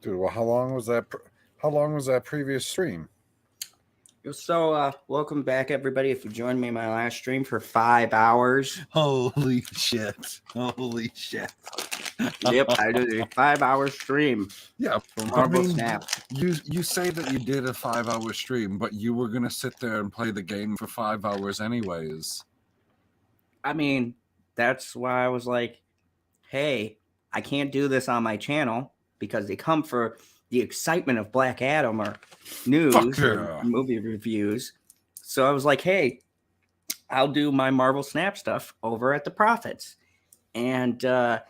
Dude, well, how long was that? How long was that previous stream? So, welcome back, everybody. If you joined me in my last stream for 5 hours, Holy shit! Holy shit! yep, I did a 5-hour stream Yeah, for but I Marvel mean, Snap. you say that you did a 5-hour stream, but you were gonna sit there and play the game for 5 hours anyways. I mean, that's why I was like, hey, I can't do this on my channel because they come for the excitement of Black Adam or news or yeah. movie reviews. So I was like, hey, I'll do my Marvel Snap stuff over at the Profits. And that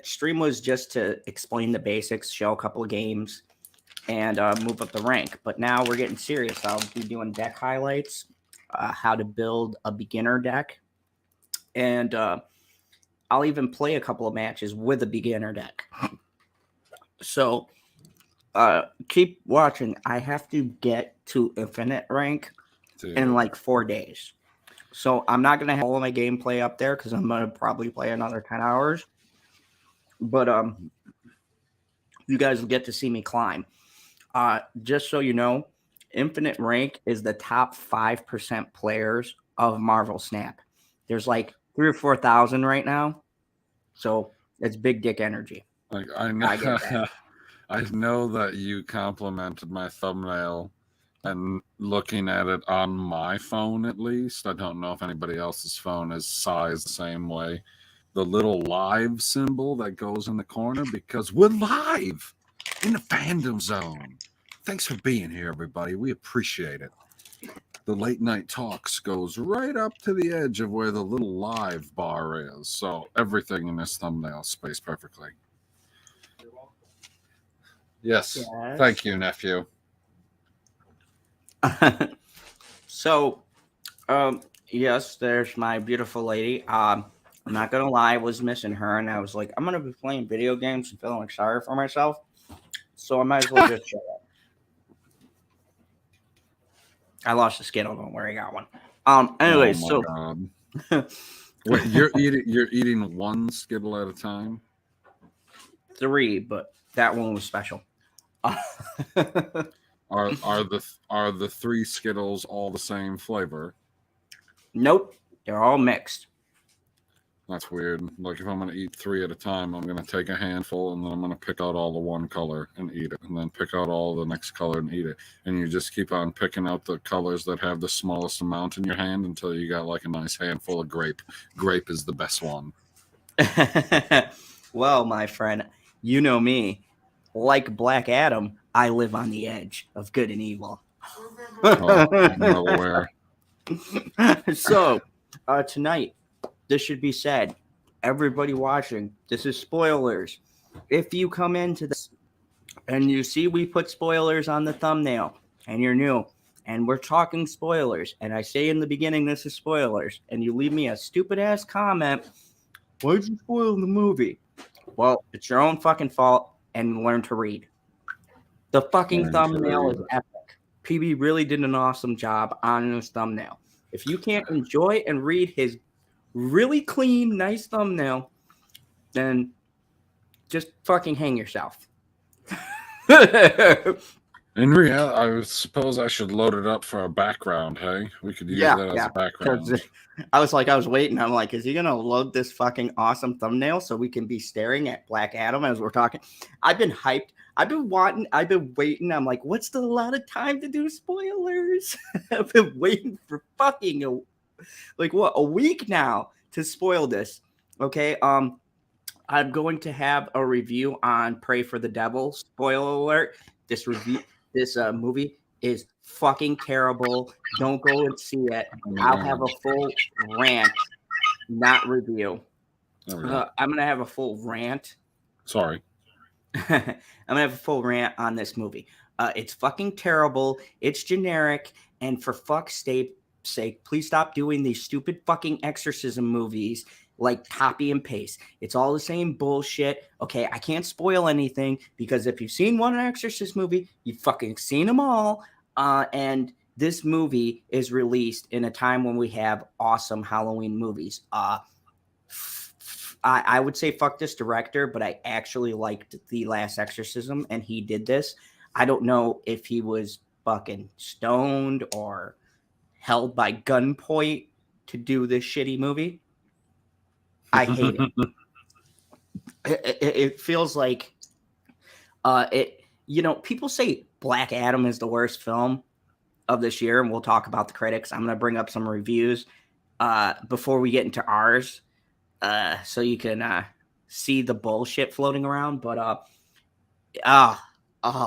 stream was just to explain the basics, show a couple of games, and move up the rank. But now we're getting serious. I'll be doing deck highlights, how to build a beginner deck, and I'll even play a couple of matches with a beginner deck. So keep watching. I have to get to infinite rank in like 4 days. So I'm not going to have all of my gameplay up there because I'm going to probably play another 10 hours. But you guys will get to see me climb. Just so you know, Infinite Rank is the top 5% players of Marvel Snap. There's like 3,000 or 4,000 right now. So it's big dick energy. Like I know, I know that you complimented my thumbnail, and looking at it on my phone at least, I don't know if anybody else's phone is sized the same way. The little live symbol that goes in the corner, because we're live in the fandom zone. Thanks for being here, everybody. We appreciate it. The late night talks goes right up to the edge of where the little live bar is. So everything in this thumbnail is spaced perfectly. Yes. Thank you, nephew. So, yes, there's my beautiful lady. I'm not gonna lie, I was missing her, and I was like, I'm gonna be playing video games and feeling sorry for myself, so I might as well just show up. I lost a Skittle. Don't worry, I got one. Anyway, God. Wait, you're eating one Skittle at a time? 3, but that one was special. Are the 3 Skittles all the same flavor? Nope, they're all mixed. That's weird. Like if I'm gonna eat 3 at a time, I'm gonna take a handful and then I'm gonna pick out all the one color and eat it, and then pick out all the next color and eat it, and you just keep on picking out the colors that have the smallest amount in your hand until you got like a nice handful of grape. Grape is the best one. Well, my friend, you know me. Like Black Adam, I live on the edge of good and evil. I'm well aware. So, tonight, this should be said. Everybody watching, this is spoilers. If you come into this and you see we put spoilers on the thumbnail and you're new and we're talking spoilers, and I say in the beginning this is spoilers, and you leave me a stupid ass comment, why'd you spoil the movie? Well, it's your own fucking fault, and learn to read. The fucking thumbnail is epic. PB really did an awesome job on his thumbnail. If you can't enjoy and read his really clean, nice thumbnail, then just fucking hang yourself. In reality, I suppose I should load it up for a background, hey? We could use that as a background. I was waiting. I'm like, is he going to load this fucking awesome thumbnail so we can be staring at Black Adam as we're talking? I've been hyped. I've been waiting. I'm like, what's the lot of time to do spoilers? I've been waiting for fucking a week now to spoil this. Okay. I'm going to have a review on Pray for the Devil. Spoiler alert. This movie is fucking terrible. Don't go and see it. I'll have a full rant, not review. I'm going to have a full rant. Sorry. I'm going to have a full rant on this movie. It's fucking terrible. It's generic. And for fuck's sake, please stop doing these stupid fucking exorcism movies like copy and paste. It's all the same bullshit. Okay, I can't spoil anything because if you've seen one Exorcist movie, you've fucking seen them all. And this movie is released in a time when we have awesome Halloween movies. I would say fuck this director, but I actually liked The Last Exorcism, and he did this. I don't know if he was fucking stoned or held by gunpoint to do this shitty movie. I hate it. It feels like it. You know, people say Black Adam is the worst film of this year, and we'll talk about the critics. I'm going to bring up some reviews before we get into ours, so you can see the bullshit floating around. But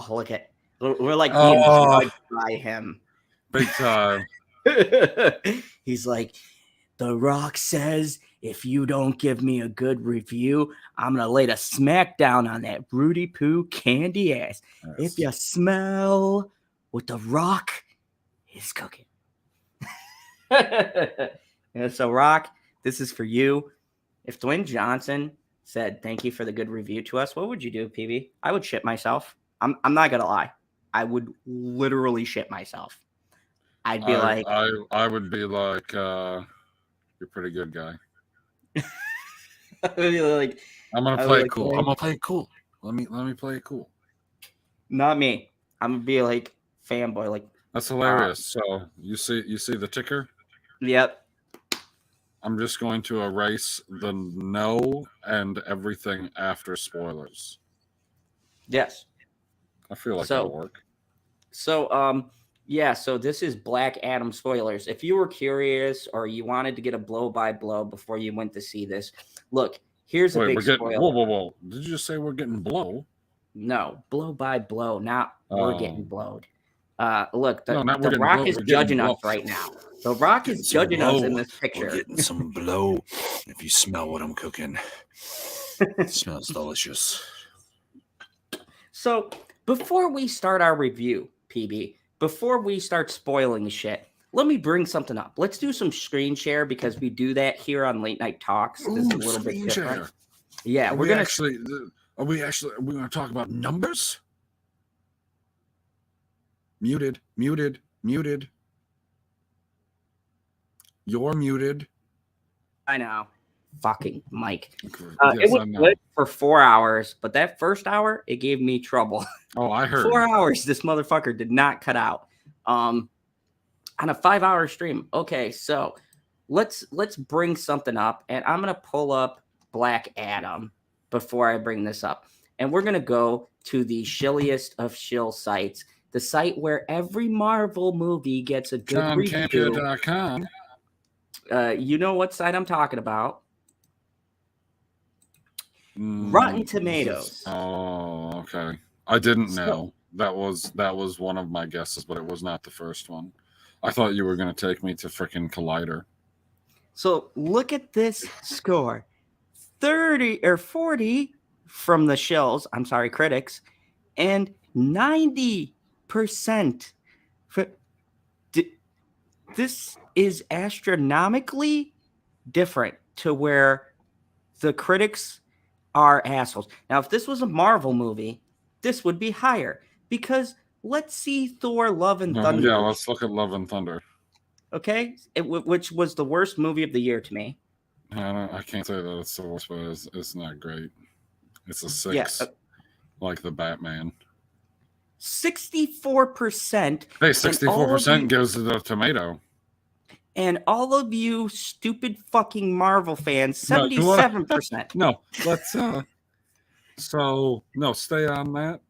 look at we're like being judged by him. Big time. He's like, The Rock says, if you don't give me a good review, I'm going to lay the smack down on that Rudy Poo candy ass. Yes. If you smell what The Rock is cooking. And so, Rock, this is for you. If Dwayne Johnson said thank you for the good review to us, what would you do, PB? I would shit myself. I'm not going to lie. I would literally shit myself. I'd be I would be like, you're a pretty good guy. I'd be like, I'm gonna play it cool. I'm gonna play it cool. Let me play it cool. Not me. I'm gonna be like fanboy. Like, That's hilarious. So you see the ticker? yep. I'm just going to erase the no and everything after spoilers. Yes. I feel like So- that'll work. So, yeah. So this is Black Adam spoilers. If you were curious or you wanted to get a blow by blow before you went to see this, look. Here's a Wait, big we're getting spoiler. whoa. Did you just say we're getting blow? No, blow by blow. Not we're Oh. getting blowed. Look, No, not we're the getting Rock blowed, is we're getting judging us blow. right now. The Rock is judging us in this We're picture. getting some blow. If you smell what I'm cooking, it smells delicious. So before we start our review, PB, before we start spoiling shit, let me bring something up. Let's do some screen share because we do that here on Late Night Talks. This is a little bit screen different. share. Yeah, Are we're we gonna. Are we going to talk about numbers? Muted. You're muted. I know. Fucking Mike. Yes, It was I know. good for 4 hours, but that first hour it gave me trouble. Oh, I heard. 4 hours. This motherfucker did not cut out. On a 5-hour stream. Okay, so let's bring something up, and I'm gonna pull up Black Adam before I bring this up, and we're gonna go to the shilliest of shill sites, the site where every Marvel movie gets a good review. JohnCampia.com. You know what site I'm talking about? Rotten Tomatoes. Oh, okay. I didn't So- know. That was one of my guesses, but it was not the first one. I thought you were going to take me to freaking Collider. So look at this score. 30 or 40 from the shills, I'm sorry, critics, and 90%. This is astronomically different to where the critics are assholes. Now, if this was a Marvel movie, this would be higher because let's see Thor: Love and Thunder. Yeah, let's look at Love and Thunder. Okay, which was the worst movie of the year to me. I can't say that it's the worst, but it's not great. It's a 6, Yeah, like the Batman. 64%. Hey, 64% you- gives it a tomato. And all of you stupid fucking Marvel fans, No, you wanna- 77%. No, let's stay on that.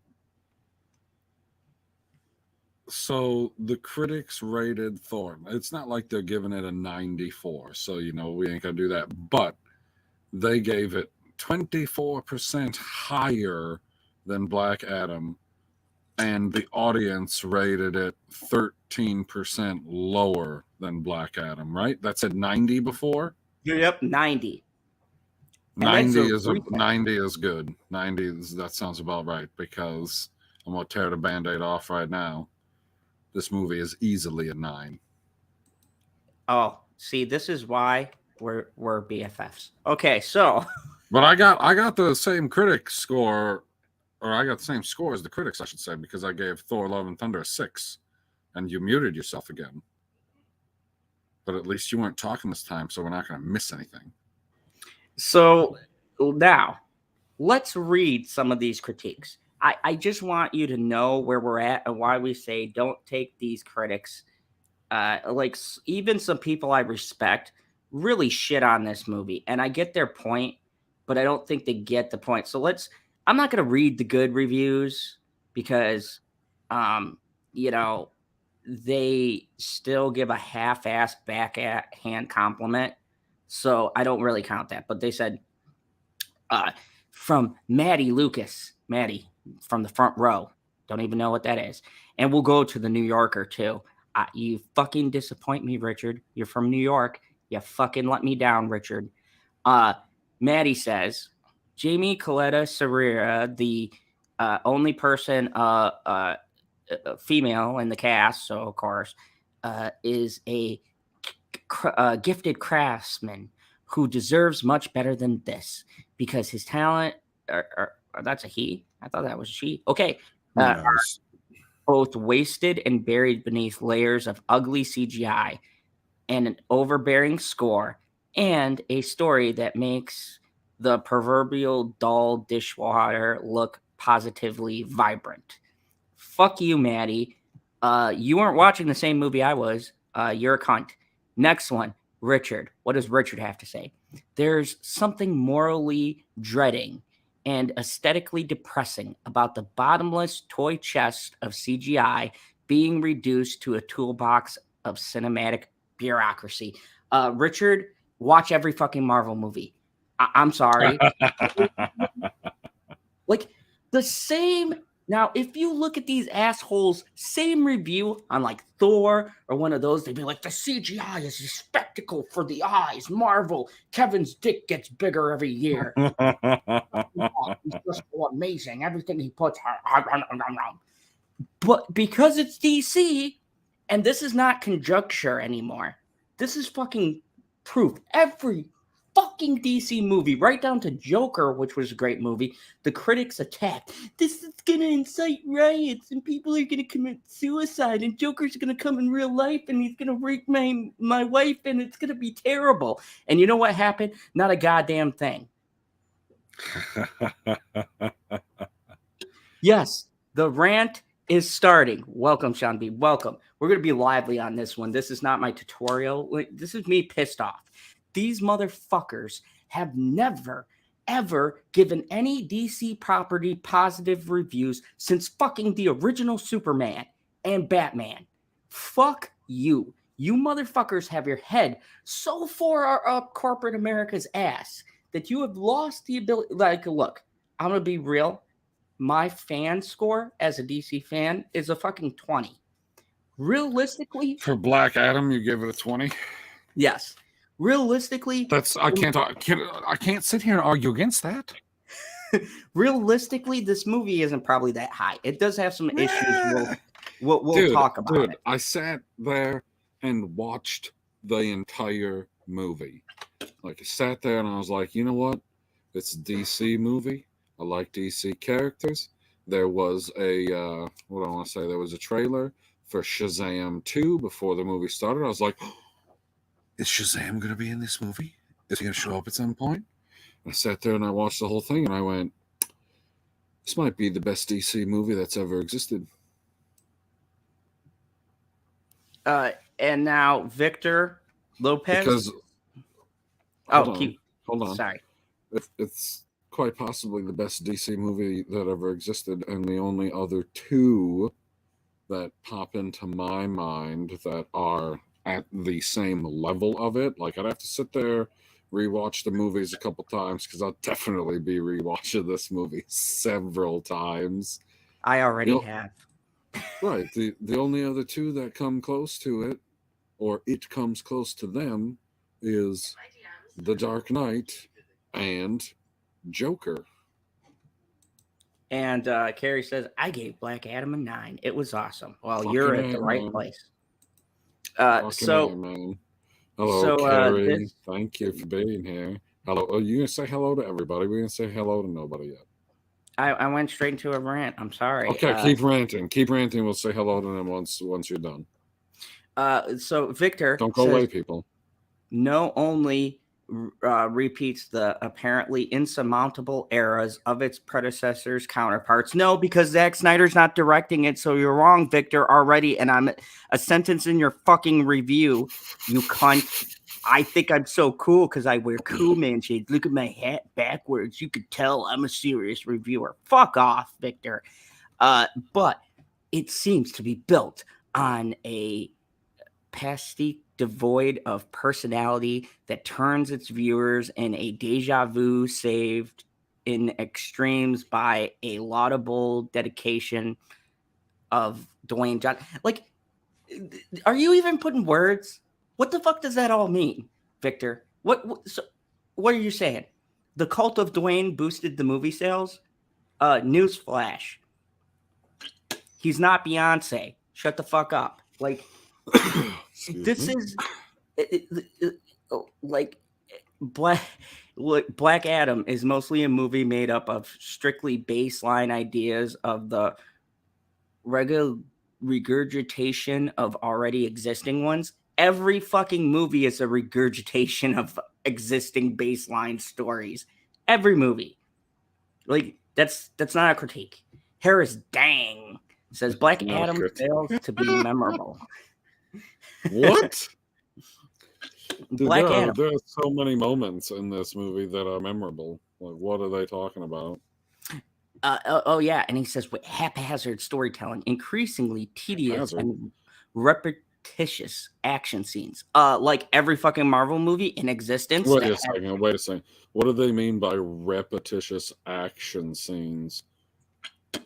So the critics rated Thor. It's not like they're giving it a 94, so we ain't gonna do that. But they gave it 24% higher than Black Adam, and the audience rated it 13% lower than Black Adam. Right? That said 90 before. Yep, 90. And that's 90 a is reset. 90 is good. 90 that sounds about right because I'm gonna tear the band-aid off right now. This movie is easily a 9. Oh, see, this is why we're BFFs. Okay, so But I got the same critic score, or I got the same score as the critics, I should say, because I gave Thor: Love and Thunder a 6, and you muted yourself again. But at least you weren't talking this time, so we're not gonna miss anything. So Now, let's read some of these critiques. I just want you to know where we're at and why we say don't take these critics. Even some people I respect really shit on this movie, and I get their point, but I don't think they get the point. So I'm not going to read the good reviews because, you know, they still give a half-assed backhand compliment. So I don't really count that. But they said, from Maddie Lucas, Maddie from the front row. Don't even know what that is. And we'll go to the New Yorker too. You fucking disappoint me, Richard. You're from New York. You fucking let me down, Richard. Maddie says, Jamie Coletta Serrera, the only person female in the cast, so of course, is a gifted craftsman who deserves much better than this because his talent, that's a he. I thought that was a she. Okay. Are both wasted and buried beneath layers of ugly CGI and an overbearing score and a story that makes the proverbial dull dishwater look positively vibrant. Fuck you, Maddie. You weren't watching the same movie I was. You're a cunt. Next one, Richard. What does Richard have to say? There's something morally dreading and aesthetically depressing about the bottomless toy chest of CGI being reduced to a toolbox of cinematic bureaucracy. Richard, watch every fucking Marvel movie. I'm sorry. Like the same. Now, if you look at these assholes, same review on like Thor or one of those, they'd be like, the CGI is a spectacle for the eyes. Marvel, Kevin's dick gets bigger every year. He's just so amazing. Everything he puts. But because it's DC, and this is not conjecture anymore, this is fucking proof. Every fucking DC movie, right down to Joker, which was a great movie, the critics attacked. This is going to incite riots and people are going to commit suicide and Joker's going to come in real life and he's going to rape my wife and it's going to be terrible. And you know what happened? Not a goddamn thing. Yes, the rant is starting. Welcome, Sean B. Welcome. We're going to be lively on this one. This is not my tutorial. This is me pissed off. These motherfuckers have never, ever given any DC property positive reviews since fucking the original Superman and Batman. Fuck you. You motherfuckers have your head so far up corporate America's ass that you have lost the ability. Like, look, I'm going to be real. My fan score as a DC fan is a fucking 20. Realistically, For Black Adam, you give it a 20. yes. Realistically, I can't sit here and argue against that. Realistically, this movie isn't probably that high. It does have some issues. We'll talk about it. I sat there and watched the entire movie. Like I sat there and I was like, you know what? It's a DC movie. I like DC characters. There was a what do I want to say? There was a trailer for Shazam 2 before the movie started. I was like, is Shazam going to be in this movie? Is he going to show up at some point? I sat there and I watched the whole thing and I went, this might be the best DC movie that's ever existed. And now Victor Lopez. Because hold on. Sorry. It's quite possibly the best DC movie that ever existed, and the only other two that pop into my mind that are at the same level of it. Like I'd have to sit there, rewatch the movies a couple times because I'll definitely be rewatching this movie several times. I already have. Right. The only other two that come close to it, or it comes close to them, is The Dark Knight and Joker. And Carrie says, I gave Black Adam a 9. It was awesome. Well, Fucking you're at the right man. place. Man. Hello, so, Carrie. Thank you for being here. Hello. Oh, you gonna say hello to everybody? We didn't say hello to nobody yet. I went straight into a rant. I'm sorry. Okay, keep ranting. Keep ranting. We'll say hello to them once you're done. So Victor, Don't go away, people. No, only repeats the apparently insurmountable errors of its predecessors' counterparts. No, because Zack Snyder's not directing it, so you're wrong, Victor, already. And I'm a sentence in your fucking review, you cunt. I think I'm so cool because I wear cool man shades. Look at my hat backwards. You could tell I'm a serious reviewer. Fuck off, Victor. But it seems to be built on a pastiche devoid of personality that turns its viewers in a deja vu saved in extremes by a laudable dedication of Dwayne Johnson. Like, are you even putting words? What the fuck does that all mean, Victor? What are you saying? The cult of Dwayne boosted the movie sales? Newsflash. He's not Beyonce. Shut the fuck up. Like, this is like Black Adam is mostly a movie made up of strictly baseline ideas of the regular regurgitation of already existing ones. Every fucking movie is a regurgitation of existing baseline stories. Every movie. Like, that's not a critique. Harris Dang says Black Adam fails to be memorable. What? Dude, Black Adam. There are so many moments in this movie that are memorable. Like, what are they talking about? Oh yeah, and he says with haphazard storytelling, increasingly tedious and repetitious action scenes. Like every fucking Marvel movie in existence. Wait a second. What do they mean by repetitious action scenes?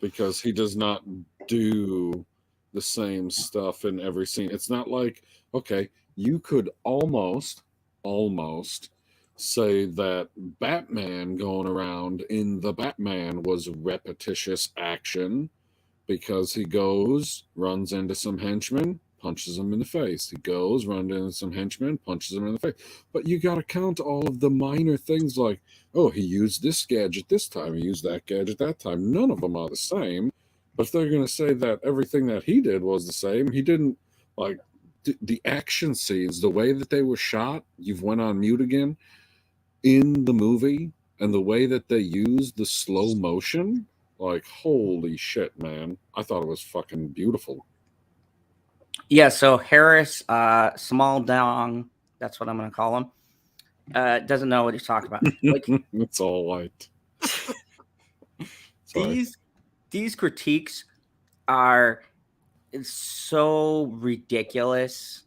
Because he does not do the same stuff in every scene. It's not like, okay, you could almost say that Batman going around in the Batman was repetitious action because he goes, runs into some henchmen, punches them in the face. He goes, runs into some henchmen, punches them in the face. But you got to count all of the minor things like, oh, he used this gadget this time, he used that gadget that time. None of them are the same. But if they're going to say that everything that he did was the same, he didn't, like, the action scenes, the way that they were shot, you've went on mute again, in the movie, and the way that they used the slow motion, like, holy shit, man. I thought it was fucking beautiful. Yeah, so Harris Small Dong, that's what I'm going to call him, doesn't know what he's talking about. Like, it's all white. These critiques are so ridiculous.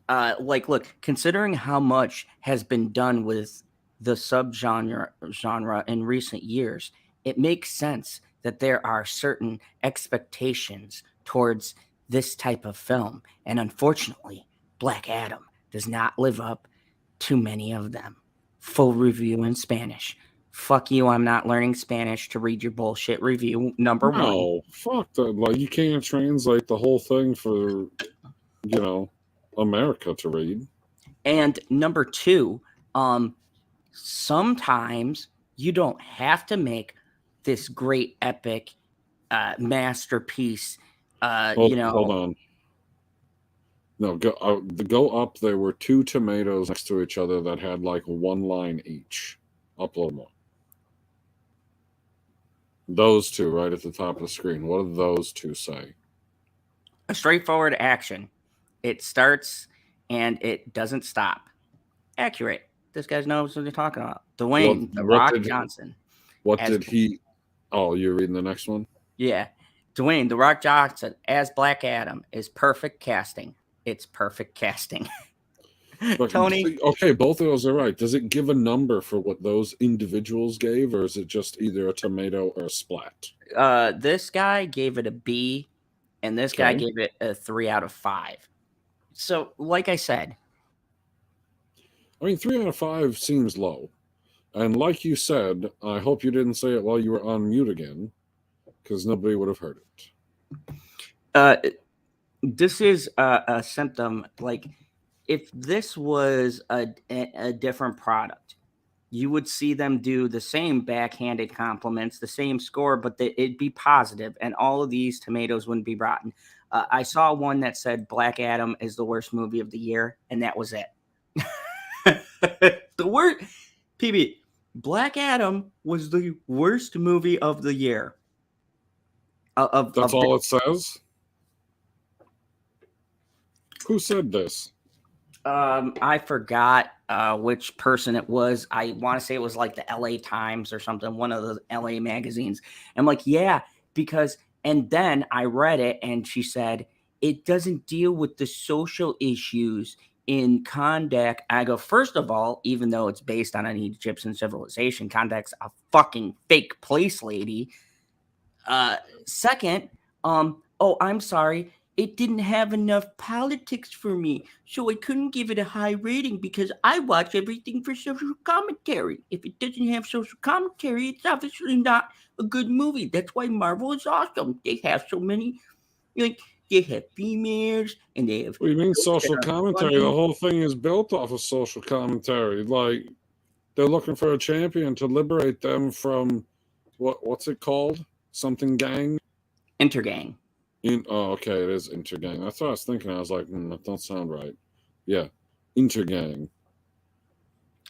Like, look, considering how much has been done with the subgenre in recent years, it makes sense that there are certain expectations towards this type of film. And unfortunately, Black Adam does not live up to many of them. Full review in Spanish. Fuck you, I'm not learning Spanish to read your bullshit review. Number one. No, fuck that. Like, you can't translate the whole thing for, America to read. And number two, sometimes you don't have to make this great epic masterpiece. Hold on. No, go up. There were 2 tomatoes next to each other that had like one line each. Upload more. Those 2 right at the top of the screen. What do those 2 say? A straightforward action. It starts and it doesn't stop. Accurate. This guy knows what they're talking about. Dwayne The Rock Johnson. What did he? Oh, you're reading the next one? Yeah. Dwayne The Rock Johnson as Black Adam is perfect casting. It's perfect casting. But, Tony. Okay, both of those are right. Does it give a number for what those individuals gave, or is it just either a tomato or a splat? This guy gave it a B, and this guy gave it a 3 out of 5. So, like I said, I mean, 3 out of 5 seems low. And like you said, I hope you didn't say it while you were on mute again, because nobody would have heard it. This is a symptom. Like, if this was a different product, you would see them do the same backhanded compliments, the same score, but it'd be positive, and all of these tomatoes wouldn't be rotten. I saw one that said Black Adam is the worst movie of the year, and that was it. The word PB Black Adam was the worst movie of the year. That's all it says? Who said this? I forgot which person it was. I want to say it was like the LA Times or something, one of the LA magazines. I'm like, yeah, because, and then I read it and she said, it doesn't deal with the social issues in Kondak. I go, first of all, even though it's based on an Egyptian civilization, Kandak's a fucking fake place, lady. Second, oh, I'm sorry. It didn't have enough politics for me, so I couldn't give it a high rating because I watch everything for social commentary. If it doesn't have social commentary, it's obviously not a good movie. That's why Marvel is awesome. They have so many, like, they have females and they have. What do you mean jokes that social are commentary? funny. The whole thing is built off of social commentary. Like, they're looking for a champion to liberate them from what's it called? Something gang? Intergang. Oh, okay, it is intergang. That's what I was thinking. I was like, that don't sound right. Yeah, intergang.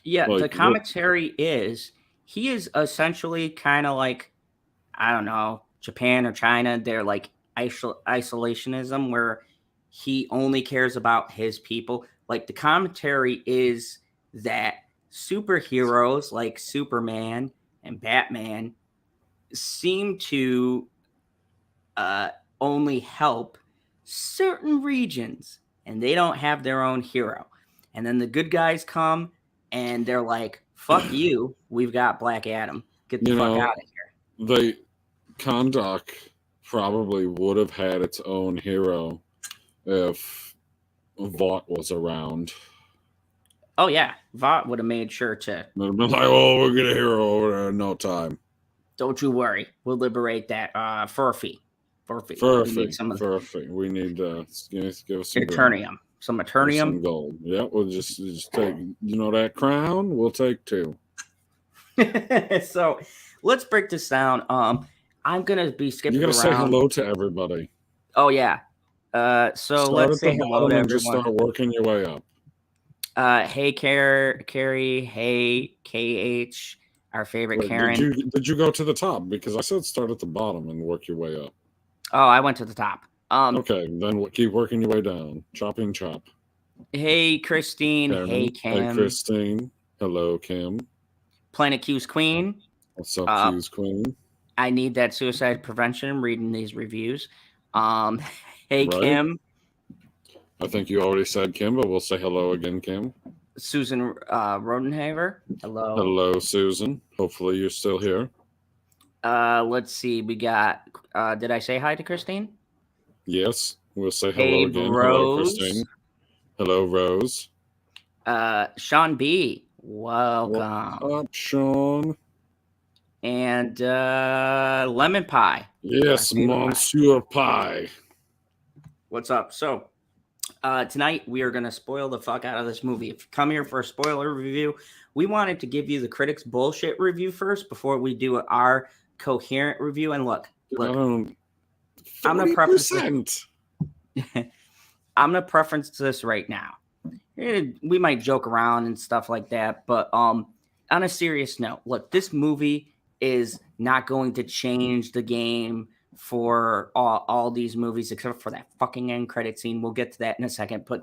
Yeah, Like, the what- commentary is he is essentially kind of like, I don't know, Japan or China. They're like isolationism where he only cares about his people. Like the commentary is that superheroes like Superman and Batman seem to only help certain regions and they don't have their own hero. And then the good guys come and they're like, fuck you, we've got Black Adam. Get the You fuck know, out of here. they Kondak probably would have had its own hero if Vought was around. Oh yeah, Vought would have made sure to. They'd have been like, "Oh, we'll get a hero over there in no time." Don't you worry, we'll liberate that Furphy. We need some of the Perfect. We need give us some gold. Eternium. Some Give us some Eternium. gold. Yeah, we'll just take that crown. We'll take 2. So let's break this down. I'm gonna be skipping You gotta around. say hello to everybody. Oh yeah. So Start let's at say the hello bottom to and just everyone. start working your way up. Hey Carrie. Hey KH. Our favorite Wait, Karen. did you go to the top? Because I said start at the bottom and work your way up. Oh, I went to the top. Okay, then keep working your way down. Chopping chop. Hey Christine. Karen. Hey Hey Kim. Christine. Hello Kim. Planet Q's Queen. What's up, Q's Queen? I need that suicide prevention. Reading these reviews. Hey Right? Kim. I think you already said Kim, but we'll say hello again, Kim. Susan Rodenhaver. Hello. Hello, Susan. Hopefully you're still here. Let's see. We got. Did I say hi to Christine? Yes, we'll say Hey, hello again. Hello, Rose. Christine. Hello, Rose. Sean B. Welcome. What's up, Sean? And Lemon Pie. Yes, Our favorite Monsieur Pie. What's up? So, tonight we are going to spoil the fuck out of this movie. If you come here for a spoiler review, we wanted to give you the critics' bullshit review first before we do our coherent review. And look, I'm going to preface this. I'm going to preference this right now. We might joke around and stuff like that, but on a serious note, look, this movie is not going to change the game for all these movies except for that fucking end credit scene. We'll get to that in a second. But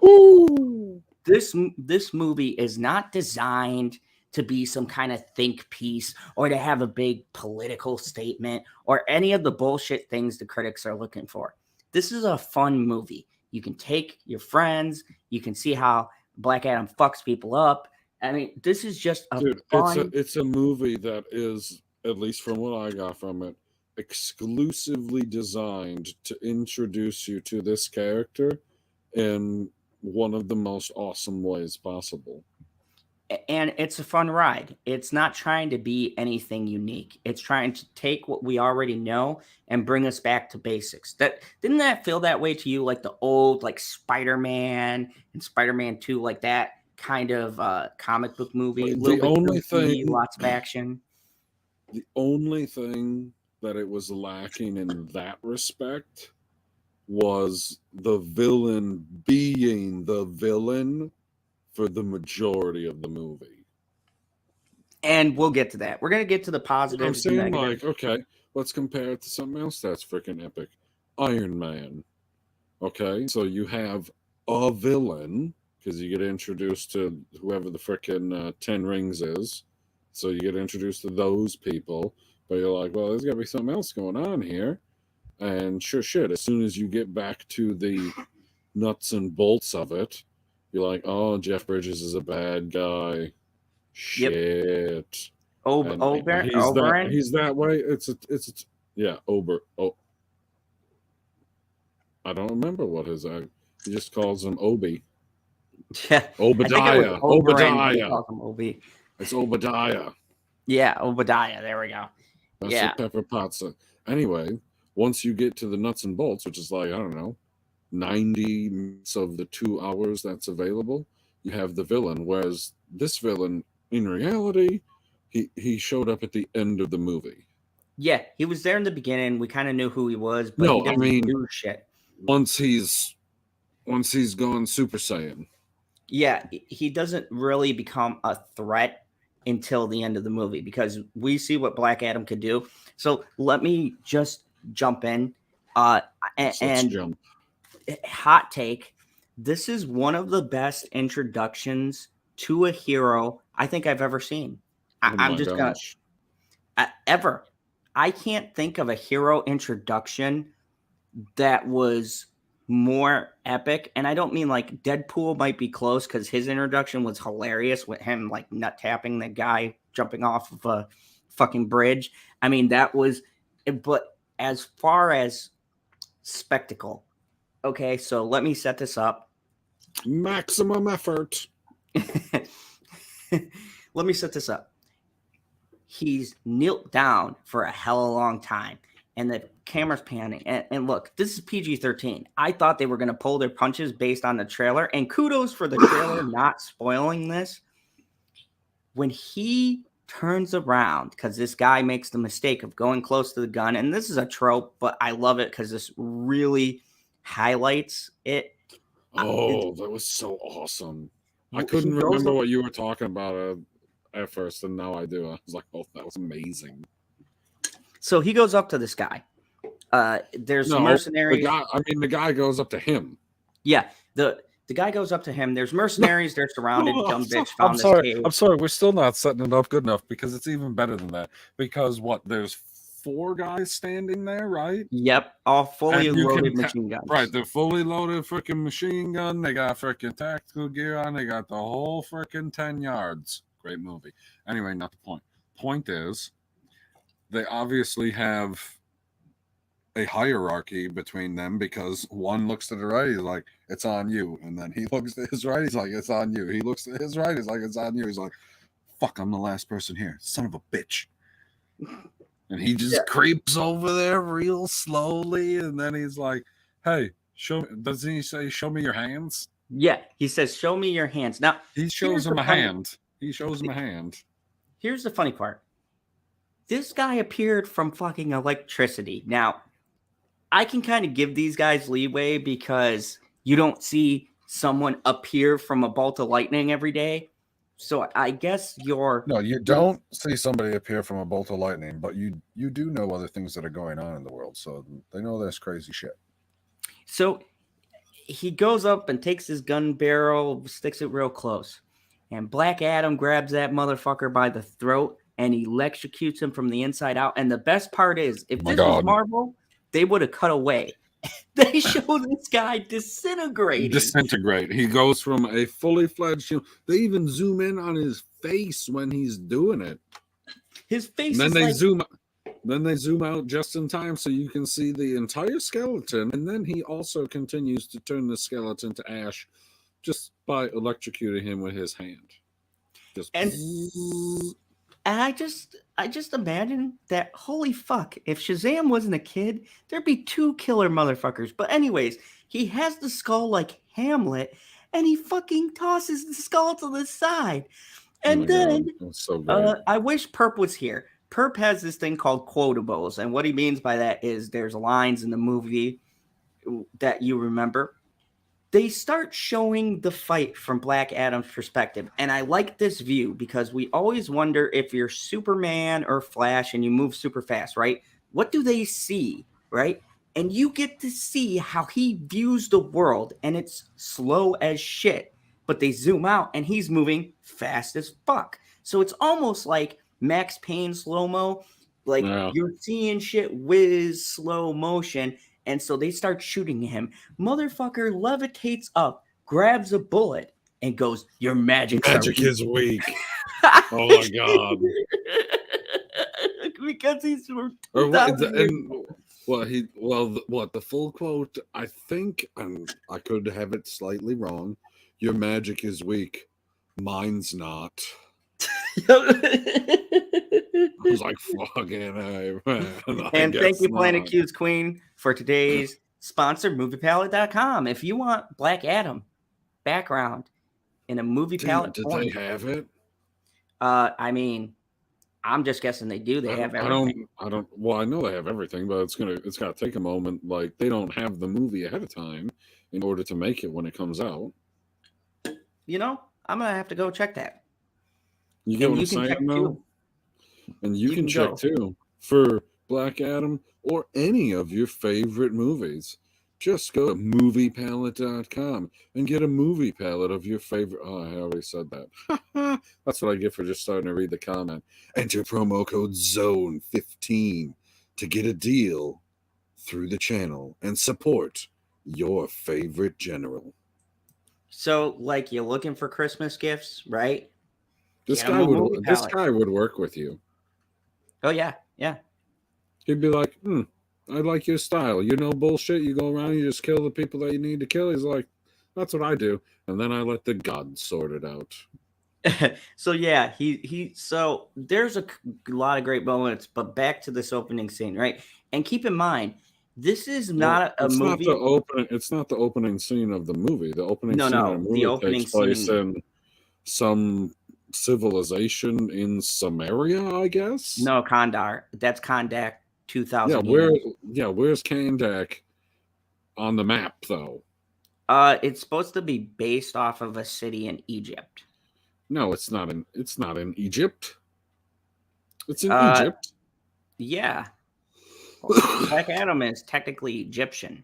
this movie is not designed to be some kind of think piece or to have a big political statement or any of the bullshit things the critics are looking for. This is a fun movie. You can take your friends. You can see how Black Adam fucks people up. I mean, this is just a fun. It's a movie that is, at least from what I got from it, exclusively designed to introduce you to this character in one of the most awesome ways possible. And it's a fun ride. It's not trying to be anything unique. It's trying to take what we already know and bring us back to basics. Didn't that feel that way to you, like the old, like Spider-Man and Spider-Man 2, like that kind of comic book movie? The only thing, lots of action. The only thing that it was lacking in that respect was the villain being the villain for the majority of the movie. And we'll get to that. We're going to get to the I'm positives and saying, negatives. like, okay, let's compare it to something else that's freaking epic. Iron Man. Okay, so you have a villain, because you get introduced to whoever the freaking 10 Rings is. So you get introduced to those people, but you're like, well, there's got to be something else going on here. And sure shit, as soon as you get back to the nuts and bolts of it, you're like, oh, Jeff Bridges is a bad guy. Shit. And Oberyn? he's that way. Yeah, I don't remember what his he just calls him Obi. Yeah. Obadiah. Obadiah. Obi. It's Obadiah. Yeah, Obadiah. There we go. That's Yeah. what Pepper Potts. Anyway, once you get to the nuts and bolts, which is like, I don't know, 90 minutes of the 2 hours that's available, you have the villain. Whereas this villain, in reality, he showed up at the end of the movie. Yeah, he was there in the beginning. We kind of knew who he was, but No, he didn't do shit. Once he's gone Super Saiyan. Yeah, he doesn't really become a threat until the end of the movie because we see what Black Adam could do. So let me just jump in. Jump. Hot take. This is one of the best introductions to a hero I think I've ever seen. I'm just going to ever. I can't think of a hero introduction that was more epic. And I don't mean like Deadpool might be close because his introduction was hilarious with him like nut tapping the guy jumping off of a fucking bridge. I mean, that was, but as far as spectacle, okay, so let me set this up. Maximum effort. Let me set this up. He's knelt down for a hell of a long time. And the camera's panning. And look, this is PG-13. I thought they were going to pull their punches based on the trailer. And kudos for the trailer not spoiling this. When he turns around, because this guy makes the mistake of going close to the gun. And this is a trope, but I love it because this really highlights it. Oh, that was so awesome. I couldn't remember what you were talking about at first, and now I do. I was like, oh, that was amazing. So he goes up to this guy. There's mercenaries. The guy goes up to him. Yeah, the guy goes up to him. There's mercenaries. They're surrounded. Dumb bitch found this cave. I'm sorry. We're still not setting it up good enough because it's even better than that. Because there's 4 guys standing there, right? Yep, all fully loaded machine guns. Right, they're fully loaded freaking machine gun. They got freaking tactical gear on. They got the whole freaking 10 yards. Great movie. Anyway, not the point. Point is, they obviously have a hierarchy between them because one looks to the right, he's like, it's on you. And then he looks to his right, he's like, it's on you. He looks to his right, he's like, it's on you. He's like, fuck, I'm the last person here. Son of a bitch. And he just creeps over there real slowly. And then he's like, hey, doesn't he say, show me your hands? Yeah, he says, show me your hands. Now, he shows him a hand. He shows him a hand. Here's the funny part. This guy appeared from fucking electricity. Now, I can kind of give these guys leeway because you don't see someone appear from a bolt of lightning every day. So I guess No, you don't see somebody appear from a bolt of lightning, but you do know other things that are going on in the world. So they know there's crazy shit. So he goes up and takes his gun barrel, sticks it real close. And Black Adam grabs that motherfucker by the throat and he electrocutes him from the inside out. And the best part is, if this was Marvel, they would have cut away. They show this guy disintegrate. He goes from a fully fledged. They even zoom in on his face when he's doing it. His face. And then they zoom out just in time so you can see the entire skeleton. And then he also continues to turn the skeleton to ash just by electrocuting him with his hand. And I just imagine that, holy fuck, if Shazam wasn't a kid, there'd be 2 killer motherfuckers. But anyways, he has the skull like Hamlet, and he fucking tosses the skull to the side. And then, so I wish Perp was here. Perp has this thing called quotables, and what he means by that is there's lines in the movie that you remember. they start showing the fight from Black Adam's perspective. And I like this view because we always wonder if you're Superman or Flash and you move super fast, right? What do they see, right? And you get to see how he views the world, and it's slow as shit. But they zoom out and he's moving fast as fuck. So it's almost like Max Payne slow-mo. Like you're seeing shit whiz slow motion. And so they start shooting him. Motherfucker levitates up, grabs a bullet, and goes, "Your magic is weak." Oh my god! Because he's Or the full quote? I think, and I could have it slightly wrong. Your magic is weak. Mine's not. I was like, fucking hey, man. And thank you, Planet Q's Queen, for today's sponsor, MoviePalette.com. If you want Black Adam background in a movie palette, did they have it? I mean, I'm just guessing they do. They have everything. I don't. Well, I know they have everything, but it's gotta take a moment. Like they don't have the movie ahead of time in order to make it when it comes out. You know, I'm gonna have to go check that. You get what I'm saying, though? And you can check too for Black Adam or any of your favorite movies. Just go to moviepalette.com and get a movie palette of your favorite. Oh, I already said that. That's what I get for just starting to read the comment. Enter promo code ZONE15 to get a deal through the channel and support your favorite general. So, like, you're looking for Christmas gifts, right? This guy would work with you. Oh, yeah. Yeah. He'd be like, I like your style. You know bullshit. You go around, you just kill the people that you need to kill. He's like, that's what I do. And then I let the gods sort it out. So, yeah, so there's a lot of great moments, but back to this opening scene, right? And keep in mind, this is not a movie. It's not the opening scene of the movie. The opening scene of the movie takes place in some civilization in Samaria, I guess. No, Kandar. That's Kandak 2000. Where's Kandak on the map though? It's supposed to be based off of a city in Egypt. No, it's not in Egypt. It's in Egypt. Yeah. Black Adam is technically Egyptian.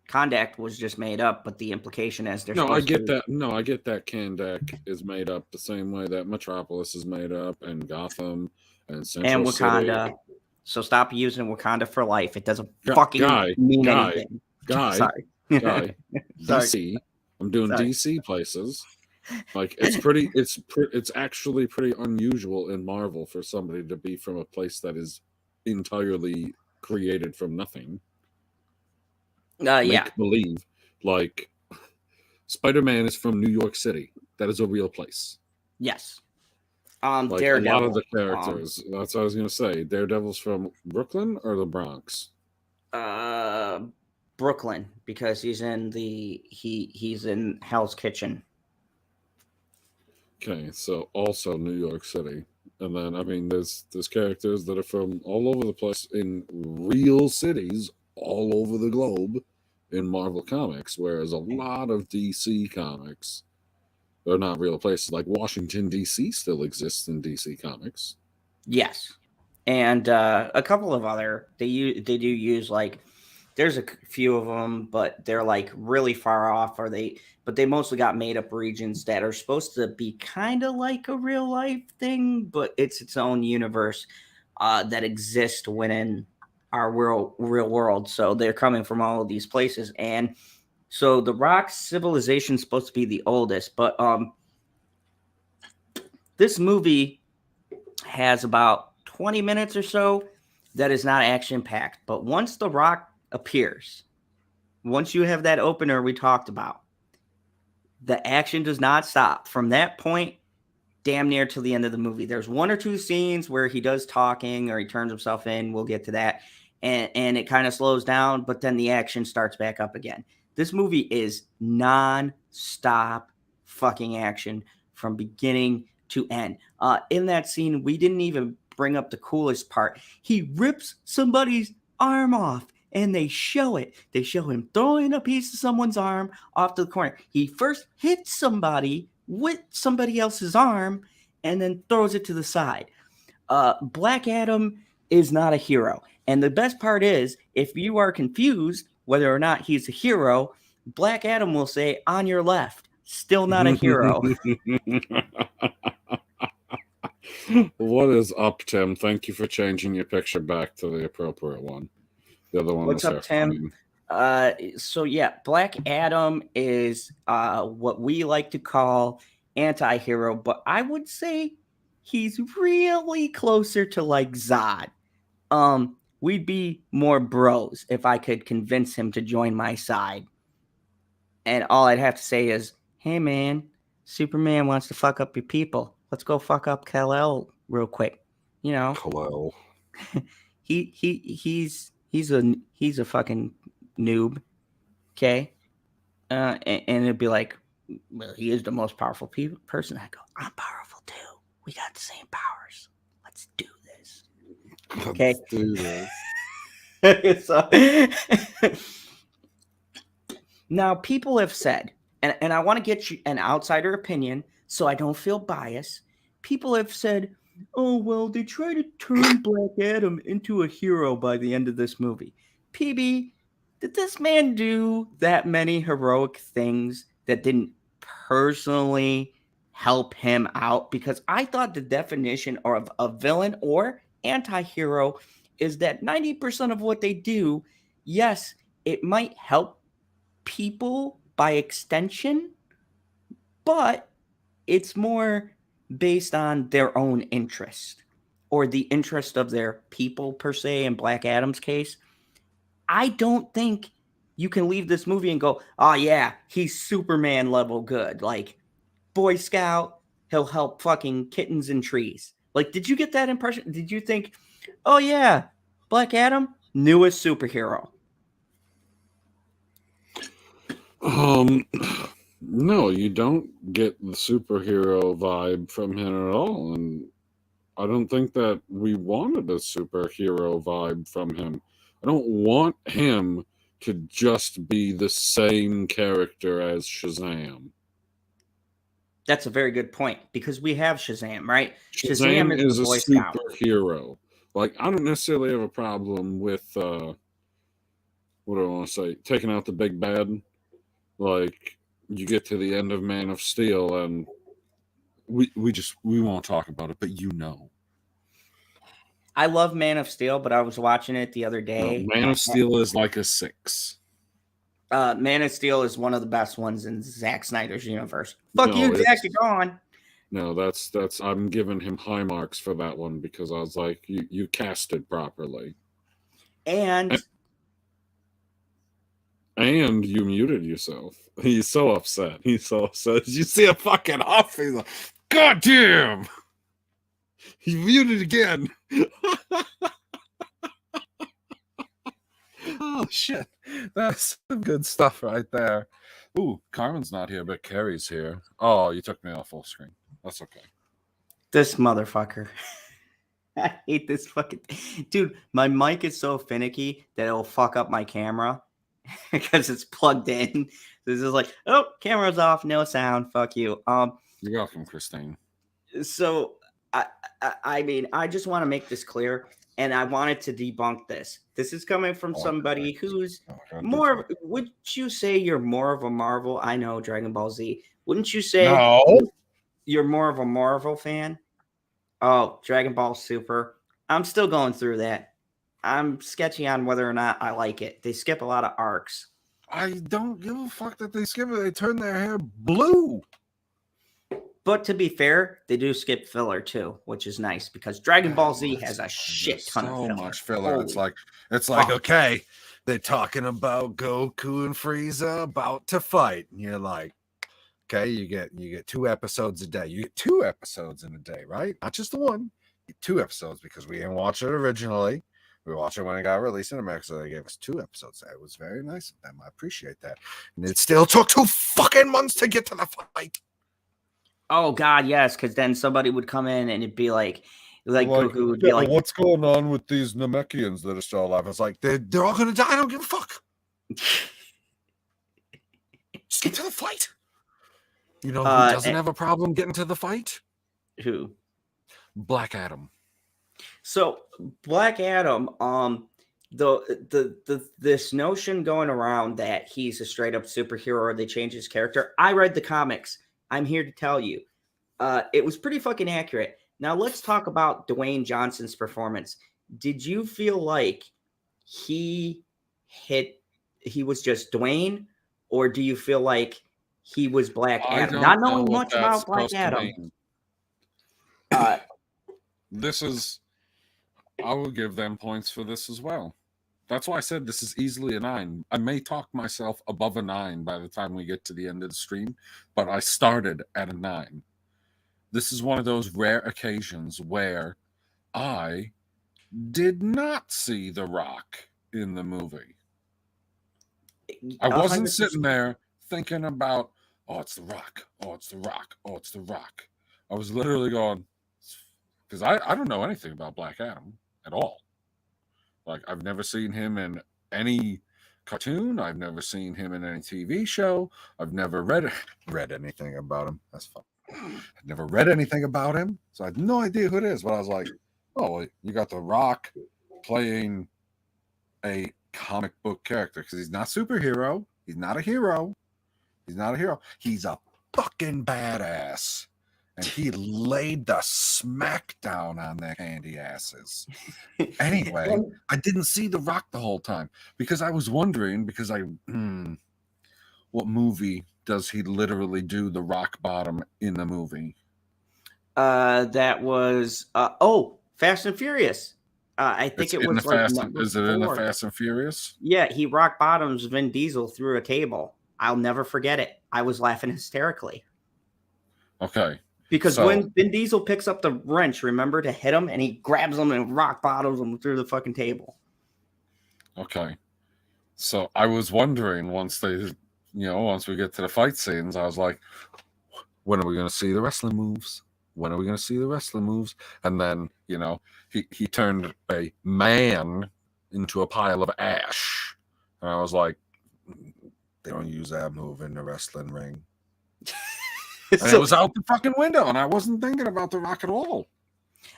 Kandak was just made up, but the implication as they're I get that Kandak is made up the same way that Metropolis is made up, and Gotham and Central and Wakanda. City. So stop using Wakanda for life. It doesn't fucking mean anything. Sorry. DC. I'm doing DC places. Like it's actually pretty unusual in Marvel for somebody to be from a place that is entirely created from nothing. Make believe. Like Spider-Man is from New York City. That is a real place. Yes. Like Daredevil, a lot of the characters. That's what I was gonna say. Daredevil's from Brooklyn or the Bronx? Brooklyn, because he's in he's in Hell's Kitchen. Okay, so also New York City. And then I mean there's characters that are from all over the place in real cities all over the globe in Marvel Comics, whereas a lot of DC comics are not real places. Like Washington, D.C. still exists in DC Comics. Yes. And a couple of other, they do use, like, there's a few of them, but they're like really far off, but they mostly got made up regions that are supposed to be kind of like a real life thing, but it's its own universe that exists within our real world. So they're coming from all of these places. And so the Rock civilization is supposed to be the oldest, but this movie has about 20 minutes or so that is not action packed. But once the Rock appears, once you have that opener we talked about, the action does not stop from that point damn near to the end of the movie. There's one or two scenes where he does talking or he turns himself in. We'll get to that. And it kind of slows down, but then the action starts back up again. This movie is non-stop fucking action from beginning to end. In that scene, we didn't even bring up the coolest part. He rips somebody's arm off and they show it. They show him throwing a piece of someone's arm off to the corner. He first hits somebody with somebody else's arm and then throws it to the side. Black Adam is not a hero. And the best part is, if you are confused whether or not he's a hero, Black Adam will say, on your left, still not a hero. What is up, Tim? Thank you for changing your picture back to the appropriate one. The other one What's was up, Tim? So yeah, Black Adam is what we like to call anti-hero, but I would say he's really closer to like Zod. We'd be more bros if I could convince him to join my side. And all I'd have to say is, hey man, Superman wants to fuck up your people. Let's go fuck up Kal-El real quick. You know, Hello. he's a fucking noob. Okay. And it'd be like, well, he is the most powerful person. I go, I'm powerful too. We got the same powers. Let's do this. Okay. Let's do this. So, now, people have said, and I want to get you an outsider opinion so I don't feel biased. People have said, oh, well, they try to turn Black Adam into a hero by the end of this movie. PB, did this man do that many heroic things that didn't personally help him out? Because I thought the definition of a villain or anti-hero is that 90% of what they do, yes, it might help people by extension, but it's more based on their own interest or the interest of their people per se. In Black Adam's case, I don't think you can leave this movie and go, oh yeah, he's Superman level good, like Boy Scout, he'll help fucking kittens and trees. Like, did you get that impression? Did you think, oh yeah, Black Adam, newest superhero? No, you don't get the superhero vibe from him at all. And I don't think that we wanted a superhero vibe from him. I don't want him to just be the same character as Shazam. That's a very good point, because we have Shazam, right? Shazam is the a Boy Scout. superhero. Like, I don't necessarily have a problem with, what do I want to say, taking out the big bad. Like, you get to the end of Man of Steel, and we won't talk about it, but you know. I love Man of Steel, but I was watching it the other day. Man of Steel is like a 6. Man of Steel is one of the best ones in Zack Snyder's universe. Fuck No, you, Zack, you're gone. No, that's I'm giving him high marks for that one, because I was like, you cast it properly. And you muted yourself. He's so upset. He's so upset. You see a fucking off. He's like, God damn! He muted again. Oh shit, that's some good stuff right there. Ooh, Carmen's not here, but Carrie's here. Oh, you took me off full screen. That's okay. this motherfucker. I hate this fucking dude. My mic is so finicky that it'll fuck up my camera because it's plugged in. This is like, oh, camera's off, no sound. Fuck you. You're welcome, Christine. So I mean, I just want to make this clear, and I wanted to debunk this. This is coming from somebody who's more. Would you say you're more of a Marvel? I know Dragon Ball Z. Wouldn't you say you're more of a Marvel fan? Oh, Dragon Ball Super. I'm still going through that. I'm sketchy on whether or not I like it. They skip a lot of arcs. I don't give a fuck that they skip it. They turn their hair blue. But to be fair, they do skip filler too, which is nice because Dragon Ball Z has a shit ton of filler. So much filler. Holy It's like okay, they're talking about Goku and Frieza about to fight, and you're like, okay, you get 2 episodes a day. You get 2 episodes in a day, right? Not just the one. You get 2 episodes because we didn't watch it originally. We watched it when it got released in America, so they gave us 2 episodes. It was very nice of them. I appreciate that. And it still took 2 fucking months to get to the fight. Oh God, yes, because then somebody would come in and it'd be like, Like Goku would be "Yeah, like, what's going on with these Namekians that are still alive?" It's like they're all gonna die. I don't give a fuck. Just get to the fight. You know who doesn't have a problem getting to the fight? who? Black Adam. So Black Adam, this notion going around that he's a straight up superhero or they change his character. I read the comics. I'm here to tell you, it was pretty fucking accurate. Now let's talk about Dwayne Johnson's performance. Did you feel like he was just Dwayne, or do you feel like he was Black Adam? Not knowing much about Black Adam. I will give them points for this as well. That's why I said this is easily a 9. I may talk myself above a 9 by the time we get to the end of the stream, but I started at a 9. This is one of those rare occasions where I did not see The Rock in the movie. I wasn't sitting there thinking about, oh, it's The Rock. Oh, it's The Rock. Oh, it's The Rock. I was literally going, because I don't know anything about Black Adam at all. Like, I've never seen him in any cartoon. I've never seen him in any TV show. I've never read anything about him. That's fine. I've never read anything about him, so I had no idea who it is. But I was like, oh, you got The Rock playing a comic book character, because he's not a superhero. He's not a hero. He's not a hero. He's a fucking badass. And he laid the smackdown on their candy asses. Anyway, I didn't see The Rock the whole time because I was wondering, what movie does he literally do the rock bottom in the movie? That was Fast and Furious. I think it was like is it in the Fast and Furious? Yeah, he rock bottoms Vin Diesel through a table. I'll never forget it. I was laughing hysterically. Okay. Because when Vin Diesel picks up the wrench, remember, to hit him, and he grabs him and rock bottoms him through the fucking table. Okay. So I was wondering once we get to the fight scenes, I was like, when are we going to see the wrestling moves? When are we going to see the wrestling moves? And then, he turned a man into a pile of ash. And I was like, they don't use that move in the wrestling ring. And it was out the fucking window, and I wasn't thinking about The Rock at all.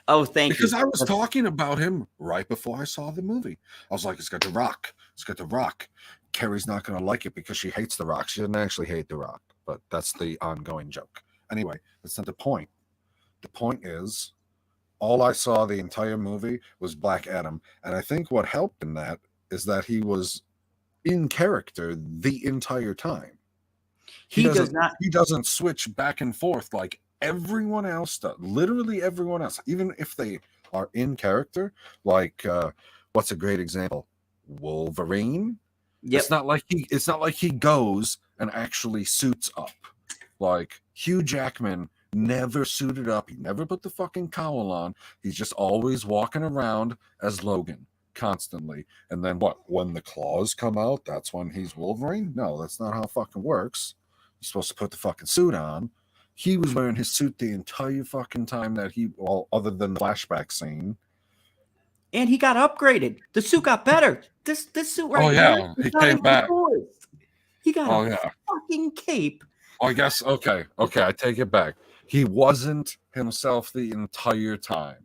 Oh, thank you. Because I was talking about him right before I saw the movie. I was like, it's got The Rock. It's got The Rock. Carrie's not going to like it because she hates The Rock. She didn't actually hate The Rock, but that's the ongoing joke. Anyway, that's not the point. The point is, all I saw the entire movie was Black Adam. And I think what helped in that is that he was in character the entire time. He doesn't switch back and forth like everyone else does. Literally everyone else, even if they are in character. Like, what's a great example? Wolverine. Yep. It's not like he goes and actually suits up. Like Hugh Jackman never suited up. He never put the fucking cowl on. He's just always walking around as Logan constantly. And then when the claws come out, that's when he's Wolverine? No, that's not how it fucking works. You're supposed to put the fucking suit on. He was wearing his suit the entire fucking time that other than the flashback scene. And he got upgraded. The suit got better. This suit right here. He came back. He got a fucking cape. I guess, okay, I take it back. He wasn't himself the entire time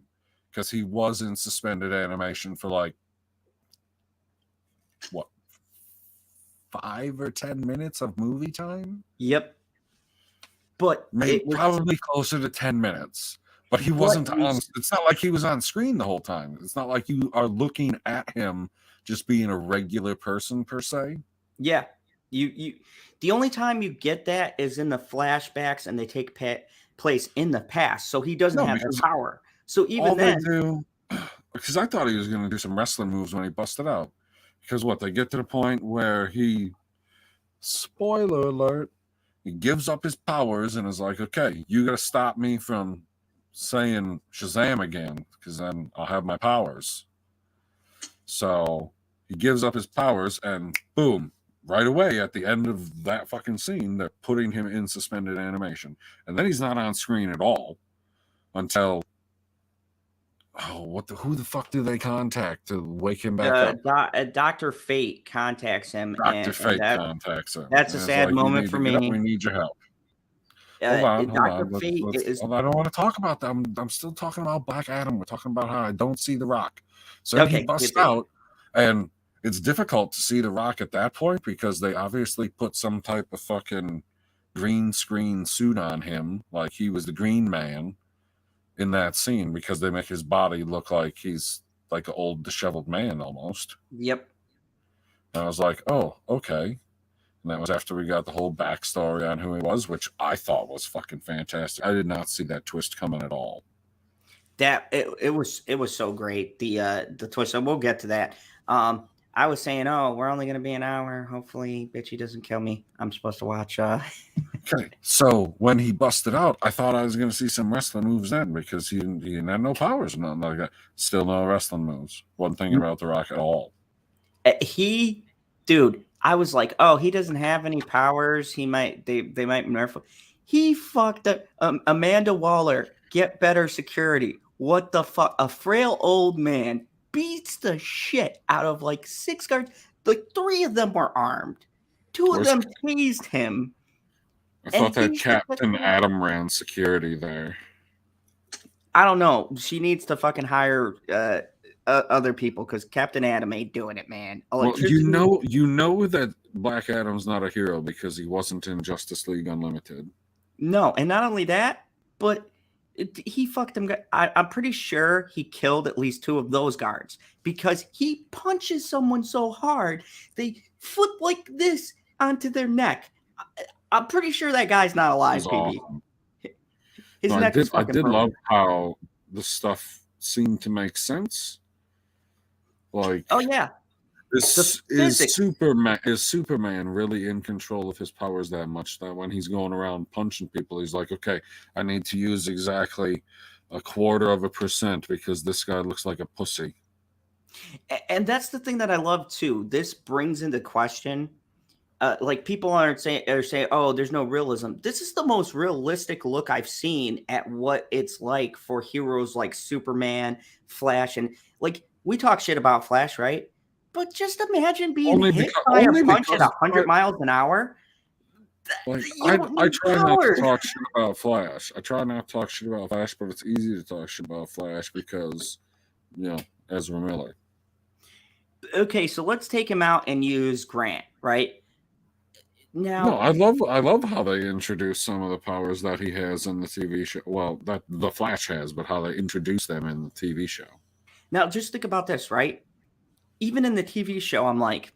because he was in suspended animation for 5 or 10 minutes of movie time? Yep. But probably closer to 10 minutes. But he wasn't on. It's not like he was on screen the whole time. It's not like you are looking at him just being a regular person per se. Yeah. You the only time you get that is in the flashbacks and they take place in the past. So he doesn't have the power. So even then, because I thought he was going to do some wrestling moves when he busted out. Because they get to the point where he, spoiler alert, he gives up his powers and is like, okay, you got to stop me from saying Shazam again, because then I'll have my powers. So he gives up his powers and boom, right away at the end of that fucking scene, they're putting him in suspended animation. And then he's not on screen at all until who the fuck do they contact to wake him back up? Dr. Fate contacts him, Dr. and Fate contacts him. that's a and it's sad like, you moment need for to get up, me. we need your help. Hold on. Dr. Fate is I don't want to talk about that. I'm still talking about Black Adam. We're talking about how I don't see the Rock. So he okay. busts out, and it's difficult to see the Rock at that point because they obviously put some type of fucking green screen suit on him, like he was the Green Man in that scene, because they make his body look like he's like an old disheveled man almost. Yep. And I was like, oh, okay. And that was after we got the whole backstory on who he was, which I thought was fucking fantastic. I did not see that twist coming at all. That it was so great. The twist. And we'll get to that. I was saying, oh, we're only gonna be an hour. Hopefully, Bitchy doesn't kill me. I'm supposed to watch. Okay, so when he busted out, I thought I was gonna see some wrestling moves then, because he didn't have no powers, nothing like that. Still no wrestling moves. One thing about The Rock at all. Dude, I was like, oh, he doesn't have any powers. They might nerf him. He fucked up Amanda Waller. Get better security. What the fuck? A frail old man beats the shit out of like 6 guards. Like 3 of them were armed. 2 of them tased him. I thought that Captain Adam ran security there. I don't know. She needs to fucking hire other people, because Captain Adam ain't doing it, man. Well, you know that Black Adam's not a hero because he wasn't in Justice League Unlimited. No, and not only that, but he fucked them. I'm pretty sure he killed at least 2 of those guards, because he punches someone so hard they flip like this onto their neck. I'm pretty sure that guy's not alive, PB. Awesome. His No, neck is I fucking did broken. love how the stuff seemed to make sense. Like, Oh yeah, is physics. Superman really in control of his powers that much that when he's going around punching people, he's like, okay, I need to use exactly 0.25% because this guy looks like a pussy. And that's the thing that I love too. This brings into question, like people are saying, oh, there's no realism. This is the most realistic look I've seen at what it's like for heroes like Superman, Flash, and like we talk shit about Flash, right? But just imagine being hit by a punch at 100 miles an hour. Like, I try not to talk shit about Flash. I try not to talk shit about Flash, but it's easy to talk shit about Flash because, Ezra Miller. Okay, so let's take him out and use Grant, right? Now, no, I love how they introduce some of the powers that he has in the TV show. Well, that the Flash has, but how they introduce them in the TV show. Now, just think about this, right? Even in the TV show, I'm like,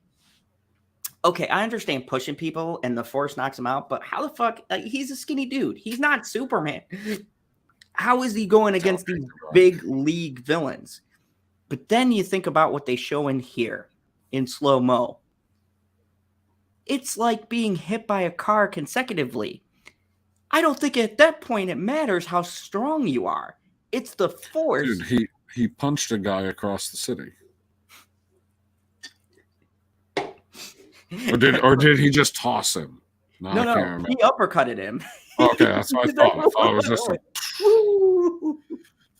okay, I understand pushing people and the force knocks him out, but how the fuck? He's a skinny dude. He's not Superman. How is he going against these big league villains? But then you think about what they show in here in slow-mo. It's like being hit by a car consecutively. I don't think at that point it matters how strong you are. It's the force. Dude, he punched a guy across the city. Or did he just toss him? No, he uppercutted him. Okay, that's what I thought. I thought it was just like,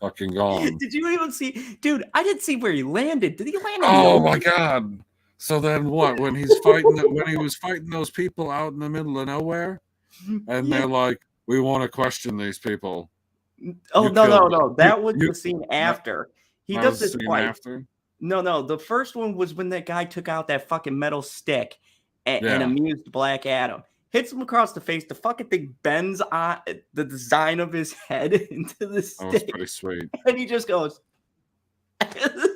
fucking gone. Did you even see? Dude, I didn't see where he landed. Did he land? Oh my god! So then what? When he was fighting those people out in the middle of nowhere, and they're like, "We want to question these people." Oh no! That was the scene after. He does this twice. After? No. The first one was when that guy took out that fucking metal stick and amused Black Adam. Hits him across the face. The fucking thing bends on the design of his head into the stick. That was pretty sweet. And he just goes,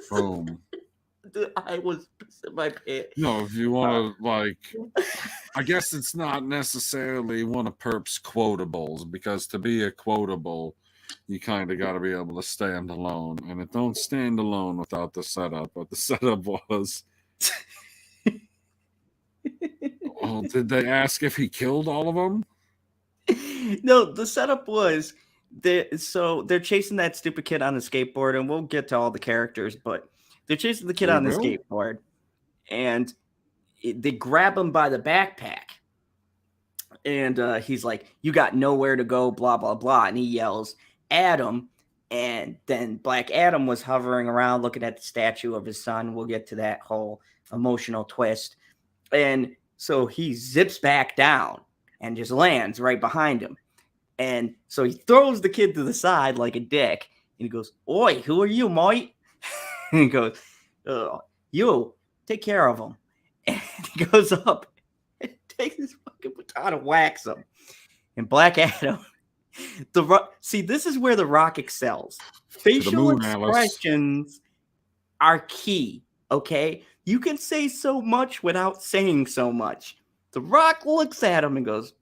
boom. Dude, I was pissing my pants. No, if you want to, I guess it's not necessarily one of Perp's quotables, because to be a quotable, you kind of got to be able to stand alone. And it don't stand alone without the setup. But the setup was... Oh, did they ask if he killed all of them? No, the setup was they're chasing that stupid kid on the skateboard, and we'll get to all the characters, but they're chasing the kid on the skateboard, and they grab him by the backpack, and he's like, "You got nowhere to go," blah blah blah, and he yells, "Adam, And then Black Adam was hovering around looking at the statue of his son. We'll get to that whole emotional twist. And so he zips back down and just lands right behind him. And so he throws the kid to the side like a dick. And he goes, "Oi, who are you, mate?" And he goes, "You, take care of him." And he goes up and takes his fucking baton and whacks him. And Black Adam, see, this is where The Rock excels. Facial moon, Alice. expressions are key, okay? You can say so much without saying so much. The Rock looks at him and goes,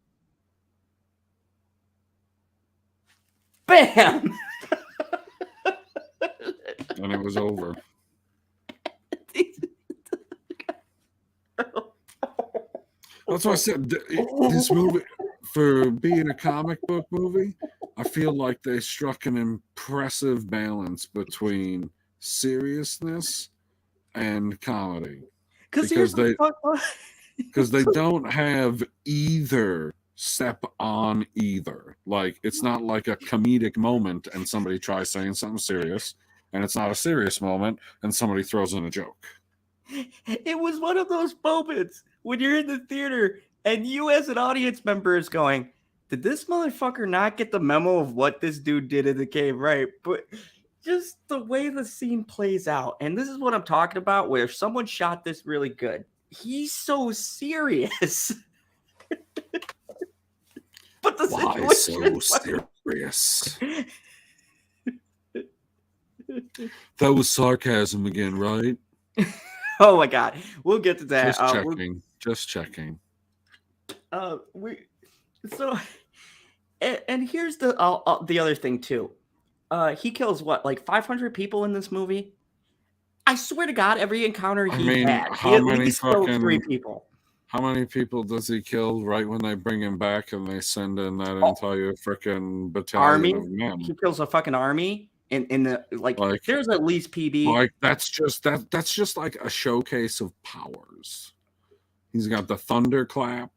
bam! And it was over. That's why I said this movie, for being a comic book movie, I feel like they struck an impressive balance between seriousness and comedy. Because they don't have either step on either. Like, it's not like a comedic moment and somebody tries saying something serious, and it's not a serious moment and somebody throws in a joke. It was one of those moments when you're in the theater and you as an audience member is going, did this motherfucker not get the memo of what this dude did in the cave, right? But just the way the scene plays out, and this is what I'm talking about, where someone shot this really good. He's so serious. But the Why so serious? That was sarcasm again, right? Oh my god, we'll get to that. Just checking. And here's the other thing too. He kills what, like 500 people in this movie? I swear to God, every encounter he had, he at least killed 3 people. How many people does he kill right when they bring him back and they send in that entire freaking battalion of men? He kills a fucking army. In the like there's at least PB. Like that's just like a showcase of powers. He's got the thunderclap.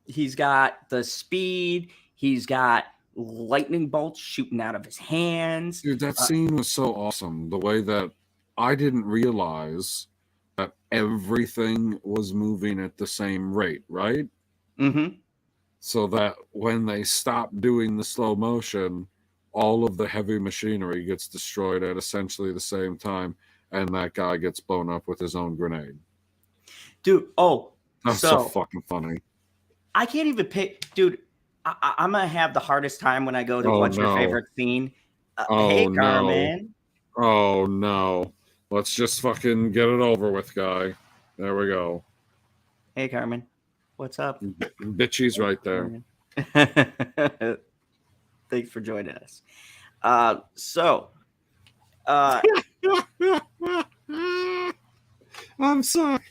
He's got the speed. He's got lightning bolts shooting out of his hands. Dude, that scene was so awesome. The way that I didn't realize that everything was moving at the same rate, right? Mm-hmm. So that when they stopped doing the slow motion, all of the heavy machinery gets destroyed at essentially the same time, and that guy gets blown up with his own grenade. Dude, that's so fucking funny. I can't even pick, dude. I'm gonna have the hardest time when I go to what's your favorite scene. Hey, Carmen. Oh no. Let's just fucking get it over with, guy. There we go. Hey, Carmen. What's up? Bitchy's right there. Thanks for joining us. I'm sorry.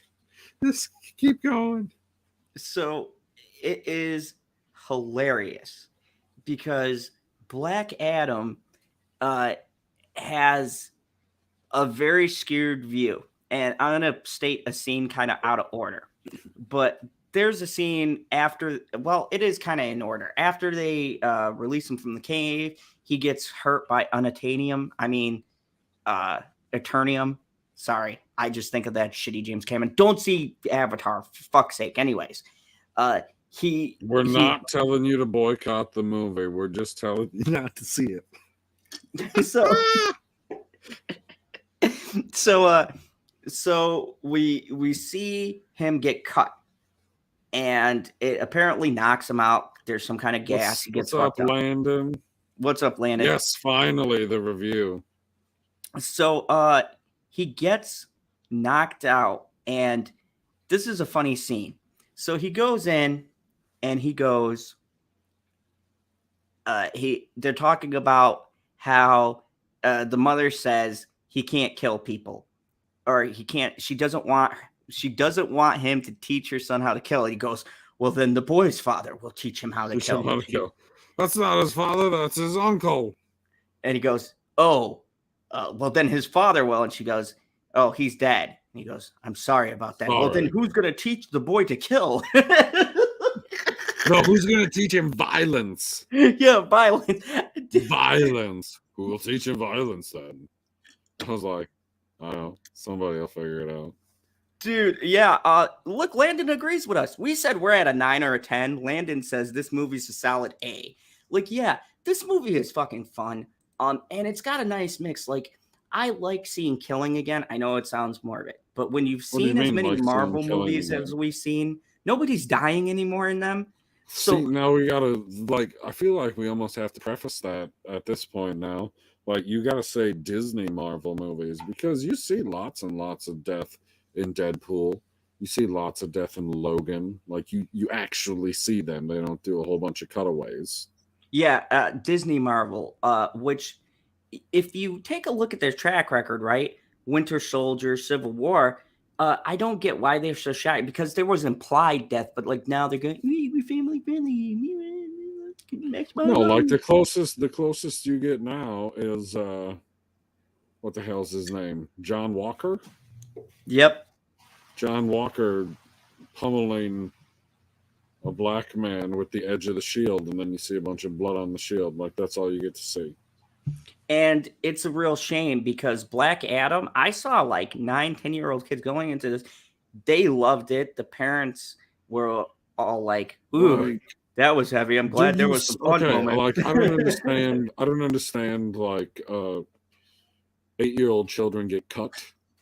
Just keep going. So it is hilarious because Black Adam has a very skewed view. And I'm going to state a scene kind of out of order. But there's a scene after, well, it is kind of in order. After they release him from the cave, he gets hurt by Eternium. Sorry, I just think of that shitty James Cameron. Don't see Avatar, for fuck's sake. Anyways, we're not telling you to boycott the movie. We're just telling you not to see it. So we see him get cut, and it apparently knocks him out. There's some kind of gas. He gets what's up, Landon? What's up, Landon? Yes, finally the review. So he gets knocked out, and this is a funny scene. So he goes in, and he goes. They're talking about how the mother says he can't kill people, or he can't. She doesn't want him to teach her son how to kill. He goes, well, then the boy's father will teach him how to kill. That's not his father. That's his uncle. And he goes, well, then his father will. And she goes, oh, he's dead. And he goes, I'm sorry about that. Sorry. Well, then who's going to teach the boy to kill? No, who's going to teach him violence? Yeah, violence. Violence. Who will teach him violence then? I was like, I don't know. Somebody will figure it out. Dude, yeah. Look, Landon agrees with us. We said we're at a 9 or a 10. Landon says this movie's a solid A. Like, yeah, this movie is fucking fun. And it's got a nice mix. Like, I like seeing killing again. I know it sounds morbid, but when you've What do you seen as mean, many like seeing Marvel killing movies again? as we've seen, nobody's dying anymore in them. So See, now we gotta like. I feel like we almost have to preface that at this point now. Like, you gotta say Disney Marvel movies because you see lots and lots of death in Deadpool. You see lots of death in Logan. Like, you actually see them. They don't do a whole bunch of cutaways. yeah, Disney Marvel, which if you take a look at their track record, right? Winter Soldier, Civil War, I don't get why they're so shy because there was implied death, but like now they're going, we family friendly. No, like the closest you get now is what the hell's his name? John Walker? Yep. John Walker pummeling a black man with the edge of the shield, and then you see a bunch of blood on the shield. Like, that's all you get to see. And it's a real shame because Black Adam, I saw like 9-10-year-old kids going into this. They loved it. The parents were all like, ooh, Like, that was heavy. I'm glad there was some fun okay, moment. like, I don't understand. I don't understand. Like, 8-year-old children get cut,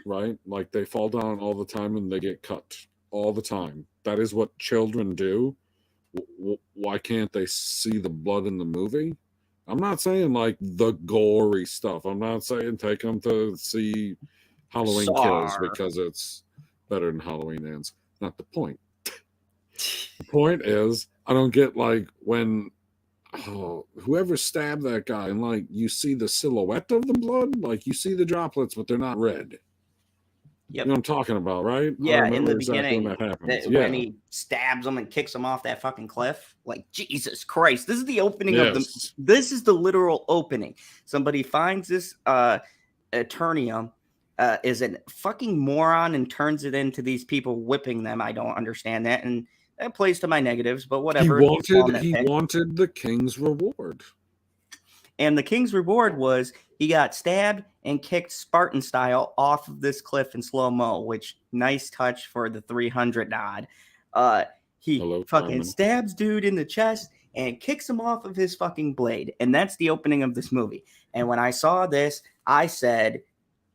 right? Like, they fall down all the time and they get cut all the time. That is what children do. Why can't they see the blood in the movie? I'm not saying like the gory stuff. I'm not saying take them to see Halloween Kills Sar. because it's better than Halloween Ends. Not the point. The point is, I don't get like when whoever stabbed that guy and like you see the silhouette of the blood, like you see the droplets, but they're not red. Yep. You know what I'm talking about, right? I Yeah, in remember the exactly beginning, when that happens. when he stabs him and kicks him off that fucking cliff, like Jesus Christ, this is the opening of the. Yes. This is the literal opening. Somebody finds this Eternium, is a fucking moron and turns it into these people whipping them. I don't understand that, and that plays to my negatives, but whatever. He It's a small wanted the king's reward. And the king's reward was he got stabbed and kicked Spartan style off of this cliff in slow-mo, which nice touch for the 300 nod. He fucking Carmen. stabs dude in the chest and kicks him off of his fucking blade. And that's the opening of this movie. And when I saw this, I said,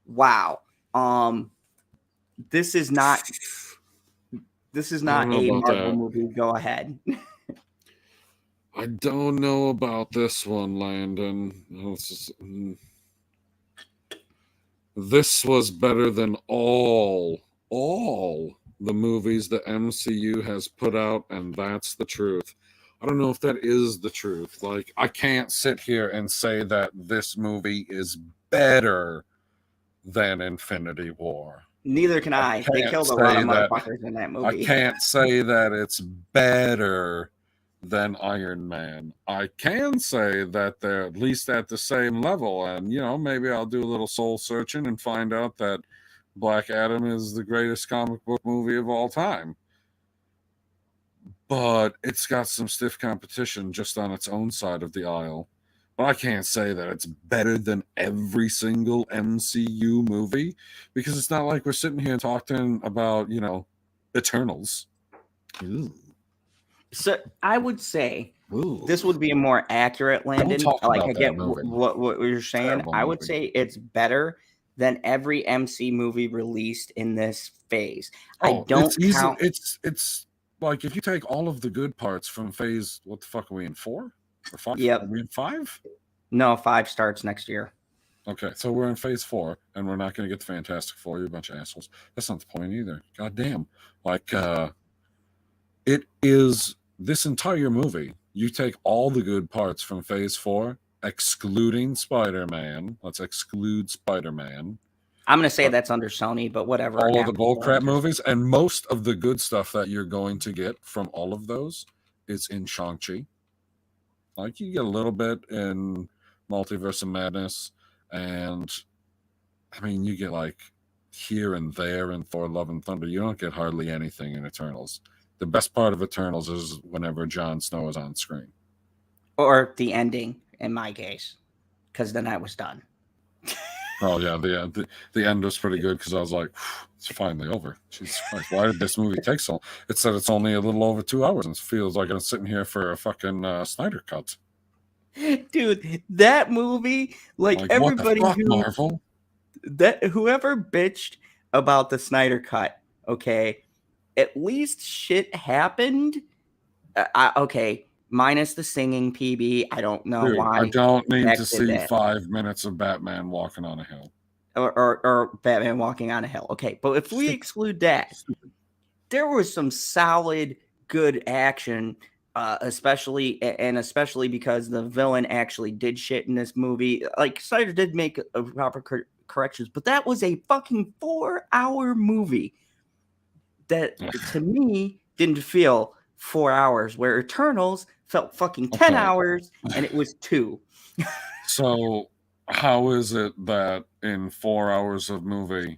wow, this is not a Marvel movie. Go ahead. I don't know about this one, Landon. This was better than all the movies the MCU has put out, and that's the truth. I don't know if that is the truth. Like, I can't sit here and say that this movie is better than Infinity War. Neither can I. They can't killed a lot of say that. motherfuckers in that I movie. can't say that it's better than Iron Man. I can say that they're at least at the same level, and you know, maybe I'll do a little soul searching and find out that Black Adam is the greatest comic book movie of all time. But it's got some stiff competition just on its own side of the aisle. But I can't say that it's better than every single MCU movie because it's not like we're sitting here talking about, you know, Eternals. Ooh. So I would say Ooh. this would be a more accurate, Landon. talk Like about I that get movie. what you're saying. Terrible I would movie. say it's better than every MC movie released in this phase. I don't it's easy. count. It's like if you take all of the good parts from phase, what the fuck are we in 4 or 5? Yep. Are we in 5? No, 5 starts next year. Okay, so we're in phase 4, and we're not going to get the Fantastic Four. You a bunch of assholes. That's not the point either. God damn. Like, it is this entire movie. You take all the good parts from phase 4, excluding Spider-Man. Let's exclude Spider-Man. I'm gonna say that's under Sony, but whatever. All of the Apple bullcrap owns it. movies, and most of the good stuff that you're going to get from all of those is in Shang-Chi. Like, you get a little bit in Multiverse of Madness, and I mean, you get like here and there in Thor: Love and Thunder. You don't get hardly anything in Eternals. The best part of Eternals is whenever Jon Snow is on screen. Or the ending. in my case, because then I was done. Oh yeah, the end was pretty good because I was like, it's finally over. Jesus Christ, why did this movie take so long? It said it's only a little over 2 hours and it feels like I'm sitting here for a fucking Snyder cut. Dude, that movie, like Like, everybody what the fuck, Marvel? whoever bitched about the Snyder cut, okay, at least shit happened. Okay, minus the singing PB. I don't know Dude, why. I don't need Zack to did see that. 5 minutes of Batman walking on a hill. Or Batman walking on a hill. Okay, but if we exclude that, there was some solid, good action, especially because the villain actually did shit in this movie. Like Snyder did make a proper corrections, but that was a fucking 4-hour movie that to me didn't feel 4 hours, where Eternals felt fucking 10 Okay. hours and it was 2. So how is it that in 4 hours of movie,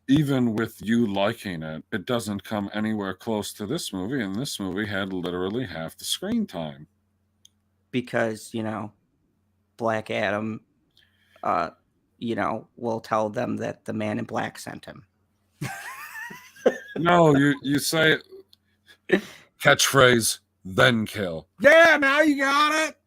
even with you liking it, it doesn't come anywhere close to this movie, and this movie had literally half the screen time? Because, Black Adam, will tell them that the Man in Black sent him. No, you say catchphrase, then kill. Yeah, now you got it.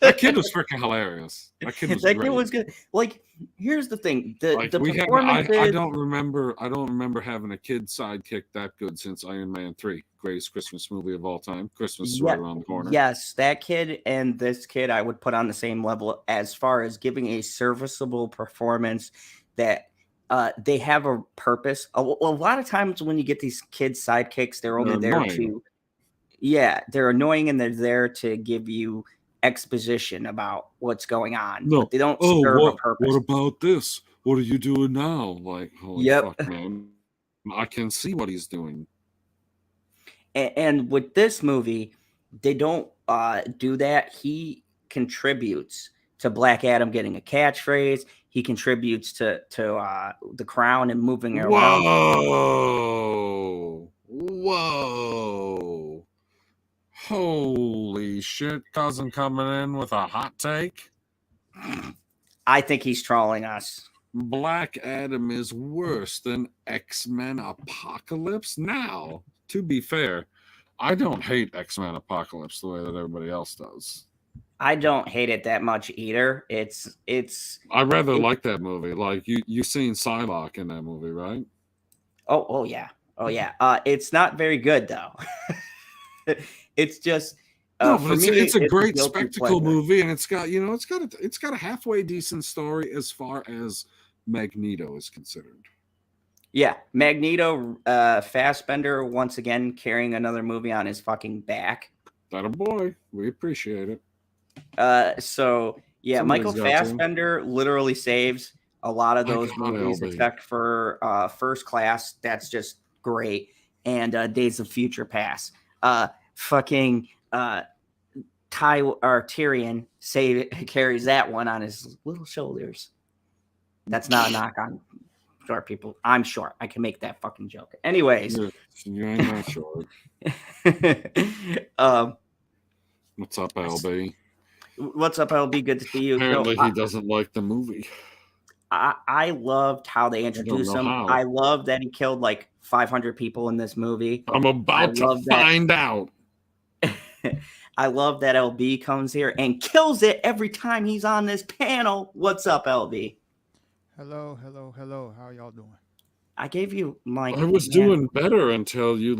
That kid was freaking hilarious. That kid was That great. kid was good. Like, here's the thing: the I performances. don't remember having a kid sidekick that good since Iron Man 3, greatest Christmas movie of all time. Christmas is right around the corner. Yes, that kid and this kid I would put on the same level as far as giving a serviceable performance that they have a purpose. A lot of times when you get these kids sidekicks, they're only there annoying. they're annoying and they're there to give you exposition about what's going on. No. But they don't serve a purpose. What about this? What are you doing now? Like, holy Yep. fuck, man. I can see what he's doing. And with this movie, they don't do that. He contributes to Black Adam getting a catchphrase. He contributes to the Crown and moving it around. Whoa. Holy shit, cousin coming in with a hot take. I think he's trolling us. Black Adam is worse than X-Men Apocalypse. Now, to be fair, I don't hate X-Men Apocalypse the way that everybody else does. I don't hate it that much either. It's I rather like that movie. Like you seen Psylocke in that movie, right? oh yeah. It's not very good though. It's just No, for but me, it's a great guilty spectacle pleasure. movie, and it's got a halfway decent story as far as Magneto is considered. Yeah, Magneto, Fassbender once again carrying another movie on his fucking back. That a boy, we appreciate it. So yeah, Somebody's Michael got to. Fassbender literally saves a lot of those God, movies, LB. except for First Class. That's just great, and Days of Future Past. Tyrion carries that one on his little shoulders. That's not a knock on short people. I'm short. I can make that fucking joke. Anyways, You ain't that short. What's up, LB? What's up, LB? Good to see you. Apparently, So, he doesn't like the movie. I loved how they introduced know him. how. I love that he killed like 500 people in this movie. I'm about to find out. I love that LB comes here and kills it every time he's on this panel. What's up, LB? Hello. How y'all doing? I gave you my. I was doing better until you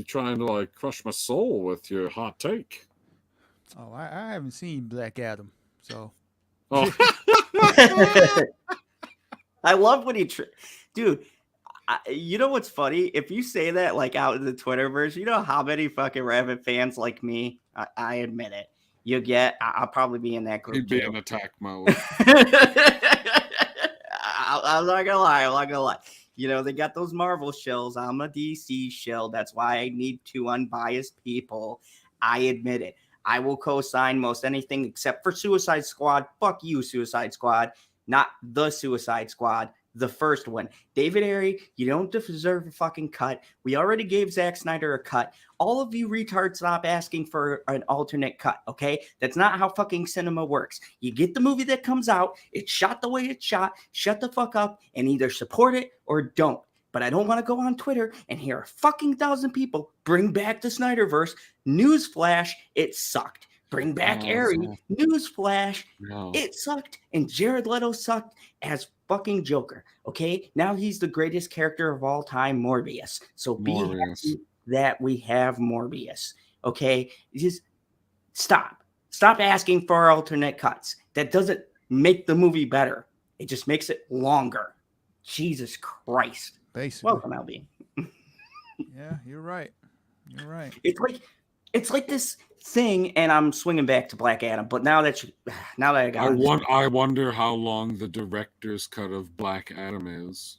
trying to crush my soul with your hot take. Oh, I haven't seen Black Adam, so. Oh, I love when dude. You know what's funny? If you say that out in the Twitterverse, you know how many fucking Rabbit fans like me? I admit it. You get. I'll probably be in that group. he'd be too. in attack mode. I'm not gonna lie. They got those Marvel shills. I'm a DC shill. That's why I need two unbiased people. I admit it. I will co-sign most anything except for Suicide Squad. Fuck you, Suicide Squad. Not the Suicide Squad. the first one. David Ayer, you don't deserve a fucking cut. We already gave Zack Snyder a cut. All of you retards stop asking for an alternate cut, okay? That's not how fucking cinema works. You get the movie that comes out, it's shot the way it's shot, shut the fuck up, and either support it or don't. But I don't want to go on Twitter and hear a fucking 1,000 people bring back the Snyderverse. Newsflash, it sucked. Bring back Ayer. Newsflash, it sucked. And Jared Leto sucked as fucking Joker. Okay, now he's the greatest character of all time, Morbius. So be happy that we have Morbius. Okay, just stop asking for alternate cuts. That doesn't make the movie better. It just makes it longer. Jesus Christ. Basically. Welcome, LB. Yeah, you're right. It's like this thing, and I'm swinging back to Black Adam. But now that I got, I wonder how long the director's cut of Black Adam is.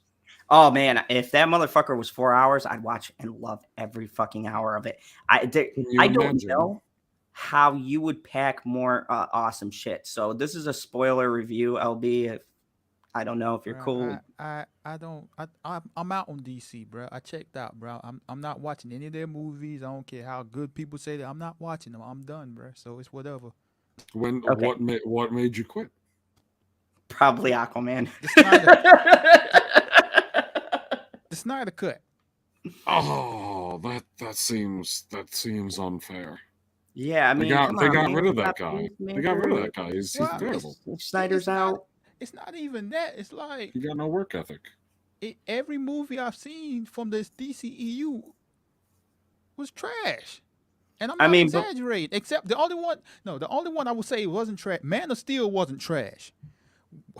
Oh man, if that motherfucker was 4 hours, I'd watch and love every fucking hour of it. I don't know how you would pack more awesome shit. So this is a spoiler review, LB. I don't know if you're cool. I'm out on DC, bro. I checked out, bro. I'm not watching any of their movies. I don't care how good people say that. I'm not watching them. I'm done, bro. So it's whatever. What made you quit? Probably Aquaman. The Snyder Cut. Oh, that seems unfair. Yeah, I mean, they got rid of that guy. They got rid of that guy. He's terrible. Snyder's out. It's not even that. It's like he got no work ethic. Every movie I've seen from this DCEU was trash. And I'm not exaggerating. Except the only one I would say wasn't trash. Man of Steel wasn't trash.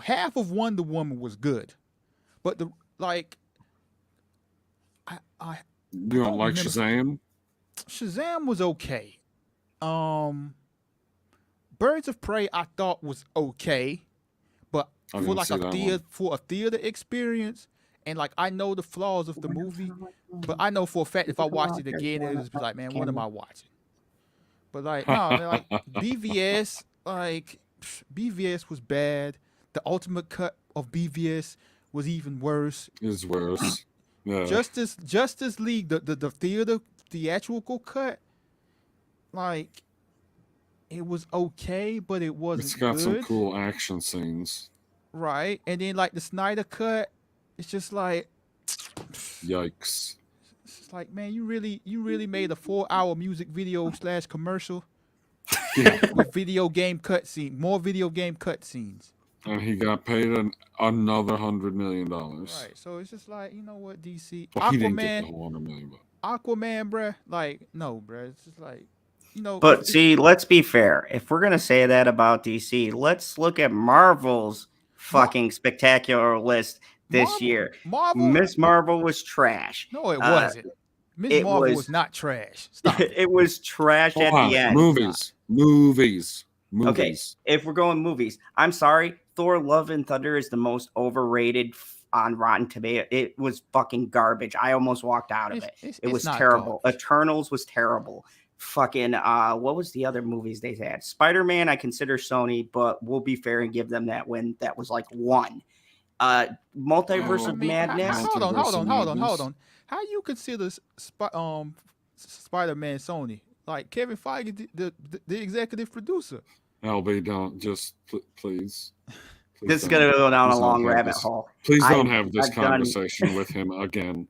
Half of Wonder Woman was good. But you don't like Shazam? Shazam was okay. Birds of Prey I thought was okay. But for a theater experience, and like I know the flaws of the movie, but I know for a fact if I watched it again, it would just be like, man, what am I watching? But like, no, like BVS, BVS was bad. The ultimate cut of BVS was even worse. It's worse. Yeah. Justice League, the theatrical cut, like, it was okay, but it wasn't. It's got good. some cool action scenes. Right. And then like the Snyder cut, it's just like yikes. It's like, man, you really made a 4-hour music video / commercial with video game cutscene, more video game cutscenes. And he got paid another $100 million. Right. So it's just like, you know what, DC. Well, Aquaman, he didn't get the whole $100 million. Aquaman, bruh. Like, no, bruh. It's just like, you know. But see, let's be fair. If we're gonna say that about DC, let's look at Marvel's fucking spectacular list this year. Miss Marvel was trash. No, it wasn't. Miss Marvel was not trash. Stop. It was trash at the end. Movies. Okay, if we're going movies, I'm sorry. Thor: Love and Thunder is the most overrated on Rotten Tomatoes. It was fucking garbage. I almost walked out of it. It was terrible. Garbage. Eternals was terrible. Fucking what was the other movies they had? Spider-Man, I consider Sony, but we'll be fair and give them that win. That was like one. Multiverse of Madness. Hold on. How you consider Spider-Man Sony? Like Kevin Feige, the executive producer. LB, don't just please. This is gonna go down a long rabbit hole. Please don't have this conversation with him again.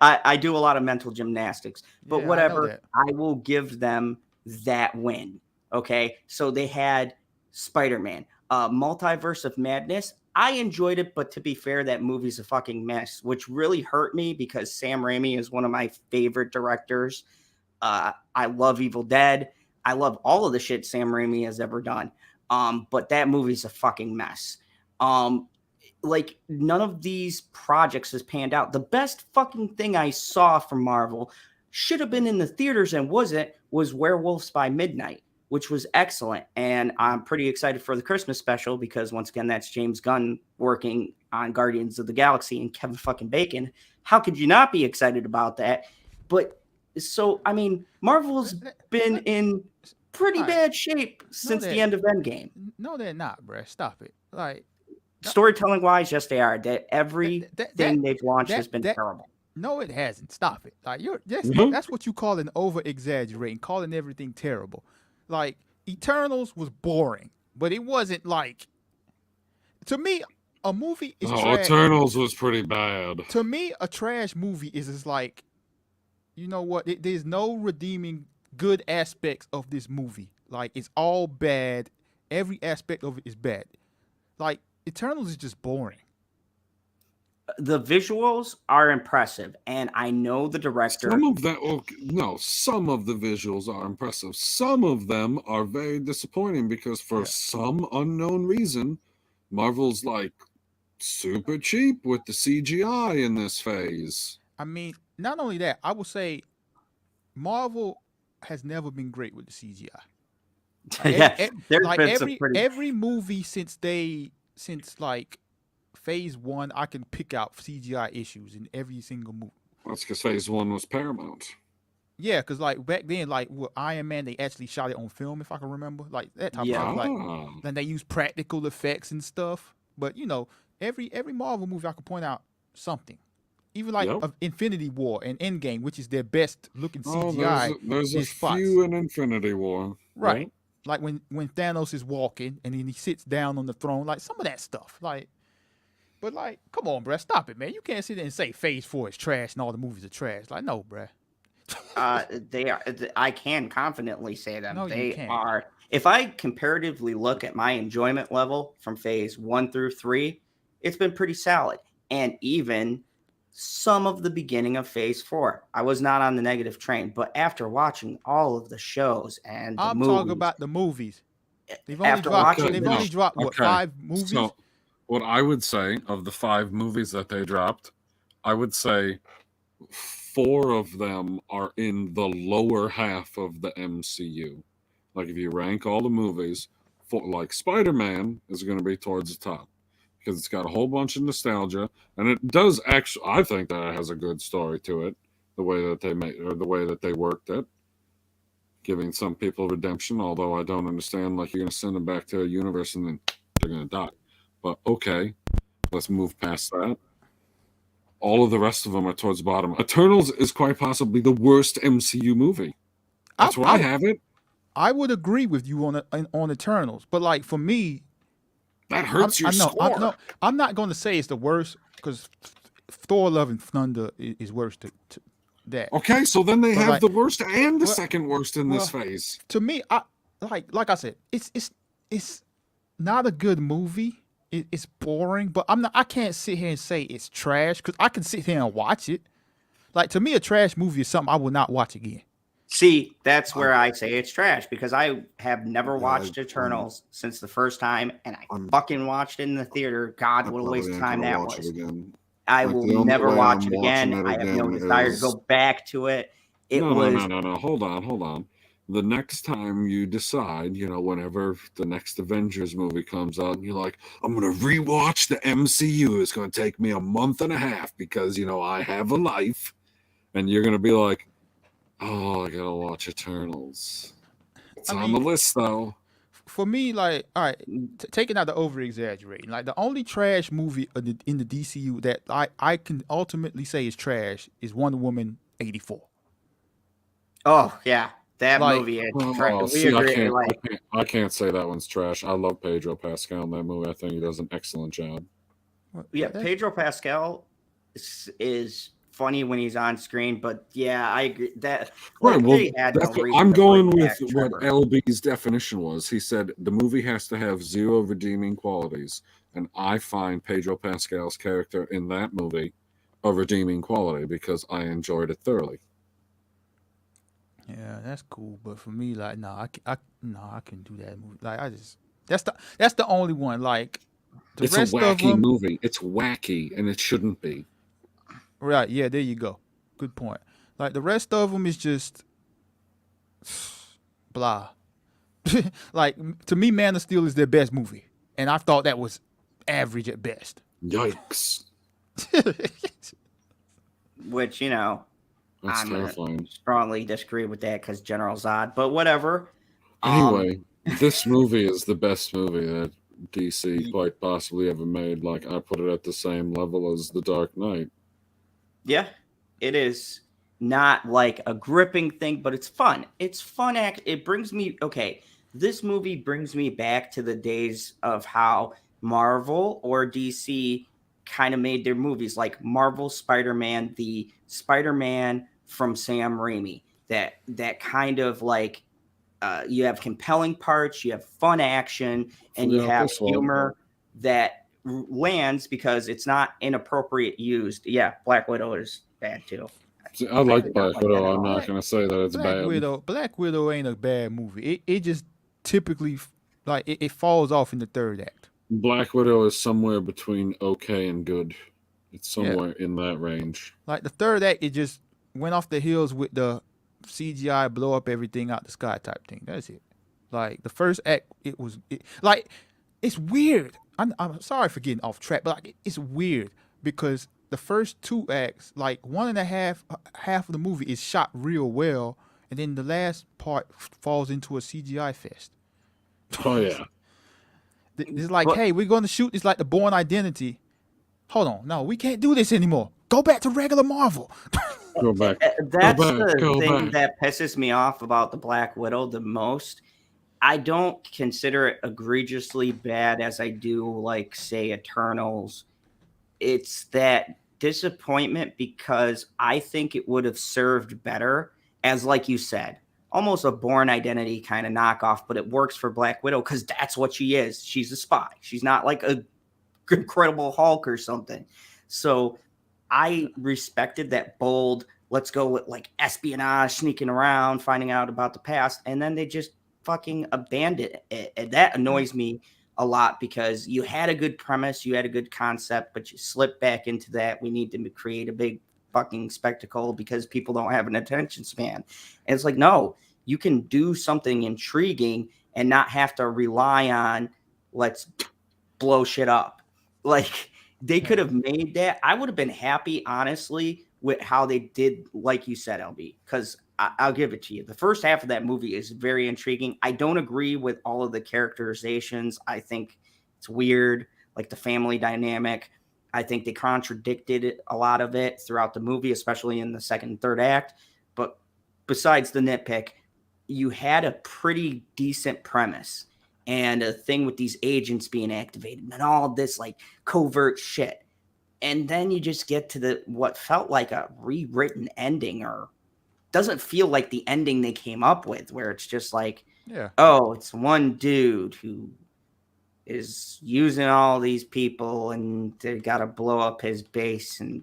I do a lot of mental gymnastics, but whatever. I will give them that win. Okay, so they had Spider-Man, Multiverse of Madness. I enjoyed it, but to be fair, that movie's a fucking mess, which really hurt me because Sam Raimi is one of my favorite directors. I love Evil Dead. I love all of the shit Sam Raimi has ever done. But that movie's a fucking mess. Like none of these projects has panned out. The best fucking thing I saw from Marvel should have been in the theaters and was Werewolves by Midnight, which was excellent. And I'm pretty excited for the Christmas special because once again, that's James Gunn working on Guardians of the Galaxy and Kevin fucking Bacon. How could you not be excited about that? But so, I mean, Marvel's been in pretty bad shape since the end of Endgame. No, they're not, bruh. Stop it. Like, Storytelling wise, yes, they are. Everything they've launched has been terrible. No, it hasn't. Stop it. Like Mhm. that's what you call an over exaggerating, calling everything terrible. Like Eternals was boring, but it wasn't like, to me, a movie is trash. Eternals was pretty bad. To me, a trash movie is just like, you know what? There's no redeeming good aspects of this movie. Like, it's all bad. Every aspect of it is bad. Like, Eternals is just boring. The visuals are impressive, and I know the director. Some of the visuals are impressive. Some of them are very disappointing because for some unknown reason, Marvel's like super cheap with the CGI in this phase. I mean, not only that, I would say Marvel has never been great with the CGI. Every movie since like phase 1, I can pick out CGI issues in every single movie. That's because phase 1 was Paramount. Yeah, because like back then, like with Iron Man, they actually shot it on film, if I can remember, like that type of stuff. Like, then they use practical effects and stuff. But you know, every Marvel movie, I could point out something. Even like Infinity War and Endgame, which is their best looking CGI. There's a few in Infinity War, right? Like when Thanos is walking and then he sits down on the throne, like some of that stuff, like. But like, come on, bruh, stop it, man. You can't sit there and say Phase 4 is trash and all the movies are trash. Like, no, bruh. They are. I can confidently say that they are. If I comparatively look at my enjoyment level from Phase 1 through 3, it's been pretty solid. And even some of the beginning of Phase 4, I was not on the negative train. But after watching all of the shows and the movies, talking about the movies. They've only dropped what, 5 movies? So, what I would say of the 5 movies that they dropped, I would say 4 of them are in the lower half of the MCU. Like if you rank all the movies, like Spider-Man is going to be towards the top because it's got a whole bunch of nostalgia, and it does actually. I think that it has a good story to it, the way that they made or the way that they worked it, giving some people redemption. Although I don't understand, like you're going to send them back to a universe and then they're going to die. But okay, let's move past that. All of the rest of them are towards the bottom. Eternals is quite possibly the worst MCU movie. That's where I have it. I would agree with you on Eternals, but like for me, that hurts your score. I'm not going to say it's the worst because Thor: Love and Thunder is worse to that. Okay, so then they have the worst and the second worst in this phase. To me, like I said, it's not a good movie. It's boring, but I can't sit here and say it's trash because I can sit here and watch it. Like to me, a trash movie is something I will not watch again. See, that's where I say it's trash because I have never watched Eternals since the first time, and I fucking watched it in the theater. God, what a waste of time that was. I will never watch it again. I have no desire to go back to it. No. Hold on. The next time you decide, whenever the next Avengers movie comes out, and you're like, I'm going to rewatch the MCU. It's going to take me a month and a half because, I have a life. And you're going to be like, oh, I got to watch Eternals. It's on the list, though. For me, like, all right, taking out the over-exaggerating, like, the only trash movie in the DCU that I can ultimately say is trash is Wonder Woman 84. Oh, yeah. That movie is trash. I can't say that one's trash. I love Pedro Pascal in that movie. I think he does an excellent job. Yeah, Pedro Pascal is funny when he's on screen, but yeah, I agree that. Right. Well, that's what I'm going with what LB's definition was. He said the movie has to have 0 redeeming qualities, and I find Pedro Pascal's character in that movie a redeeming quality because I enjoyed it thoroughly. Yeah, that's cool, but for me, like, I can do that movie. Like, that's the only one. Like, it's a wacky movie. It's wacky, and it shouldn't be. Right? Yeah, there you go. Good point. Like the rest of them is just blah. Like to me, Man of Steel is their best movie, and I thought that was average at best. Yikes! Which that's terrifying. Strongly disagree with that because General Zod, but whatever. Anyway, this movie is the best movie that DC quite possibly ever made. Like, I put it at the same level as The Dark Knight. Yeah, it is not like a gripping thing, but it's fun. It's fun. It brings me, okay, this movie brings me back to the days of how Marvel or DC kind of made their movies, like Marvel Spider-Man, the Spider-Man from Sam Raimi. That kind of like you have compelling parts, you have fun action, and you Forgot have this one. humor that lands because it's not inappropriate used. Yeah, Black Widow is bad too. See, I like don't Black like that Widow. at I'm all. not going to say that it's bad. Black Widow ain't a bad movie. It just typically like it falls off in the third act. Black Widow is somewhere between okay and good. It's somewhere in that range. Like the third act, it just went off the hills with the CGI blow up everything out the sky type thing. That's it. Like the first act, it's weird. I'm sorry for getting off track, but like it's weird because the first two acts, like one and a half of the movie is shot real well, and then the last part falls into a CGI fest. Oh, yeah. It's like, hey, we're going to shoot this like the Bourne Identity. Hold on, no, we can't do this anymore. Go back to regular Marvel. Go back. That's Go back, the go thing back. that pisses me off about the Black Widow the most. I don't consider it egregiously bad as I do, like, say, Eternals. It's that disappointment because I think it would have served better as, like you said, almost a Bourne Identity kind of knockoff, but it works for Black Widow because that's what she is. She's a spy. She's not like a Incredible Hulk or something. So I respected that bold, let's go with like espionage, sneaking around, finding out about the past, and then they just fucking abandoned it. And that annoys me a lot because you had a good premise, you had a good concept, but you slipped back into that. We need to create a big fucking spectacle because people don't have an attention span. And it's like, no, you can do something intriguing and not have to rely on let's blow shit up. Like they could have made that. I would have been happy, honestly, with how they did, like you said, LB, because I'll give it to you. The first half of that movie is very intriguing. I don't agree with all of the characterizations. I think it's weird, like the family dynamic. I think they contradicted a lot of it throughout the movie, especially in the second and third act. But besides the nitpick, you had a pretty decent premise and a thing with these agents being activated and all this like covert shit. And then you just get to the what felt like a rewritten ending, or doesn't feel like the ending they came up with, where it's just like, oh, it's one dude who is using all these people and they got to blow up his base. And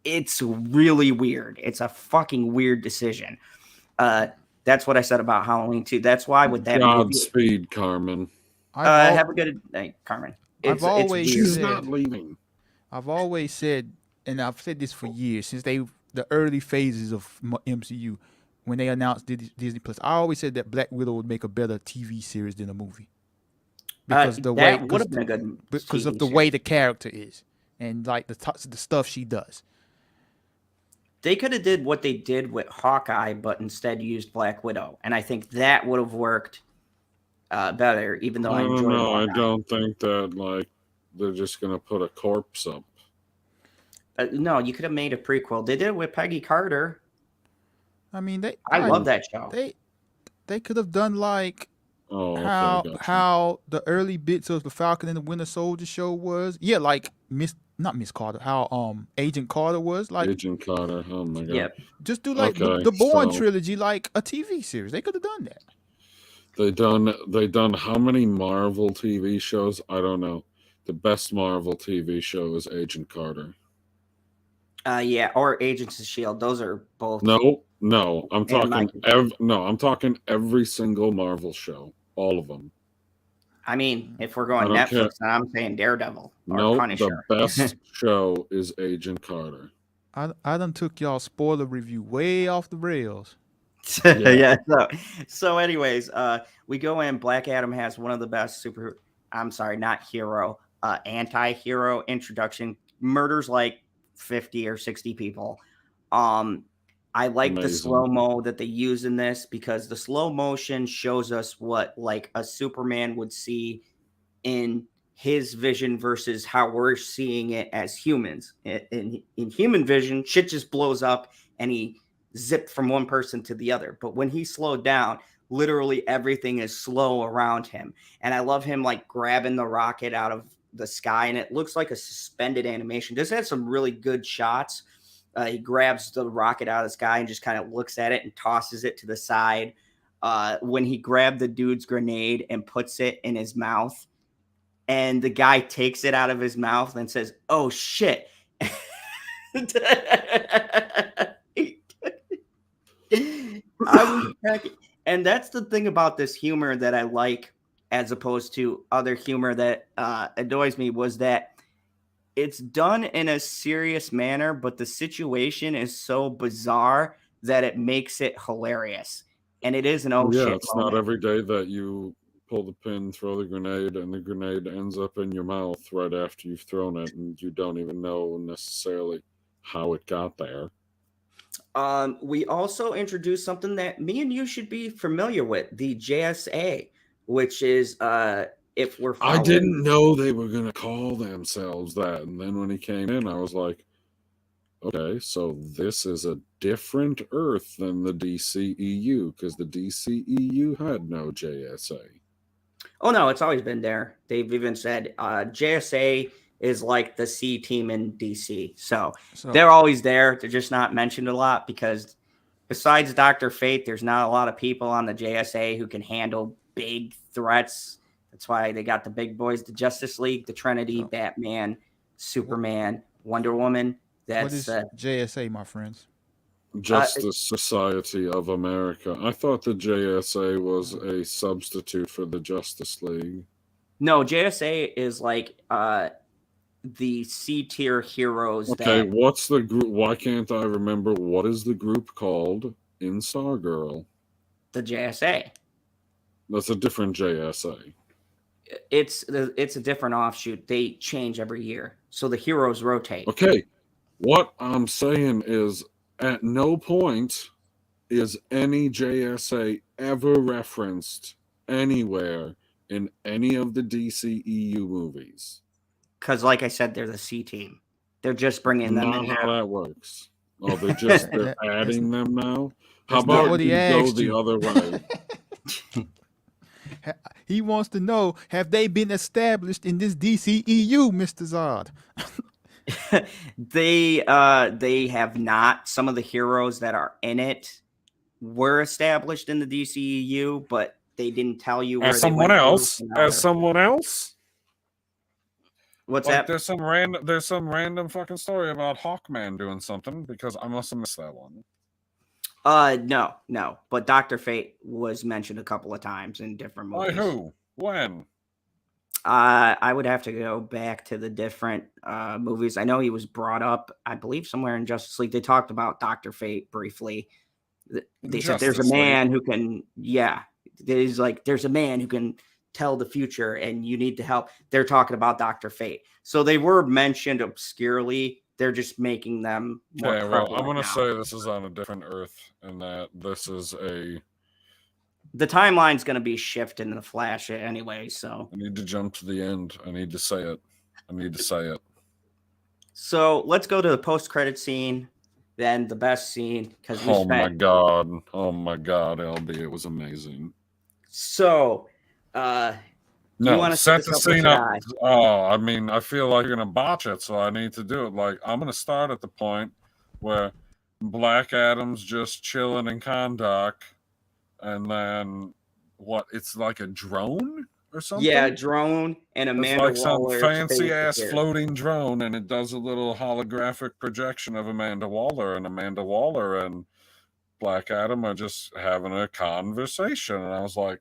it's really weird. It's a fucking weird decision. That's what I said about Halloween 2. That's why with that Godspeed, Carmen. Have a good night, Carmen. She's not leaving. I've always said, and I've said this for years, since the early phases of MCU, when they announced Disney Plus, I always said that Black Widow would make a better TV series than a movie. Because the way would have been a good because of the way the character is and like the stuff she does. They could have did what they did with Hawkeye, but instead used Black Widow, and I think that would have worked better. Even though I enjoyed it. I don't think that like they're just gonna put a corpse up. No, you could have made a prequel. They did it with Peggy Carter. I mean, I love that show. They could have done like how the early bits of the Falcon and the Winter Soldier show was. Yeah, like not Miss Carter. How Agent Carter was like. Agent Carter. Oh my god. Yep. Just do like the Bourne trilogy, like a TV series. They could have done that. They done how many Marvel TV shows? I don't know. The best Marvel TV show is Agent Carter. Yeah, or Agents of S.H.I.E.L.D. Those are both. No. I'm talking every single Marvel show. All of them. I mean, if we're going Netflix, then I'm saying Daredevil or Punisher. The best show is Agent Carter. I done took y'all spoiler review way off the rails. Yeah. So anyways, we go in. Black Adam has one of the best anti-hero introduction. Murders like 50 or 60 people. I like the slow-mo that they use in this because the slow motion shows us what like a Superman would see in his vision versus how we're seeing it as humans. In human vision, shit just blows up and he zipped from one person to the other. But when he slowed down, literally everything is slow around him. And I love him like grabbing the rocket out of the sky, and it looks like a suspended animation. This has some really good shots. He grabs the rocket out of the sky and just kind of looks at it and tosses it to the side. When he grabbed the dude's grenade and puts it in his mouth, and the guy takes it out of his mouth and says, "Oh shit." I was cracking. And that's the thing about this humor that I like, as opposed to other humor that annoys me, was that it's done in a serious manner, but the situation is so bizarre that it makes it hilarious. And it is an oh shit it's moment. not every day that you pull the pin, throw the grenade, and the grenade ends up in your mouth right after you've thrown it, and you don't even know necessarily how it got there. We also introduced something that me and you should be familiar with, the JSA, which is if we're I didn't know they were going to call themselves that. And then when he came in, I was like, okay, so this is a different Earth than the DCEU, because the DCEU had no JSA. Oh, no, it's always been there. They've even said JSA is like the C team in DC. So they're always there. They're just not mentioned a lot because besides Dr. Fate, there's not a lot of people on the JSA who can handle big threats. That's why they got the big boys, the Justice League, the Trinity, Batman, Superman, Wonder Woman. That's what is JSA, my friends? Justice Society of America. I thought the JSA was a substitute for the Justice League. No, JSA is like the C tier heroes. Okay, what's the group? Why can't I remember what is the group called in Stargirl? The JSA. That's a different JSA. It's a different offshoot. They change every year, so the heroes rotate. Okay, what I'm saying is, at no point is any JSA ever referenced anywhere in any of the DCEU movies. Because, like I said, they're the C team. They're just bringing them in. Not how that works. Oh, they're adding them now? How not about what he you go asked the you. other way? He wants to know, have they been established in this DCEU, Mr. Zod? They have not. Some of the heroes that are in it were established in the DCEU, but they didn't tell you where As someone else? As someone else? What's Like, that? there's some random fucking story about Hawkman doing something, because I must have missed that one. No. But Dr. Fate was mentioned a couple of times in different By movies. who? When? I would have to go back to the different movies. I know he was brought up, I believe, somewhere in Justice League. They talked about Dr. Fate briefly. They said there's a man who can, there's a man who can tell the future and you need to help. They're talking about Dr.Ate. So they were mentioned obscurely. They're just making them more well, I'm going to now. say this is on a different Earth, and that this is the timeline's going to be shifted in the Flash anyway. So I need to jump to the end. I need to say it. So let's go to the post-credit scene, then the best scene. Because my god, LB, it was amazing. So, no, set the scene up. Oh, I mean, I feel like you're gonna botch it, so I need to do it. Like, I'm gonna start at the point where Black Adam's just chilling in Kahndaq, and then it's like a drone or something. Yeah, drone and Amanda it's like Waller, some fancy ass floating drone, and it does a little holographic projection of Amanda Waller, and Black Adam are just having a conversation, and I was like,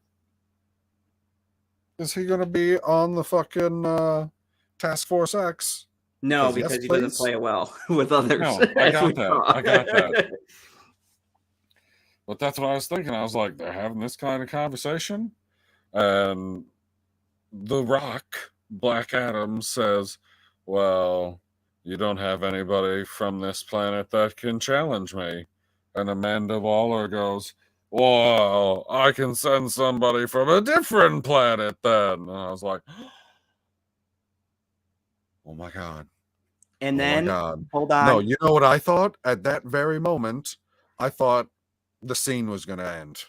is he going to be on the fucking Task Force X? No, because he doesn't play well with others. No, I got that. But that's what I was thinking. I was like, they're having this kind of conversation? And The Rock, Black Adam, says, well, you don't have anybody from this planet that can challenge me. And Amanda Waller goes, well, I can send somebody from a different planet then. And I was like, Oh my god. And Oh my then god. hold on. No, you know what I thought at that very moment? I thought the scene was going to end.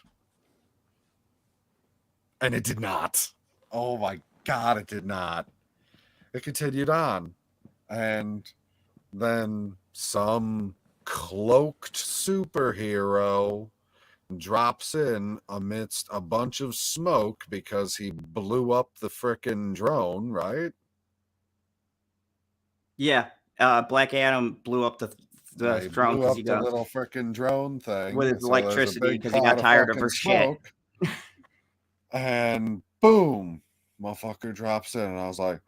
And it did not. Oh my god, it did not. It continued on. And then some cloaked superhero drops in amidst a bunch of smoke because he blew up the frickin' drone, right? Yeah, Black Adam blew up the Yeah, he drone blew because up he the got little frickin' drone thing with his and so there's a electricity big because he cloud got tired of fucking her shit. smoke, and boom, motherfucker drops in, and I was like,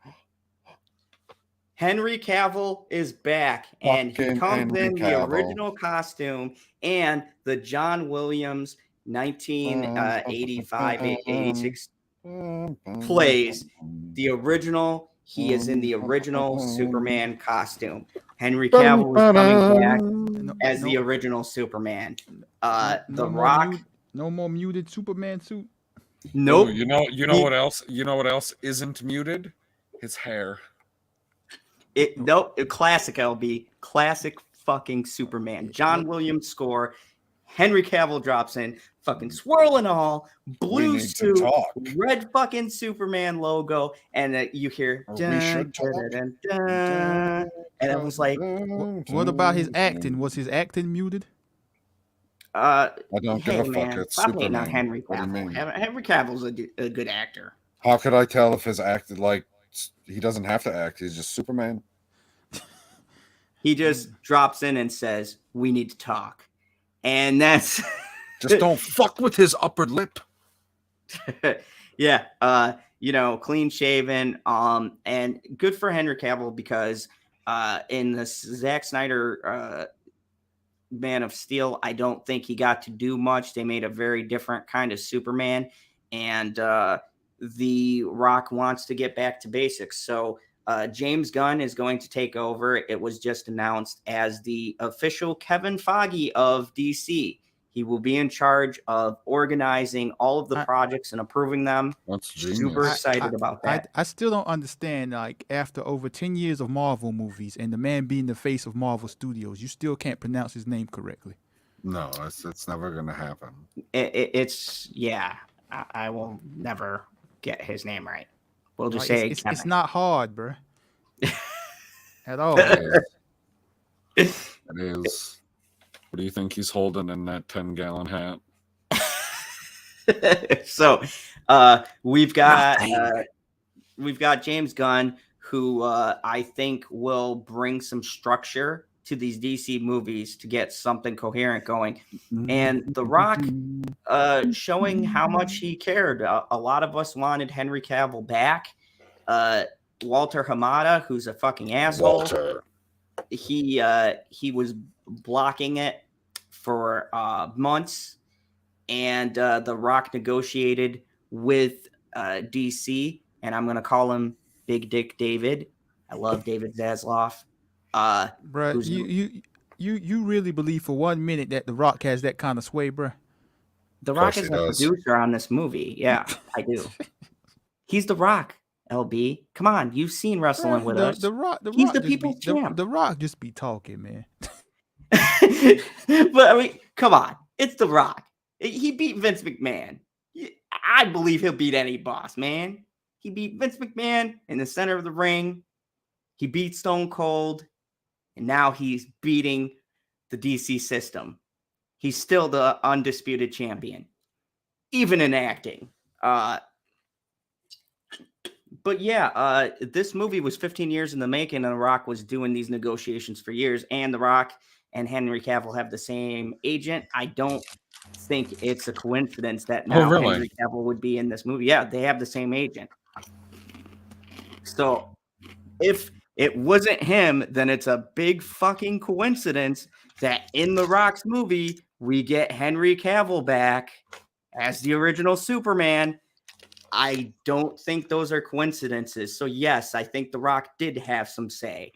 Henry Cavill is back, and he Fucking comes Henry in the Cavill. original costume and the John Williams 1985, 86 plays the original. He is in the original Superman costume. Henry Cavill is coming back as the original Superman. The Rock. No more muted Superman suit. Nope. Ooh, you know what else? You know what else isn't muted? His hair. Classic LB. Classic fucking Superman. John Williams score. Henry Cavill drops in, fucking swirl and all, blue suit, red fucking Superman logo, and you hear dun, dun, dun, dun, and it was like, what about his acting? Was his acting muted? I don't hey give a man, fuck. It's stop hating on Superman. Henry What do you Cavill. mean? Henry Cavill's a good actor. How could I tell if his act like he doesn't have to act? He's just Superman. He just drops in and says, "We need to talk," and that's just don't fuck with his upper lip. Yeah, clean shaven. And good for Henry Cavill because in the Zack Snyder Man of Steel, I don't think he got to do much. They made a very different kind of Superman, and The Rock wants to get back to basics. So James Gunn is going to take over. It was just announced as the official Kevin Feige of DC. He will be in charge of organizing all of the projects and approving them. That's genius. Super excited about that. I still don't understand, like, after over 10 years of Marvel movies and the man being the face of Marvel Studios, you still can't pronounce his name correctly. No, it's never going to happen. I will never get his name right. We'll just Like, say it's not hard, bro. At all. It is. What do you think he's holding in that 10-gallon hat? So we've got James Gunn, who I think will bring some structure to these DC movies to get something coherent going. And The Rock showing how much he cared. A lot of us wanted Henry Cavill back. Walter Hamada, who's a fucking asshole. He was blocking it for months, and The Rock negotiated with DC, and I'm gonna call him Big Dick David. I love David Zaslav. Bro, you really believe for 1 minute that The Rock has that kind of sway, bro? The Rock is a producer on this movie. Yeah, I do. He's The Rock. LB, come on, you've seen wrestling with us. He's the people's champ. The Rock just be talking, man. But I mean, come on, it's The Rock. He beat Vince McMahon. I believe he'll beat any boss, man. He beat Vince McMahon in the center of the ring. He beat Stone Cold, and now he's beating the DC system. He's still the undisputed champion, even in acting. But yeah, this movie was 15 years in the making, and The Rock was doing these negotiations for years. And The Rock and Henry Cavill have the same agent. I don't think it's a coincidence that now Henry Cavill would be in this movie. Yeah, they have the same agent. So if it wasn't him, then it's a big fucking coincidence that in The Rock's movie, we get Henry Cavill back as the original Superman. I don't think those are coincidences. So yes, I think The Rock did have some say,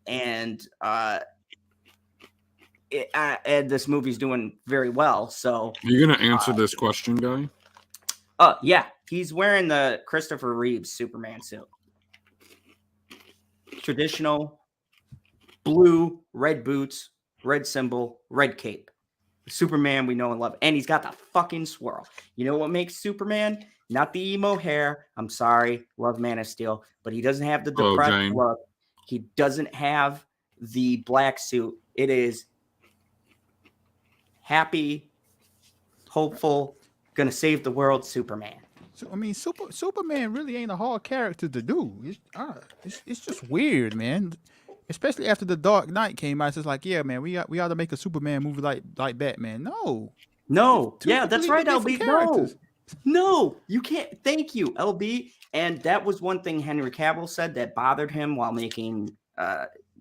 and this movie's doing very well. So are you gonna answer this question, guy? Yeah, he's wearing the Christopher Reeves Superman suit. traditional blue, red boots, red symbol, red cape. Superman we know and love. And he's got the fucking swirl. You know what makes Superman? Not the emo hair. I'm sorry. Love Man of Steel. But he doesn't have the Hello, depressed Jane. look. He doesn't have the black suit. It is happy, hopeful, gonna save the world Superman. So, I mean, Superman really ain't a hard character to do. It's just weird, man. Especially after the Dark Knight came out, it's just like, yeah, man, we ought to make a Superman movie like Batman. No, Two yeah, that's right, completely LB. different characters. No, you can't. Thank you, LB. And that was one thing Henry Cavill said that bothered him while making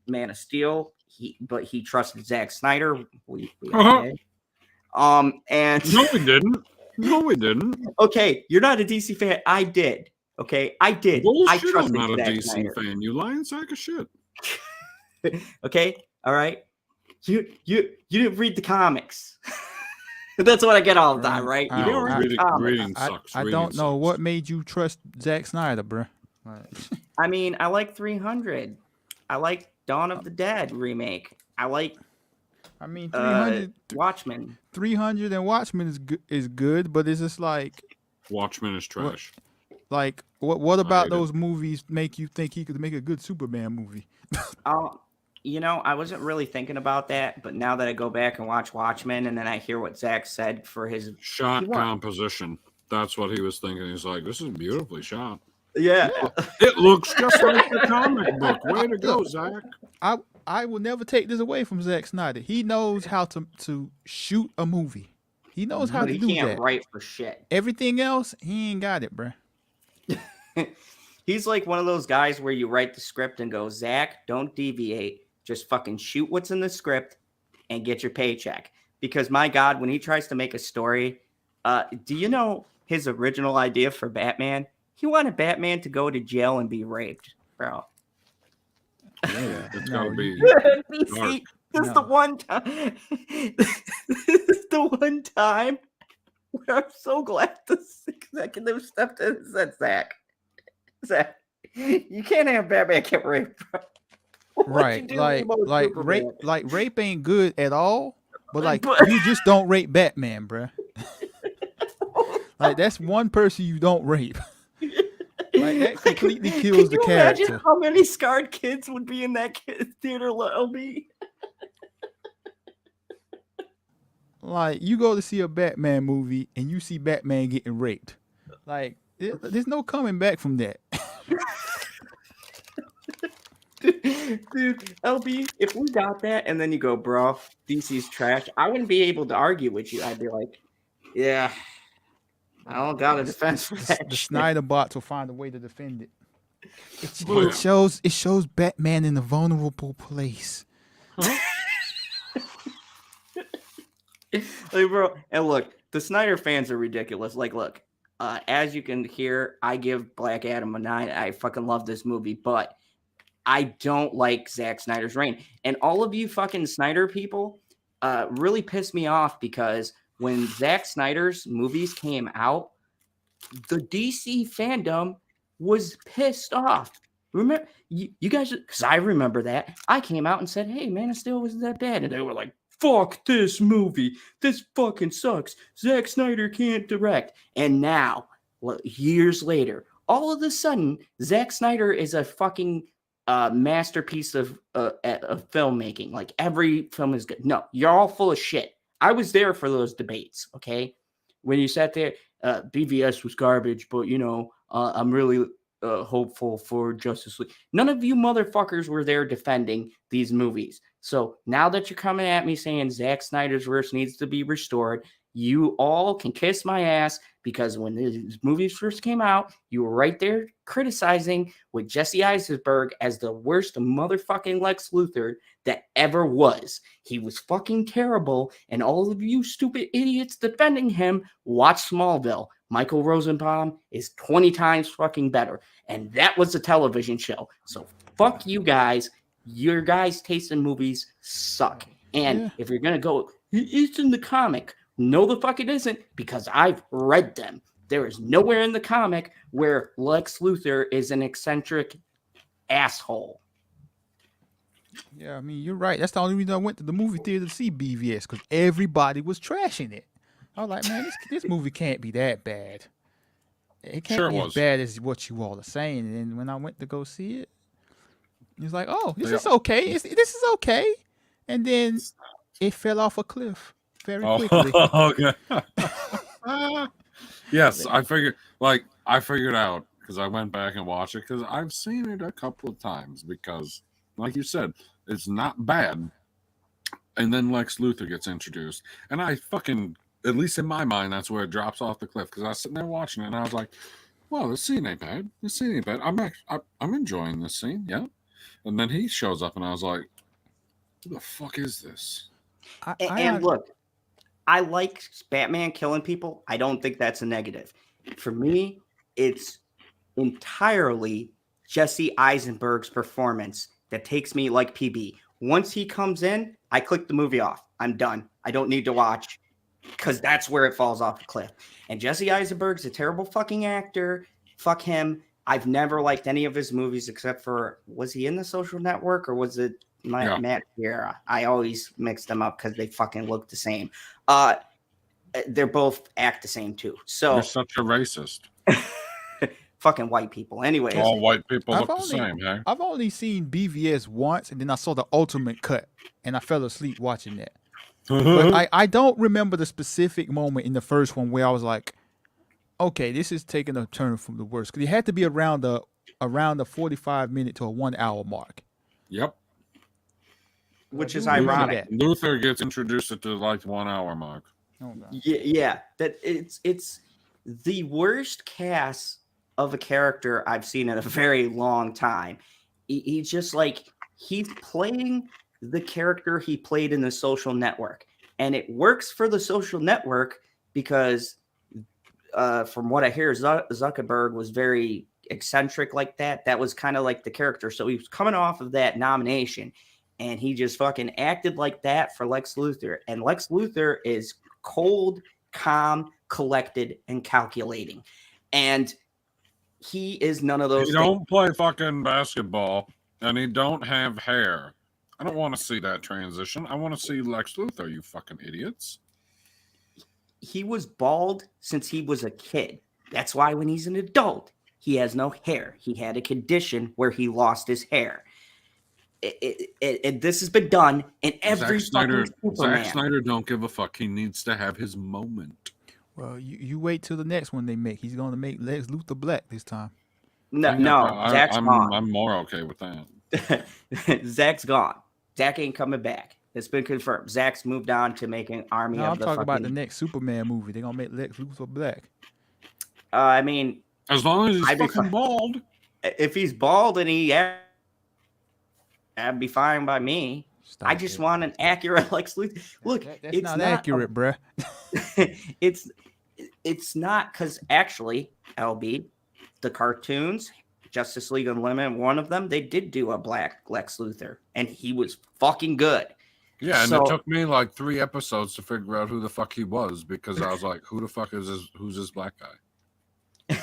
Man of Steel. But he trusted Zack Snyder. We okay. And No, we didn't. No, we didn't. okay, you're not a DC fan. I did. Okay, I did. I Bullshit, I'm trusted not a Zack DC Snyder. fan. You lying sack of shit. Okay, all right. You didn't read the comics. That's what I get all the time, right? You didn't read the Reading, comics. reading sucks. I Reading don't know sucks. what made you trust Zack Snyder, bro. I mean, I like 300. I like Dawn of the Dead remake. I like I mean, 300, Watchmen. 300 and Watchmen is good, but it's just like Watchmen is trash. what about hate it. those movies make you think he could make a good Superman movie? You know, I wasn't really thinking about that, but now that I go back and watch Watchmen, and then I hear what Zach said for his Shot What? composition. That's what he was thinking. He's like, this is beautifully shot. yeah. It looks just like the comic book. Way to go, Zach. I will never take this away from Zack Snyder. He knows how to shoot a movie. He knows how But to he do can't that. write for shit. Everything else, he ain't got it, bruh. He's like one of those guys where you write the script and go, Zach, don't deviate. Just fucking shoot what's in the script and get your paycheck. Because my God, when he tries to make a story, do you know his original idea for Batman? He wanted Batman to go to jail and be raped, bro. Yeah, it's No, gotta be. See, this is No. the one time. This is the one time where I'm so glad the executive stepped in and said, Zach, you can't have Batman get raped, bro. What you Right. do Like about Superman? rape ain't good at all. But like But- you just don't rape Batman, bruh. Like that's one person you don't rape. Like that completely kills Can the you imagine character. how many scarred kids would be in that theater, LB? Like you go to see a Batman movie and you see Batman getting raped. Like there's no coming back from that. Dude, LB, if we got that and then you go, bro, DC's trash, I wouldn't be able to argue with you. I'd be like, yeah, I don't got a defense for that. The shit." Snyder bots will find a way to defend it. Oh, yeah. It shows Batman in a vulnerable place. Like, bro, and look, the Snyder fans are ridiculous. Like, look, as you can hear, I give Black Adam a 9. I fucking love this movie, but I don't like Zack Snyder's reign. And all of you fucking Snyder people really piss me off because when Zack Snyder's movies came out, the DC fandom was pissed off. Remember, you guys, because I remember that. I came out and said, hey, Man of Steel wasn't that bad. And they were like, fuck this movie. This fucking sucks. Zack Snyder can't direct. And now, years later, all of a sudden, Zack Snyder is a fucking masterpiece of filmmaking. Like every film is good. No, you're all full of shit. I was there for those debates. Okay, when you sat there, BVS was garbage, but you know, I'm really hopeful for Justice League. None of you motherfuckers were there defending these movies. So now that you're coming at me saying Zack Snyder's verse needs to be restored, you all can kiss my ass because when these movies first came out, you were right there criticizing with Jesse Eisenberg as the worst motherfucking Lex Luthor that ever was. He was fucking terrible, and all of you stupid idiots defending him, watch Smallville. Michael Rosenbaum is 20 times fucking better, and that was a television show. So fuck you guys. Your guys' taste in movies suck. And Yeah. if you're gonna go, it's in the comic. No, the fuck it isn't, because I've read them. There is nowhere in the comic where Lex Luthor is an eccentric asshole. Yeah, I mean, you're right. That's the only reason I went to the movie theater to see BVS, because everybody was trashing it. I was like, man, this movie can't be that bad. It can't Sure it be as was. bad as what you all are saying. And then when I went to go see it, it's like, oh, this Yeah. is okay. This is okay. And then it fell off a cliff very quickly. Okay. Yes, I figured out because I went back and watched it because I've seen it a couple of times because, like you said, it's not bad. And then Lex Luthor gets introduced, and I fucking, at least in my mind, that's where it drops off the cliff because I was sitting there watching it and I was like, well, this scene ain't bad. This scene ain't bad. I'm enjoying this scene, yeah. And then he shows up and I was like, who the fuck is this? And look, I like Batman killing people. I don't think that's a negative. For me, it's entirely Jesse Eisenberg's performance that takes me like PB. Once he comes in, I click the movie off. I'm done. I don't need to watch because that's where it falls off the cliff. And Jesse Eisenberg's a terrible fucking actor. Fuck him. I've never liked any of his movies except for, was he in The Social Network or was it Matt Vieira? I always mix them up because they fucking look the same. They're both act the same too. So You're such a racist. fucking white people. Anyways, All white people I've look the only- same, hey? I've only seen BVS once, and then I saw the ultimate cut, and I fell asleep watching that. But I don't remember the specific moment in the first one where I was like, okay, this is taking a turn from the worst. Because it had to be around the 45-minute to a 1 hour mark. Yep. which is I do remember ironic. that. Luther gets introduced at the like 1 hour mark. Oh, God. Yeah, that it's the worst cast of a character I've seen in a very long time. He's just like, he's playing the character he played in The Social Network, and it works for The Social Network because from what I hear, Zuckerberg was very eccentric like that. That was kind of like the character. So he was coming off of that nomination, and he just fucking acted like that for Lex Luthor. And Lex Luthor is cold, calm, collected, and calculating. And he is none of those He things. don't play fucking basketball, and he don't have hair. I don't want to see that transition. I want to see Lex Luthor, you fucking idiots. He was bald since he was a kid. That's why when he's an adult, he has no hair. He had a condition where he lost his hair. This has been done in every fucking Superman. Zack Snyder don't give a fuck. He needs to have his moment. Well, you wait till the next one they make. He's going to make Lex Luthor black this time. No, Zach's I'm gone. more okay with that. Zach's gone. Zach ain't coming back. It's been confirmed. Zach's moved on to making Army No, of I'm the talking about the fucking- next Superman movie. They're going to make Lex Luthor black. I mean, As long as he's I'd be fucking fine. bald. if he's bald and that'd be fine by me. Stop I just it. want an accurate Lex Luthor. Look, That's it's not accurate, bruh. it's not, because actually, LB, the cartoons, Justice League Unlimited, one of them, they did do a black Lex Luthor, and he was fucking good. Yeah, and So- it took me like 3 episodes to figure out who the fuck he was because I was like, who the fuck is this? Who's this black guy?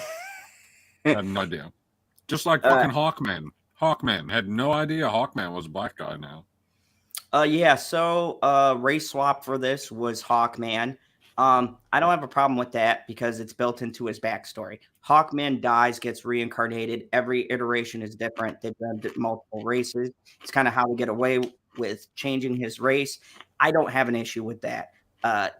Had no idea. Just like fucking Hawkman. Hawkman had no idea Hawkman was a black guy now. Yeah, so race swap for this was Hawkman. I don't have a problem with that because it's built into his backstory. Hawkman dies, gets reincarnated. Every iteration is different. They've done multiple races. It's kind of how we get away with changing his race. I don't have an issue with that.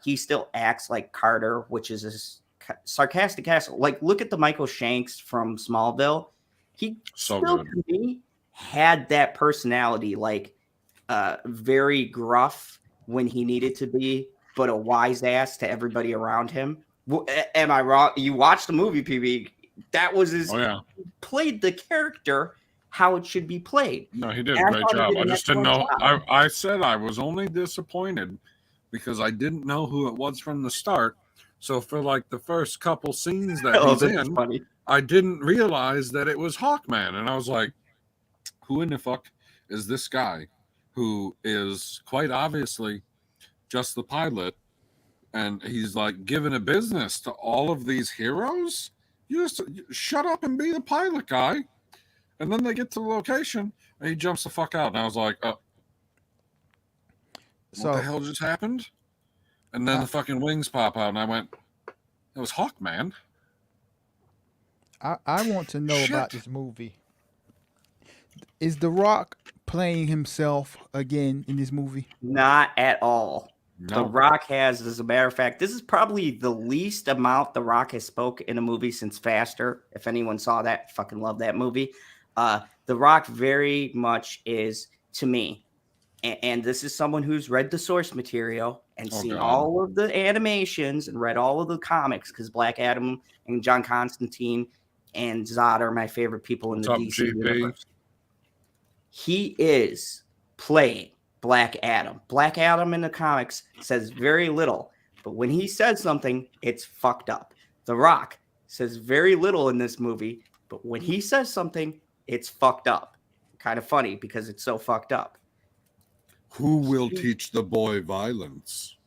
He still acts like Carter, which is a sarcastic asshole. Like, look at the Michael Shanks from Smallville. He So still, good. to me, had that personality, like very gruff when he needed to be, but a wise ass to everybody around him. Am I wrong? You watched the movie, PB. That was his. Oh yeah. Played the character how it should be played. No, he did a And I great thought he job. did I an just didn't know. excellent I said I was only disappointed because I didn't know who it was from the start. So for like the first couple scenes that he's this is in, funny. I didn't realize that it was Hawkman. And I was like, who in the fuck is this guy who is quite obviously just the pilot? And he's like giving a business to all of these heroes? You just shut up and be the pilot guy. And then they get to the location and he jumps the fuck out. And I was like, what So the hell just happened? And then the fucking wings pop out and I went, it was Hawkman. I want to know about Shit. this movie. Is The Rock playing himself again in this movie? Not at all. The No. Rock has, as a matter of fact, this is probably the least amount The Rock has spoke in a movie since Faster. If anyone saw that, fucking love that movie. The Rock very much is, to me, and this is someone who's read the source material and Oh, seen God. all of the animations and read all of the comics, because Black Adam and John Constantine and Zod are my favorite people in What's the up, DC GP? universe. He is playing Black Adam. Black Adam in the comics says very little, but when he says something, it's fucked up. The Rock says very little in this movie, but when he says something, it's fucked up. Kind of funny because it's so fucked up. Who will teach the boy violence?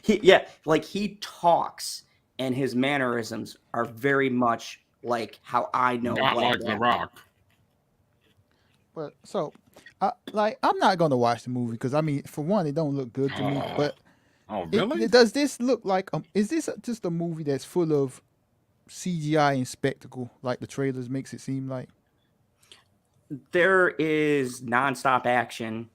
He talks and his mannerisms are very much like how I know Not Black like The Adam. Rock. But so, I'm not gonna watch the movie because I mean, for one, it don't look good to me. But Oh, really? does this look like? Is this just a movie that's full of CGI and spectacle, like the trailers makes it seem like? There is nonstop action.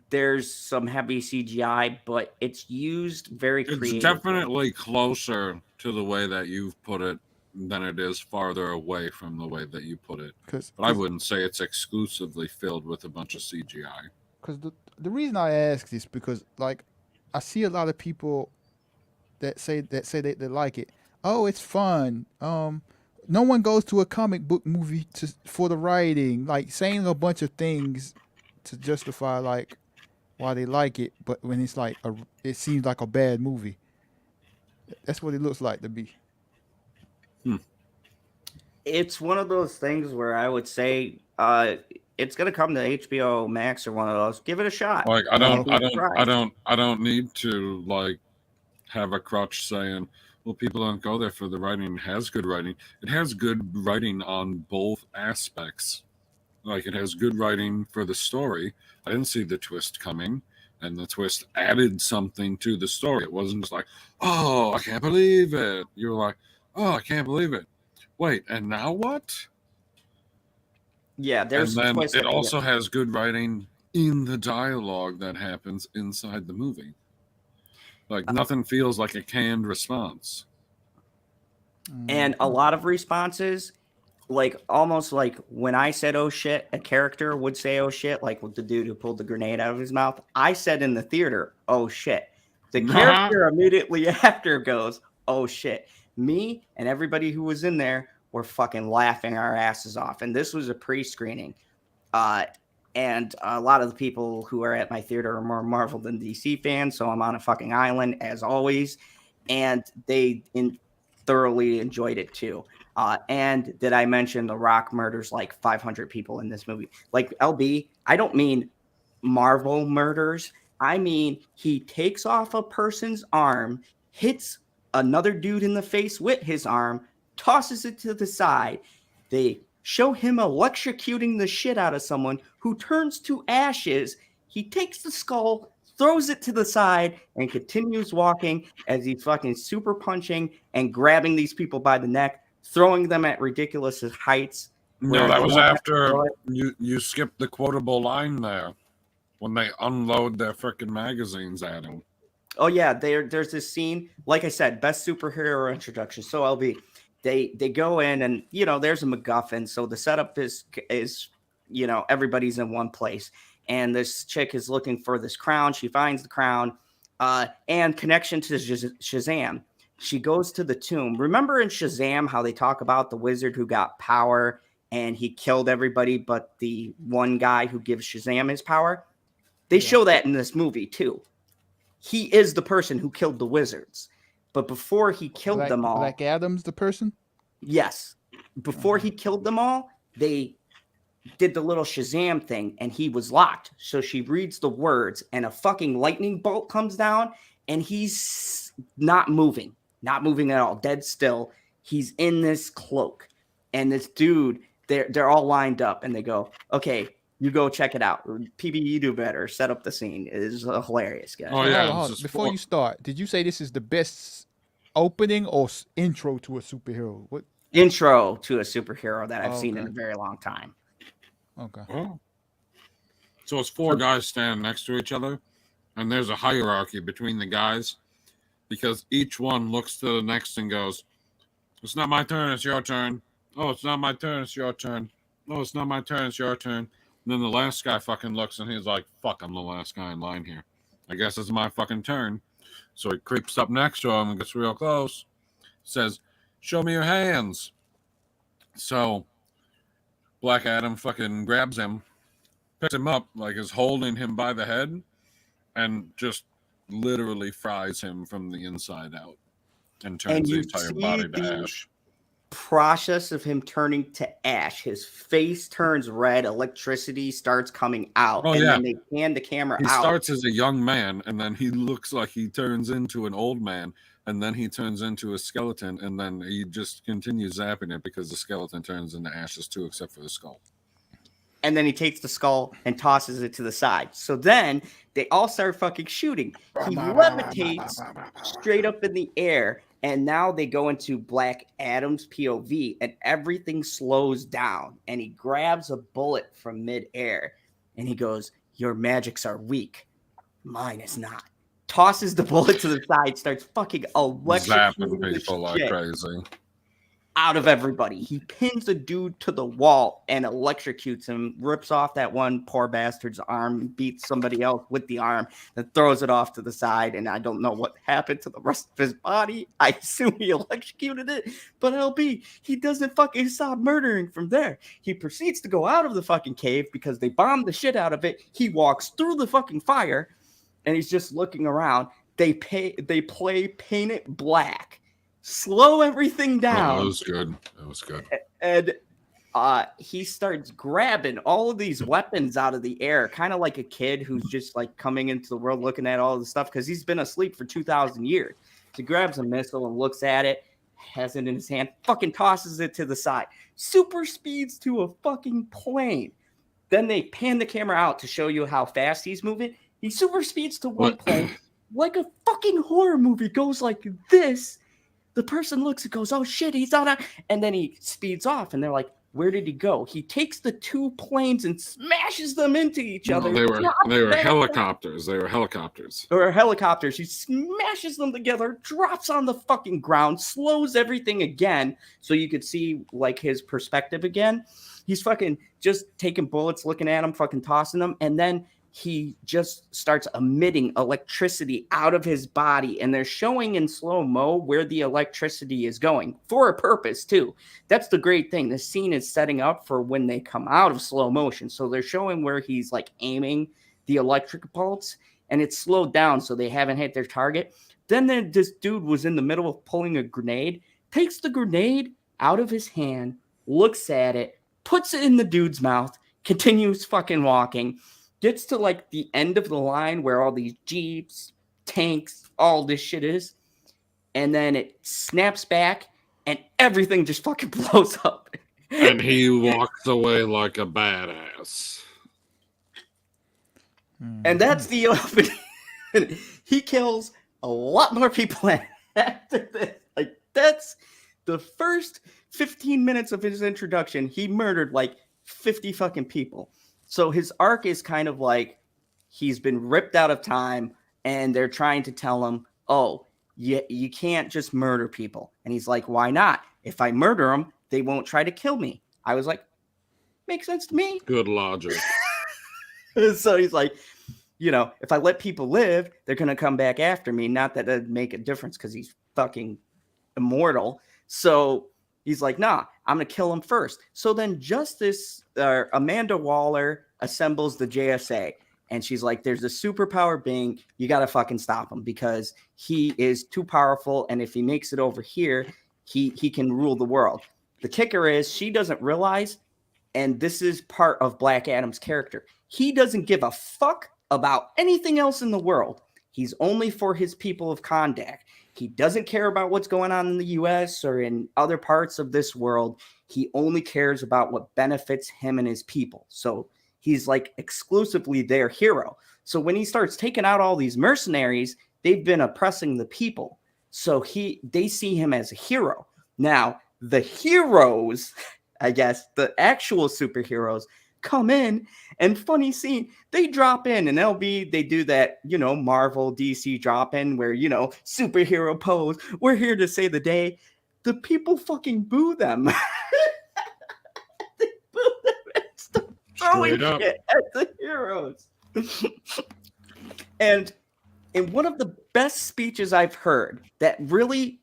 There's some heavy CGI, but it's used very It's creatively. definitely closer to the way that you've put it than it is farther away from the way that you put it. Because But I wouldn't say it's exclusively filled with a bunch of CGI. Because the reason I ask is because like I see a lot of people that say they like it. Oh, it's fun. No one goes to a comic book movie for the writing, like saying a bunch of things to justify like why they like it. But when it's like it seems like a bad movie. That's what it looks like to me. It's one of those things where I would say it's gonna come to HBO Max or one of those. Give it a shot. Like I Don't be surprised. I don't need to like have a crutch saying, well, people don't go there for the writing. It has good writing. It has good writing on both aspects. Like it has good writing for the story. I didn't see the twist coming, and the twist added something to the story. It wasn't just like, oh, I can't believe it. You were like, oh, I can't believe it. Wait, and now what? Yeah, there's And then twists it at the also has good writing in the dialogue that happens inside the movie. Like nothing feels like a canned response. And a lot of responses, like almost like when I said "oh shit," a character would say "oh shit," like with the dude who pulled the grenade out of his mouth. I said in the theater "oh shit." The character immediately after goes "oh shit." Me and everybody who was in there were fucking laughing our asses off. And this was a pre-screening. And a lot of the people who are at my theater are more Marvel than DC fans, so I'm on a fucking island as always. And they thoroughly enjoyed it too. And did I mention The Rock murders like 500 people in this movie? Like LB, I don't mean Marvel murders. I mean he takes off a person's arm, hits another dude in the face with his arm, tosses it to the side. They show him electrocuting the shit out of someone who turns to ashes. He takes the skull, throws it to the side, and continues walking as he's fucking super punching and grabbing these people by the neck, throwing them at ridiculous heights. No, that was after you skipped the quotable line there when they unload their freaking magazines at him. Oh yeah, there's this scene. Like I said, best superhero introduction. So LB, they go in and there's a MacGuffin. So the setup is everybody's in one place, and this chick is looking for this crown. She finds the crown, and connection to Shazam. She goes to the tomb. Remember in Shazam how they talk about the wizard who got power and he killed everybody, but the one guy who gives Shazam his power. They show that in this movie too. He is the person who killed the wizards. But before he killed them all... Black Adam's the person? Yes. Before he killed them all, they did the little Shazam thing, and he was locked. So she reads the words, and a fucking lightning bolt comes down, and he's not moving. Not moving at all. Dead still. He's in this cloak. and this dude, they're all lined up, and they go, "Okay, you go check it out. PB, you do better. Set up the scene." It is hilarious, guys. Oh, So yeah, hold on, it was hold on. just Before four- you start, did you say this is the best opening or intro to a superhero? What? Intro to a superhero that I've Oh, seen in okay. a very long time. Okay. Oh. So it's four guys standing next to each other, and there's a hierarchy between the guys because each one looks to the next and goes, "It's not my turn, it's your turn. Oh, it's not my turn, it's your turn. Oh, it's not my turn, it's your turn." And then the last guy fucking looks and he's like, "Fuck, I'm the last guy in line here. I guess it's my fucking turn." So he creeps up next to him and gets real close. Says, "Show me your hands." So Black Adam fucking grabs him, picks him up, like is holding him by the head, and just literally fries him from the inside out and turns And the you entire see body to the ash. process of him turning to ash. His face turns red. Electricity starts coming out, Oh, and yeah. then they pan the camera He out. starts as a young man, and then he looks like he turns into an old man, and then he turns into a skeleton, and then he just continues zapping it because the skeleton turns into ashes too, except for the skull. And then he takes the skull and tosses it to the side. So then they all start fucking shooting. He levitates straight up in the air, and now they go into Black Adam's POV, and everything slows down. And he grabs a bullet from midair, and he goes, "Your magics are weak. Mine is not." Tosses the bullet to the side, starts fucking Zapping electrocuting the people like shit crazy. out of everybody. He pins the dude to the wall and electrocutes him, rips off that one poor bastard's arm, beats somebody else with the arm, then throws it off to the side. And I don't know what happened to the rest of his body. I assume he electrocuted it, but LB, he doesn't fucking stop murdering from there. He proceeds to go out of the fucking cave because they bombed the shit out of it. He walks through the fucking fire and he's just looking around. They play Paint It Black. Slow everything down. Oh, it was good. It was good. And he starts grabbing all of these weapons out of the air, kind of like a kid who's just like coming into the world looking at all the stuff because he's been asleep for 2,000 years. So he grabs a missile and looks at it, has it in his hand, fucking tosses it to the side, super speeds to a fucking plane. Then they pan the camera out to show you how fast he's moving. He super speeds to one plane like a fucking horror movie, goes like this. The person looks and goes, "Oh shit, he's on a," and then he speeds off, and they're like, "Where did he go?" He takes the two planes and smashes them into each No, other. they were Drops helicopters. They were helicopters. or helicopters. He smashes them together, drops on the fucking ground, slows everything again, so you could see like his perspective again. He's fucking just taking bullets, looking at him, fucking tossing them, and then he just starts emitting electricity out of his body, and they're showing in slow-mo where the electricity is going for a purpose too. That's the great thing. The scene is setting up for when they come out of slow motion. So they're showing where he's like aiming the electric bolts, and it's slowed down so they haven't hit their target. Then this dude was in the middle of pulling a grenade, takes the grenade out of his hand, looks at it, puts it in the dude's mouth, continues fucking walking, gets to like the end of the line where all these jeeps, tanks, all this shit is, and then it snaps back and everything just fucking blows up. And he walks away like a badass. And that's the opening. He kills a lot more people after this. Like, that's the first 15 minutes of his introduction. He murdered like 50 fucking people. So his arc is kind of like he's been ripped out of time, and they're trying to tell him, "Oh, you can't just murder people." And he's like, "Why not? If I murder them, they won't try to kill me." I was like, "Makes sense to me." Good logic. So he's like, if I let people live, they're going to come back after me. Not that it'd make a difference because he's fucking immortal. So he's like, "Nah, I'm going to kill him first." So then Amanda Waller assembles the JSA, and she's like, "There's a superpower being, you got to fucking stop him because he is too powerful. And if he makes it over here, he can rule the world." The kicker is she doesn't realize, and this is part of Black Adam's character, he doesn't give a fuck about anything else in the world. He's only for his people of Kondak. He doesn't care about what's going on in the US or in other parts of this world. He only cares about what benefits him and his people. So he's like exclusively their hero. So when he starts taking out all these mercenaries, they've been oppressing the people. So they see him as a hero. Now, the heroes, I guess, the actual superheroes come in, and funny scene, they drop in, and they do that, Marvel DC drop in where, superhero pose, we're here to save the day. The people fucking boo them. They boo them and start throwing Straight up. shit at the heroes. And in one of the best speeches I've heard that really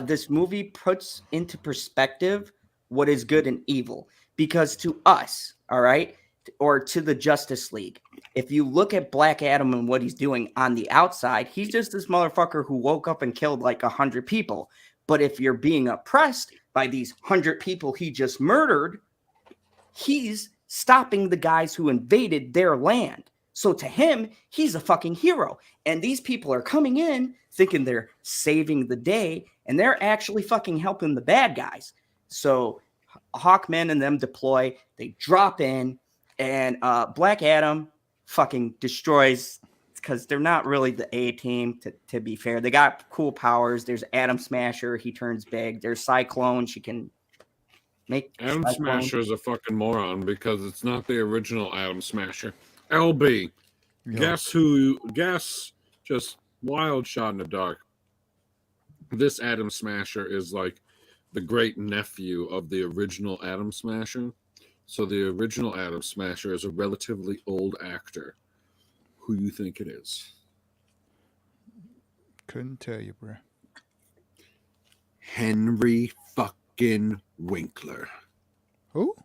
this movie puts into perspective what is good and evil. Because to us, all right, or to the Justice League, if you look at Black Adam and what he's doing on the outside, he's just this motherfucker who woke up and killed like 100 people. But if you're being oppressed by these 100 people he just murdered, he's stopping the guys who invaded their land. So to him, he's a fucking hero. And these people are coming in thinking they're saving the day, and they're actually fucking helping the bad guys. So Hawkman and them deploy, they drop in, and Black Adam fucking destroys, because they're not really the A team, to be fair. They got cool powers. There's Atom Smasher, he turns big. There's Cyclone, she can make Atom Cyclone. Smasher is a fucking moron because it's not the original Atom Smasher. LB, guess, just wild shot in the dark. This Atom Smasher is like the great nephew of the original Atom Smasher. So the original Atom Smasher is a relatively old actor. Who you think it is? Couldn't tell you, bro. Henry fucking Winkler. Who?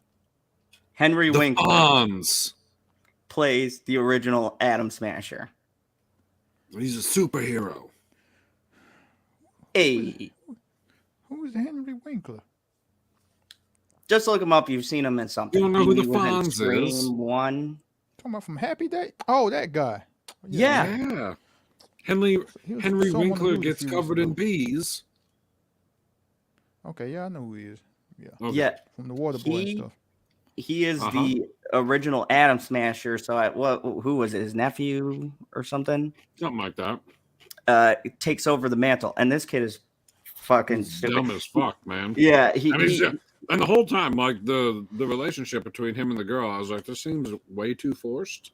Henry The Winkler Fonz. plays the original Atom Smasher. He's a superhero. Hey, Who is Henry Winkler? just look him up. You've seen him in something. You don't know who He the was in Fonz Scream is? 1. Talking about from Happy Day? Oh, that guy. Yeah. Yeah. Henry He was Henry someone Winkler who gets refused covered to in go. bees. Okay, yeah, I know who he is. Yeah, Okay. Yeah. from the Water Boy and He- stuff. He is Uh-huh. the original Atom Smasher. So who was it? His nephew or something? Something like that. Takes over the mantle. And this kid is fucking He's stupid. dumb as fuck, man. Yeah, And the whole time, like the relationship between him and the girl, I was like, this seems way too forced.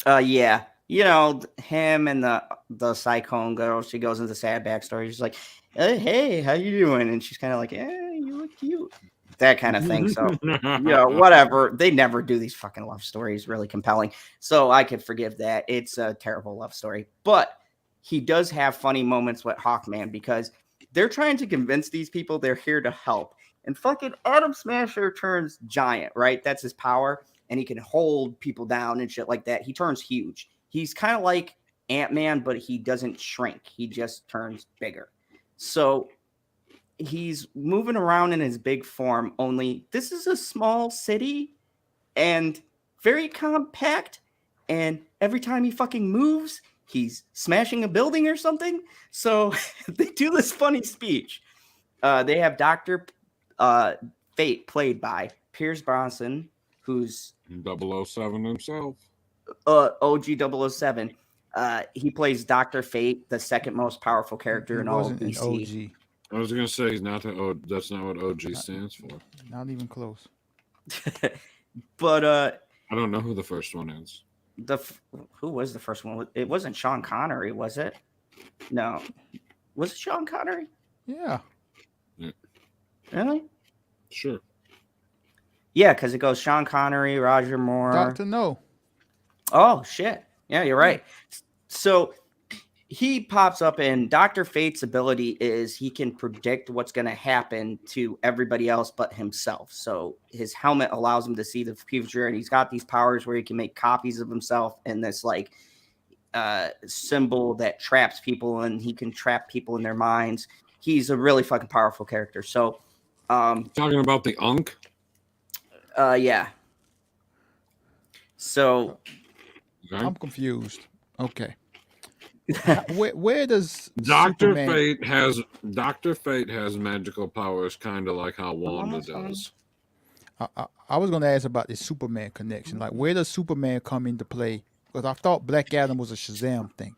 yeah. Him and the Cyclone girl, she goes into sad backstory. She's like, hey, how you doing? And she's kind of like, you look cute. That kind of thing. So, whatever. They never do these fucking love stories really compelling. So I could forgive that. It's a terrible love story. But he does have funny moments with Hawkman because they're trying to convince these people they're here to help. And fucking Atom Smasher turns giant, right? That's his power. And he can hold people down and shit like that. He turns huge. He's kind of like Ant-Man, but he doesn't shrink. He just turns bigger. So he's moving around in his big form, only this is a small city and very compact. And every time he fucking moves, he's smashing a building or something. So they do this funny speech. They have Dr. Fate played by Pierce Bronson, who's 007 himself. OG 007. He plays Dr. Fate, the second most powerful character He in all of wasn't an DC. OG. I was gonna say he's not that's not what OG stands for. Not even close. But I don't know who the first one is. who was the first one? It wasn't Sean Connery, was it? No. Was it Sean Connery? Yeah. Really? Sure. Yeah, because it goes Sean Connery, Roger Moore. Dr. No. Oh shit. Yeah, you're right. So he pops up, and Dr. Fate's ability is he can predict what's going to happen to everybody else but himself. So his helmet allows him to see the future, and he's got these powers where he can make copies of himself in this like symbol that traps people, and he can trap people in their minds. He's a really fucking powerful character. So Talking about the Unk. yeah. So Okay. I'm confused. Okay. Where does Doctor Superman? Fate has magical powers, kind of like how Wanda almost done. does. I was going to ask about this Superman connection. Like, where does Superman come into play? Because I thought Black Adam was a Shazam thing.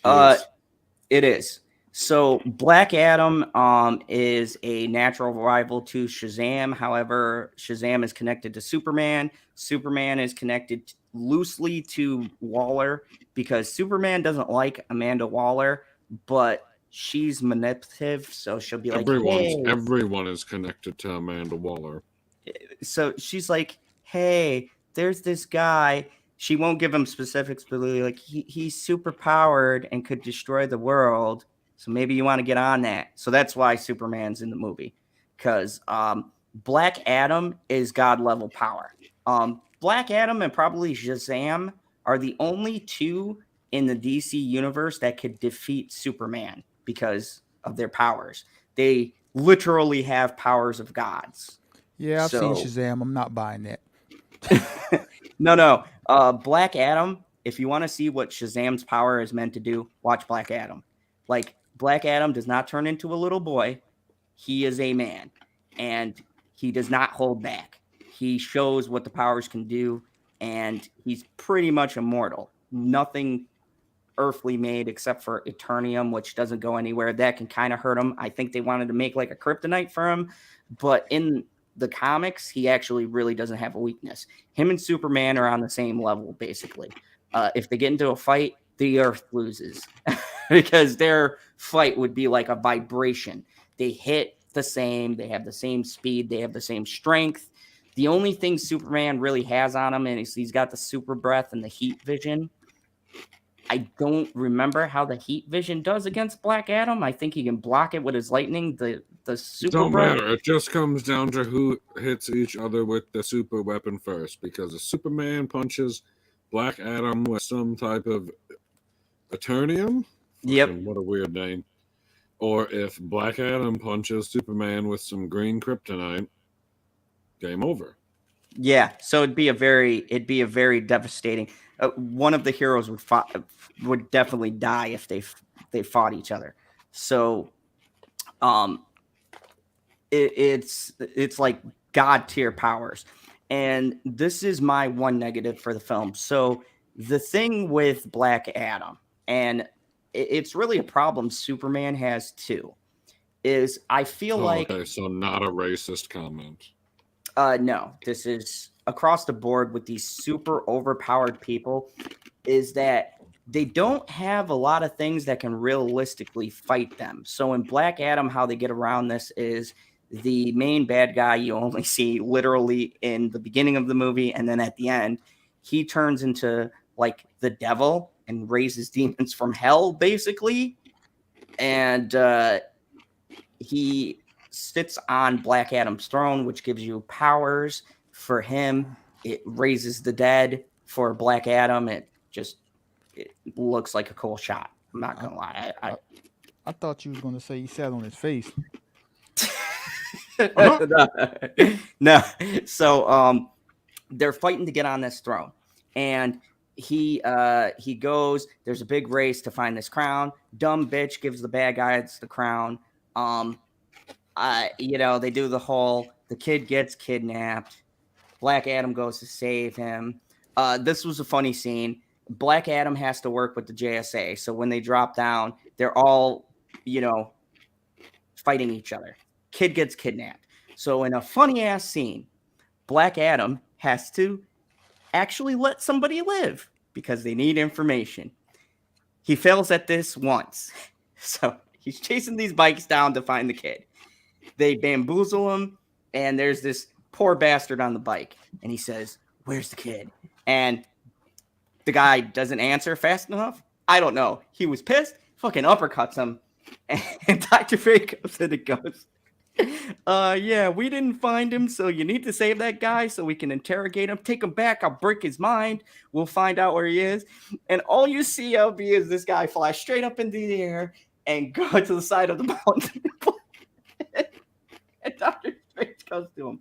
Yes. It is. So Black Adam is a natural rival to Shazam. However, Shazam is connected to Superman. Superman is connected loosely to Waller because Superman doesn't like Amanda Waller, but she's manipulative, so she'll be like, "Hey." Everyone is connected to Amanda Waller. So she's like, "Hey, there's this guy." She won't give him specifics, but like he's super powered and could destroy the world. So maybe you want to get on that. So that's why Superman's in the movie, because Black Adam is God level power. Black Adam and probably Shazam are the only two in the DC universe that could defeat Superman because of their powers. They literally have powers of gods. Yeah, I've seen Shazam. I'm not buying that. No. Black Adam, if you want to see what Shazam's power is meant to do, watch Black Adam. Like, Black Adam does not turn into a little boy. He is a man, and he does not hold back. He shows what the powers can do, and he's pretty much immortal. Nothing earthly made except for Eternium, which doesn't go anywhere. That can kind of hurt him. I think they wanted to make like a kryptonite for him, but in the comics, he actually really doesn't have a weakness. Him and Superman are on the same level, basically. If they get into a fight, the Earth loses because their fight would be like a vibration. They hit the same. They have the same speed. They have the same strength. The only thing Superman really has on him is he's got the super breath and the heat vision. I don't remember how the heat vision does against Black Adam. I think he can block it with his lightning. The super Don't breath. matter. It just comes down to who hits each other with the super weapon first. Because if Superman punches Black Adam with some type of Eternium, Yep. what a weird name. Or if Black Adam punches Superman with some green kryptonite, game over. Yeah, so it'd be a very devastating. One of the heroes would definitely die if they fought each other. So, it's like god tier powers, and this is my one negative for the film. So the thing with Black Adam, and it's really a problem Superman has too, is I feel like okay, so not a racist comment. No, this is across the board with these super overpowered people, is that they don't have a lot of things that can realistically fight them. So in Black Adam, how they get around this is the main bad guy you only see literally in the beginning of the movie, and then at the end, he turns into like the devil and raises demons from hell, basically. And he sits on Black Adam's throne, which gives you powers. For him, it raises the dead. For Black Adam, it looks like a cool shot. I'm not gonna lie. I thought you was gonna say he sat on his face. No. So they're fighting to get on this throne, and he goes. There's a big race to find this crown. Dumb bitch gives the bad guys the crown. They do the whole, the kid gets kidnapped. Black Adam goes to save him. This was a funny scene. Black Adam has to work with the JSA. So when they drop down, they're all, fighting each other. Kid gets kidnapped. So in a funny ass scene, Black Adam has to actually let somebody live because they need information. He fails at this once. So he's chasing these bikes down to find the kid. They bamboozle him, and there's this poor bastard on the bike, and he says, "Where's the kid?" And the guy doesn't answer fast enough. I don't know. He was pissed, fucking uppercuts him, and Dr. Fate comes in and goes, yeah, we didn't find him, so you need to save that guy so we can interrogate him. Take him back. I'll break his mind. We'll find out where he is. And all you see, LB, is this guy fly straight up into the air and go to the side of the mountain. And Dr. Strange goes to him,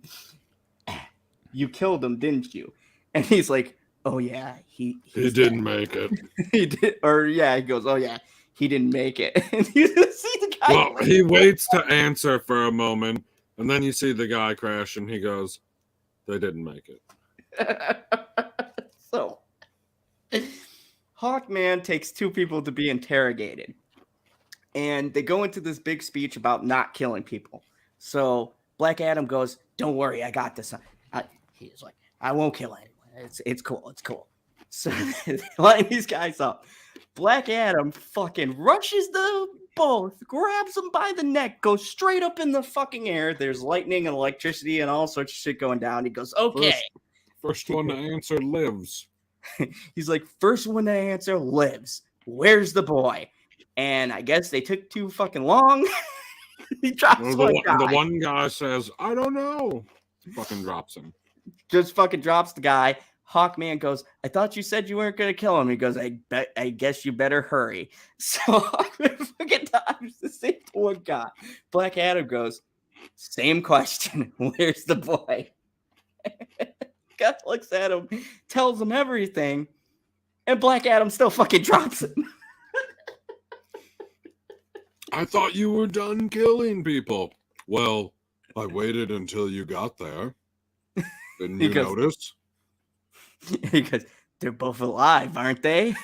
"You killed him, didn't you?" And he's like, oh yeah, He he's didn't make it. he did, or yeah, he goes, oh yeah, he didn't make it. And you see the guy. Well, he waits to answer for a moment, and then you see the guy crash, and he goes, "They didn't make it." So, Hawkman takes two people to be interrogated, and they go into this big speech about not killing people. So Black Adam goes, "Don't worry, I got this." He's like, "I won't kill anyone. It's cool. It's cool." So they line these guys up. Black Adam fucking rushes them both, grabs them by the neck, goes straight up in the fucking air. There's lightning and electricity and all sorts of shit going down. He goes, "Okay." First one to answer lives. He's like, "First one to answer lives. Where's the boy?" And I guess they took too fucking long. He drops The one guy says, "I don't know." Fucking drops him. Just fucking drops the guy. Hawkman goes, "I thought you said you weren't gonna kill him." He goes, I guess you better hurry." So Hawkman fucking dives to save the one guy. Black Adam goes, "Same question. Where's the boy?" Guy looks at him, tells him everything, and Black Adam still fucking drops him. "I thought you were done killing people." "Well, I waited until you got there. Didn't you notice?" He goes, "They're both alive, aren't they?"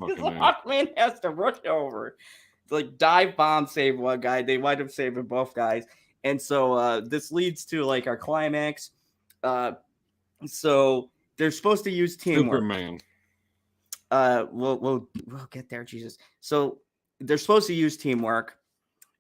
Hawkman has to rush over. It's like dive bomb save one guy. They wind up saving both guys. And so this leads to like our climax. So they're supposed to use teamwork. Superman. We'll get there, Jesus. So they're supposed to use teamwork.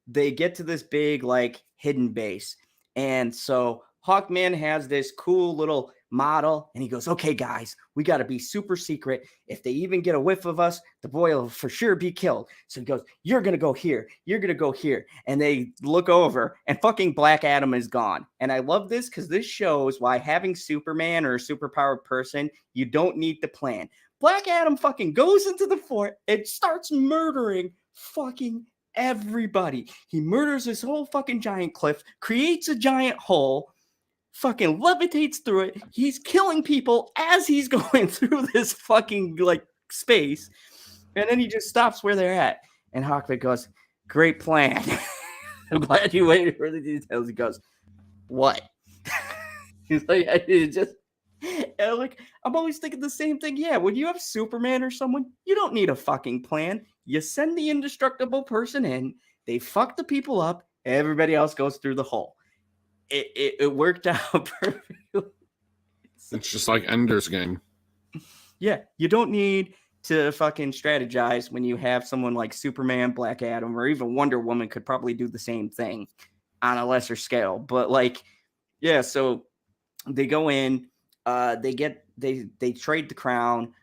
They get to this big like hidden base. And so Hawkman has this cool little model, and he goes, "Okay, guys, we got to be super secret. If they even get a whiff of us, the boy will for sure be killed." So he goes, "You're going to go here. You're going to go here." And they look over, and fucking Black Adam is gone. And I love this because this shows why having Superman or a superpowered person, you don't need to plan. Black Adam fucking goes into the fort and starts murdering fucking everybody. He murders this whole fucking giant cliff, creates a giant hole, fucking levitates through it. He's killing people as he's going through this fucking like space. And then he just stops where they're at. And Hawkman goes, "Great plan." I'm glad you waited for the details. He goes, "What?" He's like, I'm always thinking the same thing. Yeah, when you have Superman or someone, you don't need a fucking plan. You send the indestructible person in, they fuck the people up, everybody else goes through the hole. It worked out perfectly. It's just like Ender's Game. Yeah, you don't need to fucking strategize when you have someone like Superman, Black Adam, or even Wonder Woman could probably do the same thing on a lesser scale. But like, yeah, so they go in, they trade the crown.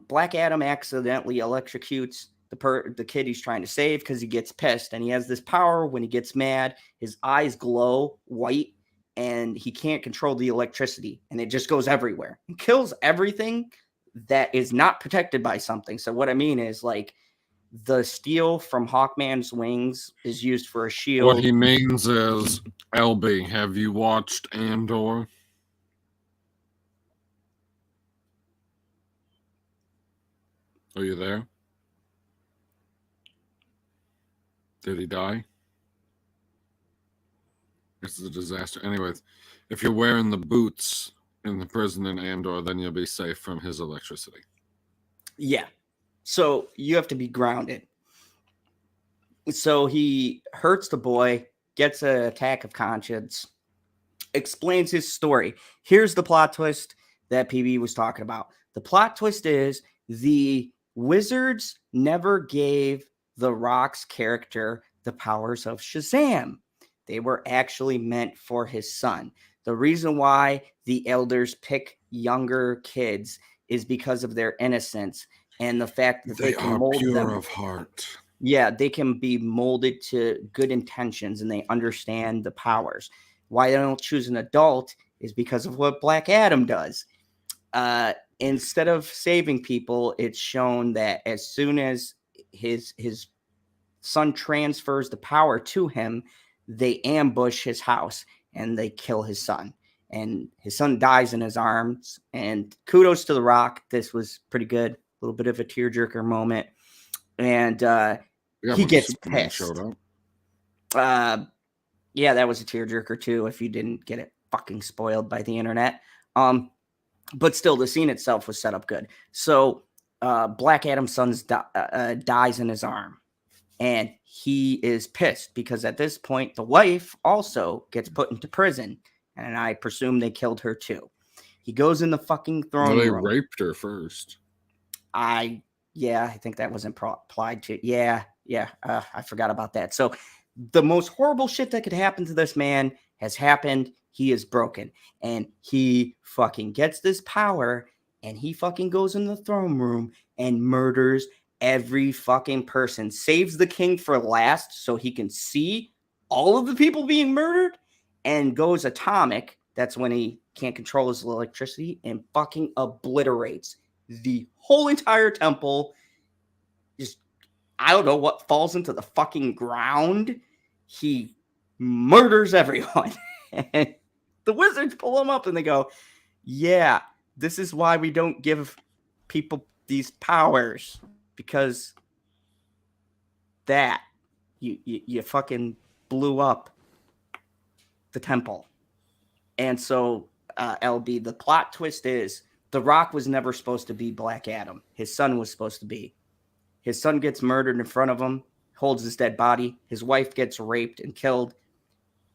Black Adam accidentally electrocutes the kid he's trying to save because he gets pissed, and he has this power when he gets mad. His eyes glow white, and he can't control the electricity, and it just goes everywhere. He kills everything that is not protected by something. So what I mean is like the steel from Hawkman's wings is used for a shield. What he means is, LB, have you watched Andor? Are you there? Did he die? This is a disaster. Anyways, if you're wearing the boots in the prison in Andor, then you'll be safe from his electricity. Yeah. So you have to be grounded. So he hurts the boy, gets an attack of conscience, explains his story. Here's the plot twist that PB was talking about. The plot twist is the Wizards never gave the Rock's character the powers of Shazam. They were actually meant for his son. The reason why the elders pick younger kids is because of their innocence and the fact that they can mold pure them of heart. Yeah, they can be molded to good intentions and they understand the powers. Why they don't choose an adult is because of what Black Adam does. Instead of saving people, it's shown that as soon as his son transfers the power to him, they ambush his house and they kill his son. and his son dies in his arms. And kudos to The Rock. This was pretty good. A little bit of a tearjerker moment. And Yeah, he when gets Superman pissed. showed up. Yeah, that was a tearjerker too, if you didn't get it fucking spoiled by the internet. But still, the scene itself was set up good. So Black Adam's son dies in his arm. And he is pissed because at this point, the wife also gets put into prison. And I presume they killed her too. He goes in the fucking throne They room. raped her first. I think that wasn't applied to. Yeah. I forgot about that. So the most horrible shit that could happen to this man has happened. He is broken. And he fucking gets this power. And he fucking goes in the throne room and murders every fucking person, saves the king for last so he can see all of the people being murdered, and goes atomic. That's when he can't control his electricity and fucking obliterates the whole entire temple. Just, I don't know what falls into the fucking ground. He murders everyone. And the wizards pull him up and they go, yeah, this is why we don't give people these powers. Because that you fucking blew up the temple. And so LB, the plot twist is The Rock was never supposed to be Black Adam. His son was supposed to be. His son gets murdered in front of him, holds his dead body. His wife gets raped and killed,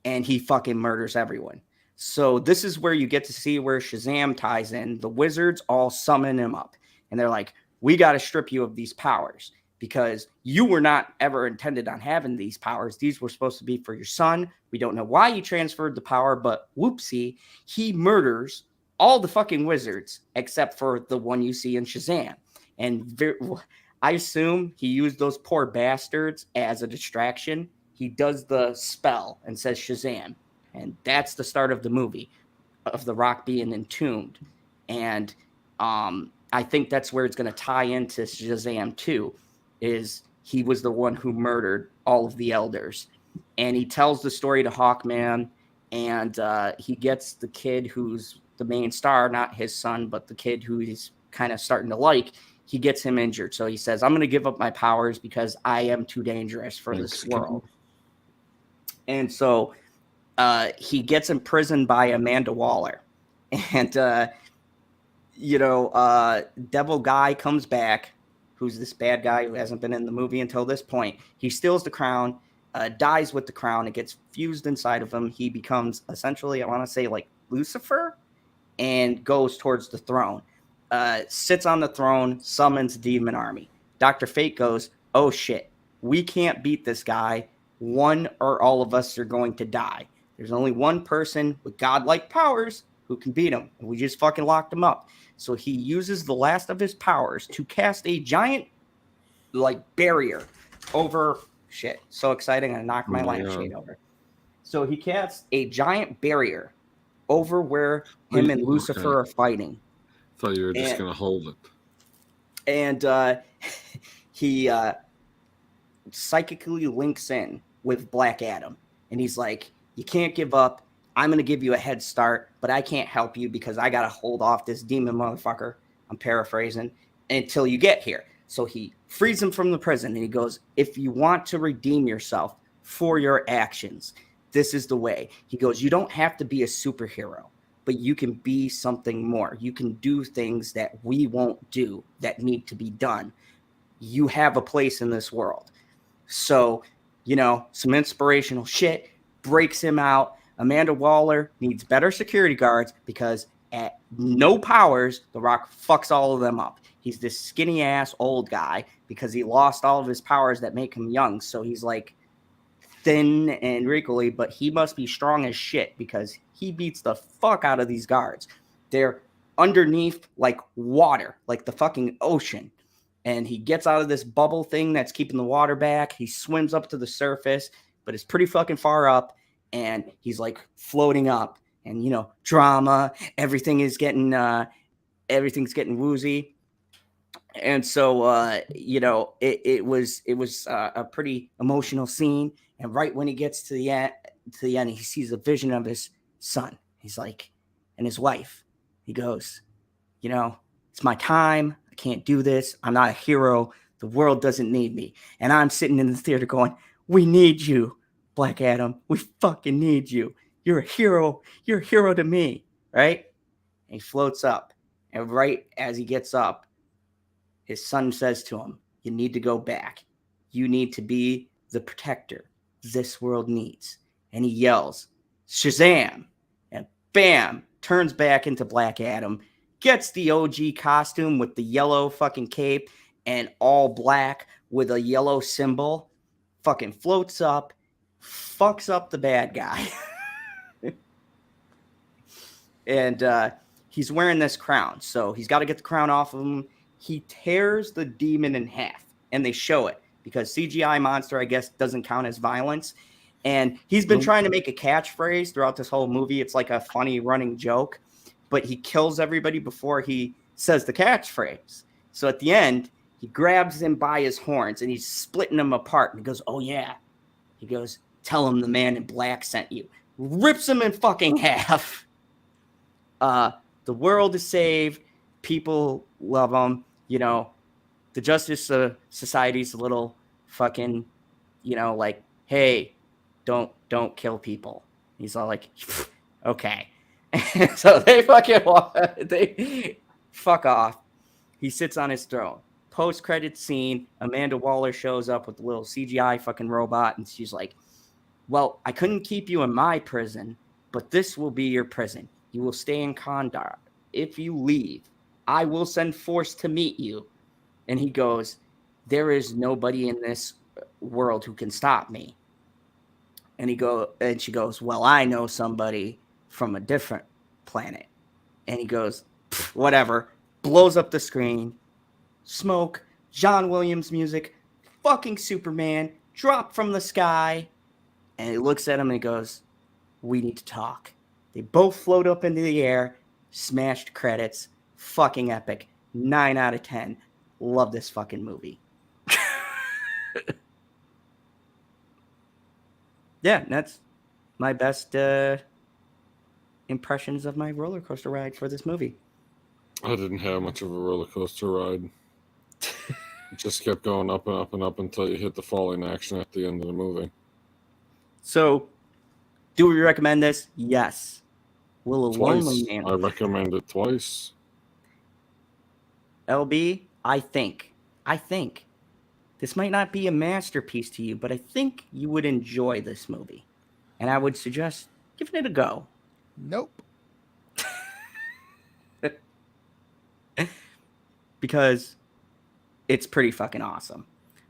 and he fucking murders everyone. So this is where you get to see where Shazam ties in. The wizards all summon him up, and they're like, we got to strip you of these powers because you were not ever intended on having these powers. These were supposed to be for your son. We don't know why you transferred the power, but whoopsie, he murders all the fucking wizards except for the one you see in Shazam. And I assume he used those poor bastards as a distraction. He does the spell and says Shazam. And that's the start of the movie, of The Rock being entombed. And I think that's where it's going to tie into Shazam 2, is he was the one who murdered all of the elders. And he tells the story to Hawkman, and he gets the kid who's the main star, not his son, but the kid who he's kind of starting to like. He gets him injured. So he says, I'm going to give up my powers because I am too dangerous for this world. And so he gets imprisoned by Amanda Waller. And Devil Guy comes back, who's this bad guy who hasn't been in the movie until this point. He steals the crown, dies with the crown. It gets fused inside of him. He becomes essentially, I want to say, like Lucifer, and goes towards the throne. Sits on the throne, summons a demon army. Dr. Fate goes, oh shit, we can't beat this guy. One or all of us are going to die. There's only one person with godlike powers who can beat him. And we just fucking locked him up. So he uses the last of his powers to cast a giant barrier over shit. So exciting. I knocked my lampshade over. So he casts a giant barrier over where him and Lucifer are fighting. Thought you were just going to hold it. And he psychically links in with Black Adam. And he's like, you can't give up. I'm going to give you a head start, but I can't help you because I got to hold off this demon motherfucker. I'm paraphrasing, until you get here. So he frees him from the prison. And he goes, if you want to redeem yourself for your actions, this is the way. He goes, you don't have to be a superhero, but you can be something more. You can do things that we won't do that need to be done. You have a place in this world. So, some inspirational shit breaks him out. Amanda Waller needs better security guards because at no powers, The Rock fucks all of them up. He's this skinny ass old guy because he lost all of his powers that make him young. So he's like thin and wrinkly, but he must be strong as shit because he beats the fuck out of these guards. They're underneath like water, like the fucking ocean. And he gets out of this bubble thing that's keeping the water back. He swims up to the surface, but it's pretty fucking far up. And he's like floating up, and drama. Everything's getting woozy, and so it was a pretty emotional scene. And right when he gets to the end, he sees a vision of his son. He's like, and his wife. He goes, you know, it's my time. I can't do this. I'm not a hero. The world doesn't need me. And I'm sitting in the theater going, we need you, Black Adam. We fucking need you. You're a hero. You're a hero to me, right? And he floats up. And right as he gets up, his son says to him, you need to go back. You need to be the protector this world needs. And he yells, Shazam! And bam, turns back into Black Adam, gets the OG costume with the yellow fucking cape and all black with a yellow symbol, fucking floats up, fucks up the bad guy. And he's wearing this crown. So he's got to get the crown off of him. He tears the demon in half, and they show it because CGI monster, I guess, doesn't count as violence. And he's been trying to make a catchphrase throughout this whole movie. It's like a funny running joke, but he kills everybody before he says the catchphrase. So at the end, he grabs him by his horns and he's splitting them apart. And he goes, oh, yeah. He goes, tell him the man in black sent you. Rips him in fucking half. The world is saved. People love him. You know, the Justice Society's a little fucking, you know, like, hey, don't kill people. He's all like, okay. So they fuck off. He sits on his throne. Post-credit scene, Amanda Waller shows up with a little CGI fucking robot, and she's like, well, I couldn't keep you in my prison, but this will be your prison. You will stay in Kandar. If you leave, I will send force to meet you. And he goes, there is nobody in this world who can stop me. And she goes, well, I know somebody from a different planet. And he goes, whatever, blows up the screen, smoke, John Williams music, fucking Superman, drop from the sky. And he looks at him and he goes, we need to talk. They both float up into the air, smashed credits, fucking epic. 9 out of 10. Love this fucking movie. Yeah, that's my best impressions of my roller coaster ride for this movie. I didn't have much of a roller coaster ride. It just kept going up and up and up until you hit the falling action at the end of the movie. So, do we recommend this? Yes. Will a lonely Twice. man? I recommend it twice. LB, I think this might not be a masterpiece to you, but I think you would enjoy this movie. And I would suggest giving it a go. Nope. Because it's pretty fucking awesome.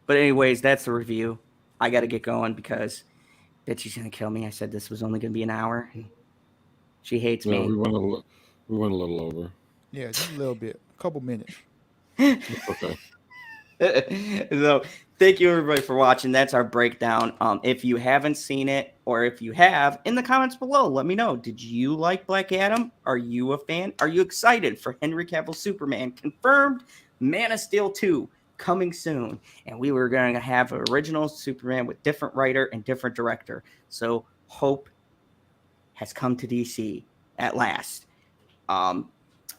But anyways, that's the review. I got to get going because bitch, she's going to kill me. I said this was only going to be an hour. And she hates Yeah, me. we went a little over. Yeah, just a little bit. A couple minutes. Okay. So thank you everybody for watching. That's our breakdown. If you haven't seen it, or if you have, in the comments below, let me know. Did you like Black Adam? Are you a fan? Are you excited for Henry Cavill Superman? Confirmed Man of Steel 2 coming soon. And we were going to have an original Superman with different writer and different director. So hope has come to DC at last.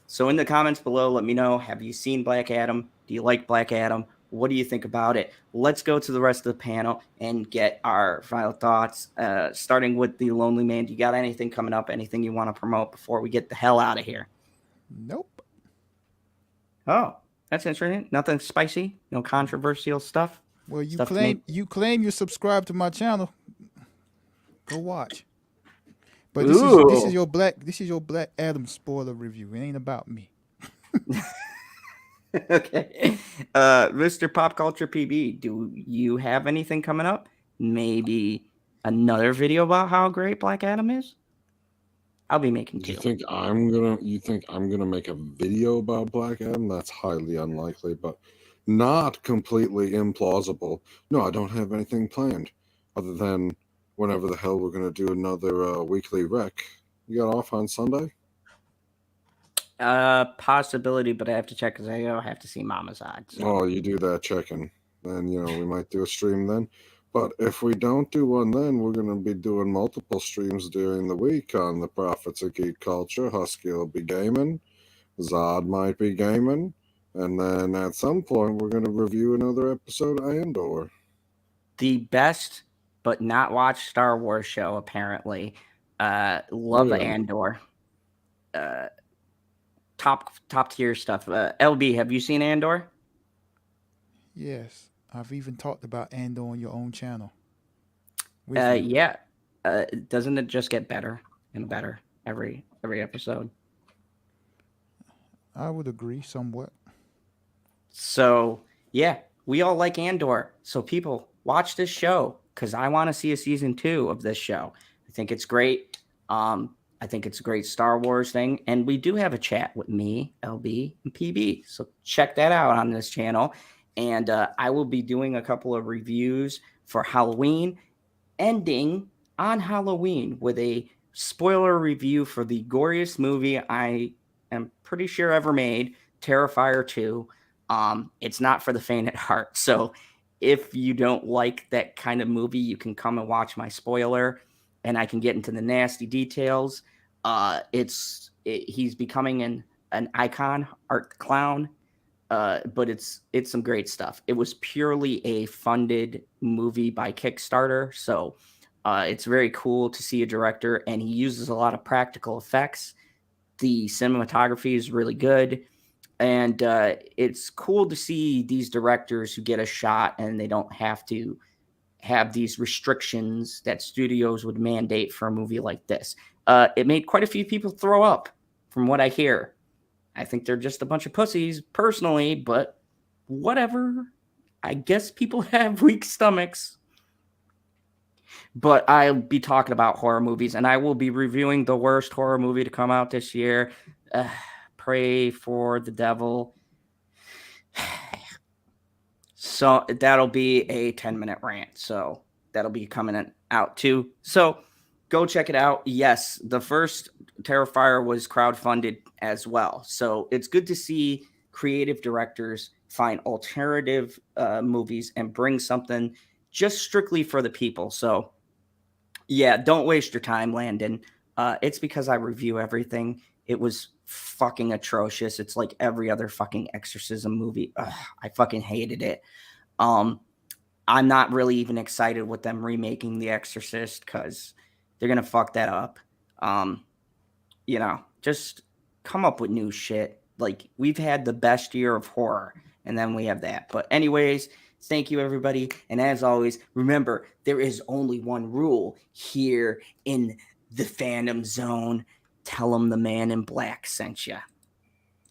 So in the comments below, let me know, have you seen Black Adam? Do you like Black Adam? What do you think about it? Let's go to the rest of the panel and get our final thoughts, starting with the Lonely Man. Do you got anything coming up, anything you want to promote before we get the hell out of here? Nope. Oh, that's interesting. Nothing spicy? No controversial stuff? Well, you Stuff claim you subscribe to my channel. Go watch. But this is your Black Adam spoiler review. It ain't about me. Okay. Mr. Pop Culture PB, do you have anything coming up? Maybe another video about how great Black Adam is? I'll be making two. You think I'm gonna make a video about Black Adam? That's highly unlikely, but not completely implausible. No, I don't have anything planned other than whenever the hell we're gonna do another weekly rec. You got off on Sunday? Possibility, but I have to check because I have to see Mama's odds. So. Oh, you do that checking. Then we might do a stream then. But if we don't do one then, we're going to be doing multiple streams during the week on the Prophets of Geek Culture. Husky will be gaming. Zod might be gaming. And then at some point, we're going to review another episode of Andor. The best but not watched Star Wars show, apparently. Love Andor. Top tier stuff. LB, have you seen Andor? Yes, I've even talked about Andor on your own channel. Yeah. Doesn't it just get better and better every episode? I would agree somewhat. So, yeah, we all like Andor. So people, watch this show because I want to see a season 2 of this show. I think it's great. I think it's a great Star Wars thing. And we do have a chat with me, LB, and PB. So check that out on this channel. And I will be doing a couple of reviews for Halloween, ending on Halloween with a spoiler review for the goriest movie I am pretty sure ever made, Terrifier 2. It's not for the faint at heart. So if you don't like that kind of movie, you can come and watch my spoiler and I can get into the nasty details. He's becoming an icon, Art the Clown. But it's some great stuff. It was purely a funded movie by Kickstarter. So it's very cool to see a director, and he uses a lot of practical effects. The cinematography is really good. And it's cool to see these directors who get a shot and they don't have to have these restrictions that studios would mandate for a movie like this. It made quite a few people throw up, from what I hear. I think they're just a bunch of pussies, personally, but whatever. I guess people have weak stomachs. But I'll be talking about horror movies, and I will be reviewing the worst horror movie to come out this year. Pray for the Devil. So that'll be a 10-minute rant. So that'll be coming out too. So go check it out. Yes, the first Terrifier was crowdfunded as well. So it's good to see creative directors find alternative movies and bring something just strictly for the people. So yeah, don't waste your time, Landon. It's because I review everything. It was fucking atrocious. It's like every other fucking exorcism movie. Ugh, I fucking hated it. I'm not really even excited with them remaking The Exorcist because they're gonna fuck that up. Just come up with new shit. Like, we've had the best year of horror, and then we have that. But anyways, thank you, everybody. And as always, remember, there is only one rule here in the Fandom Zone. Tell them the man in black sent you.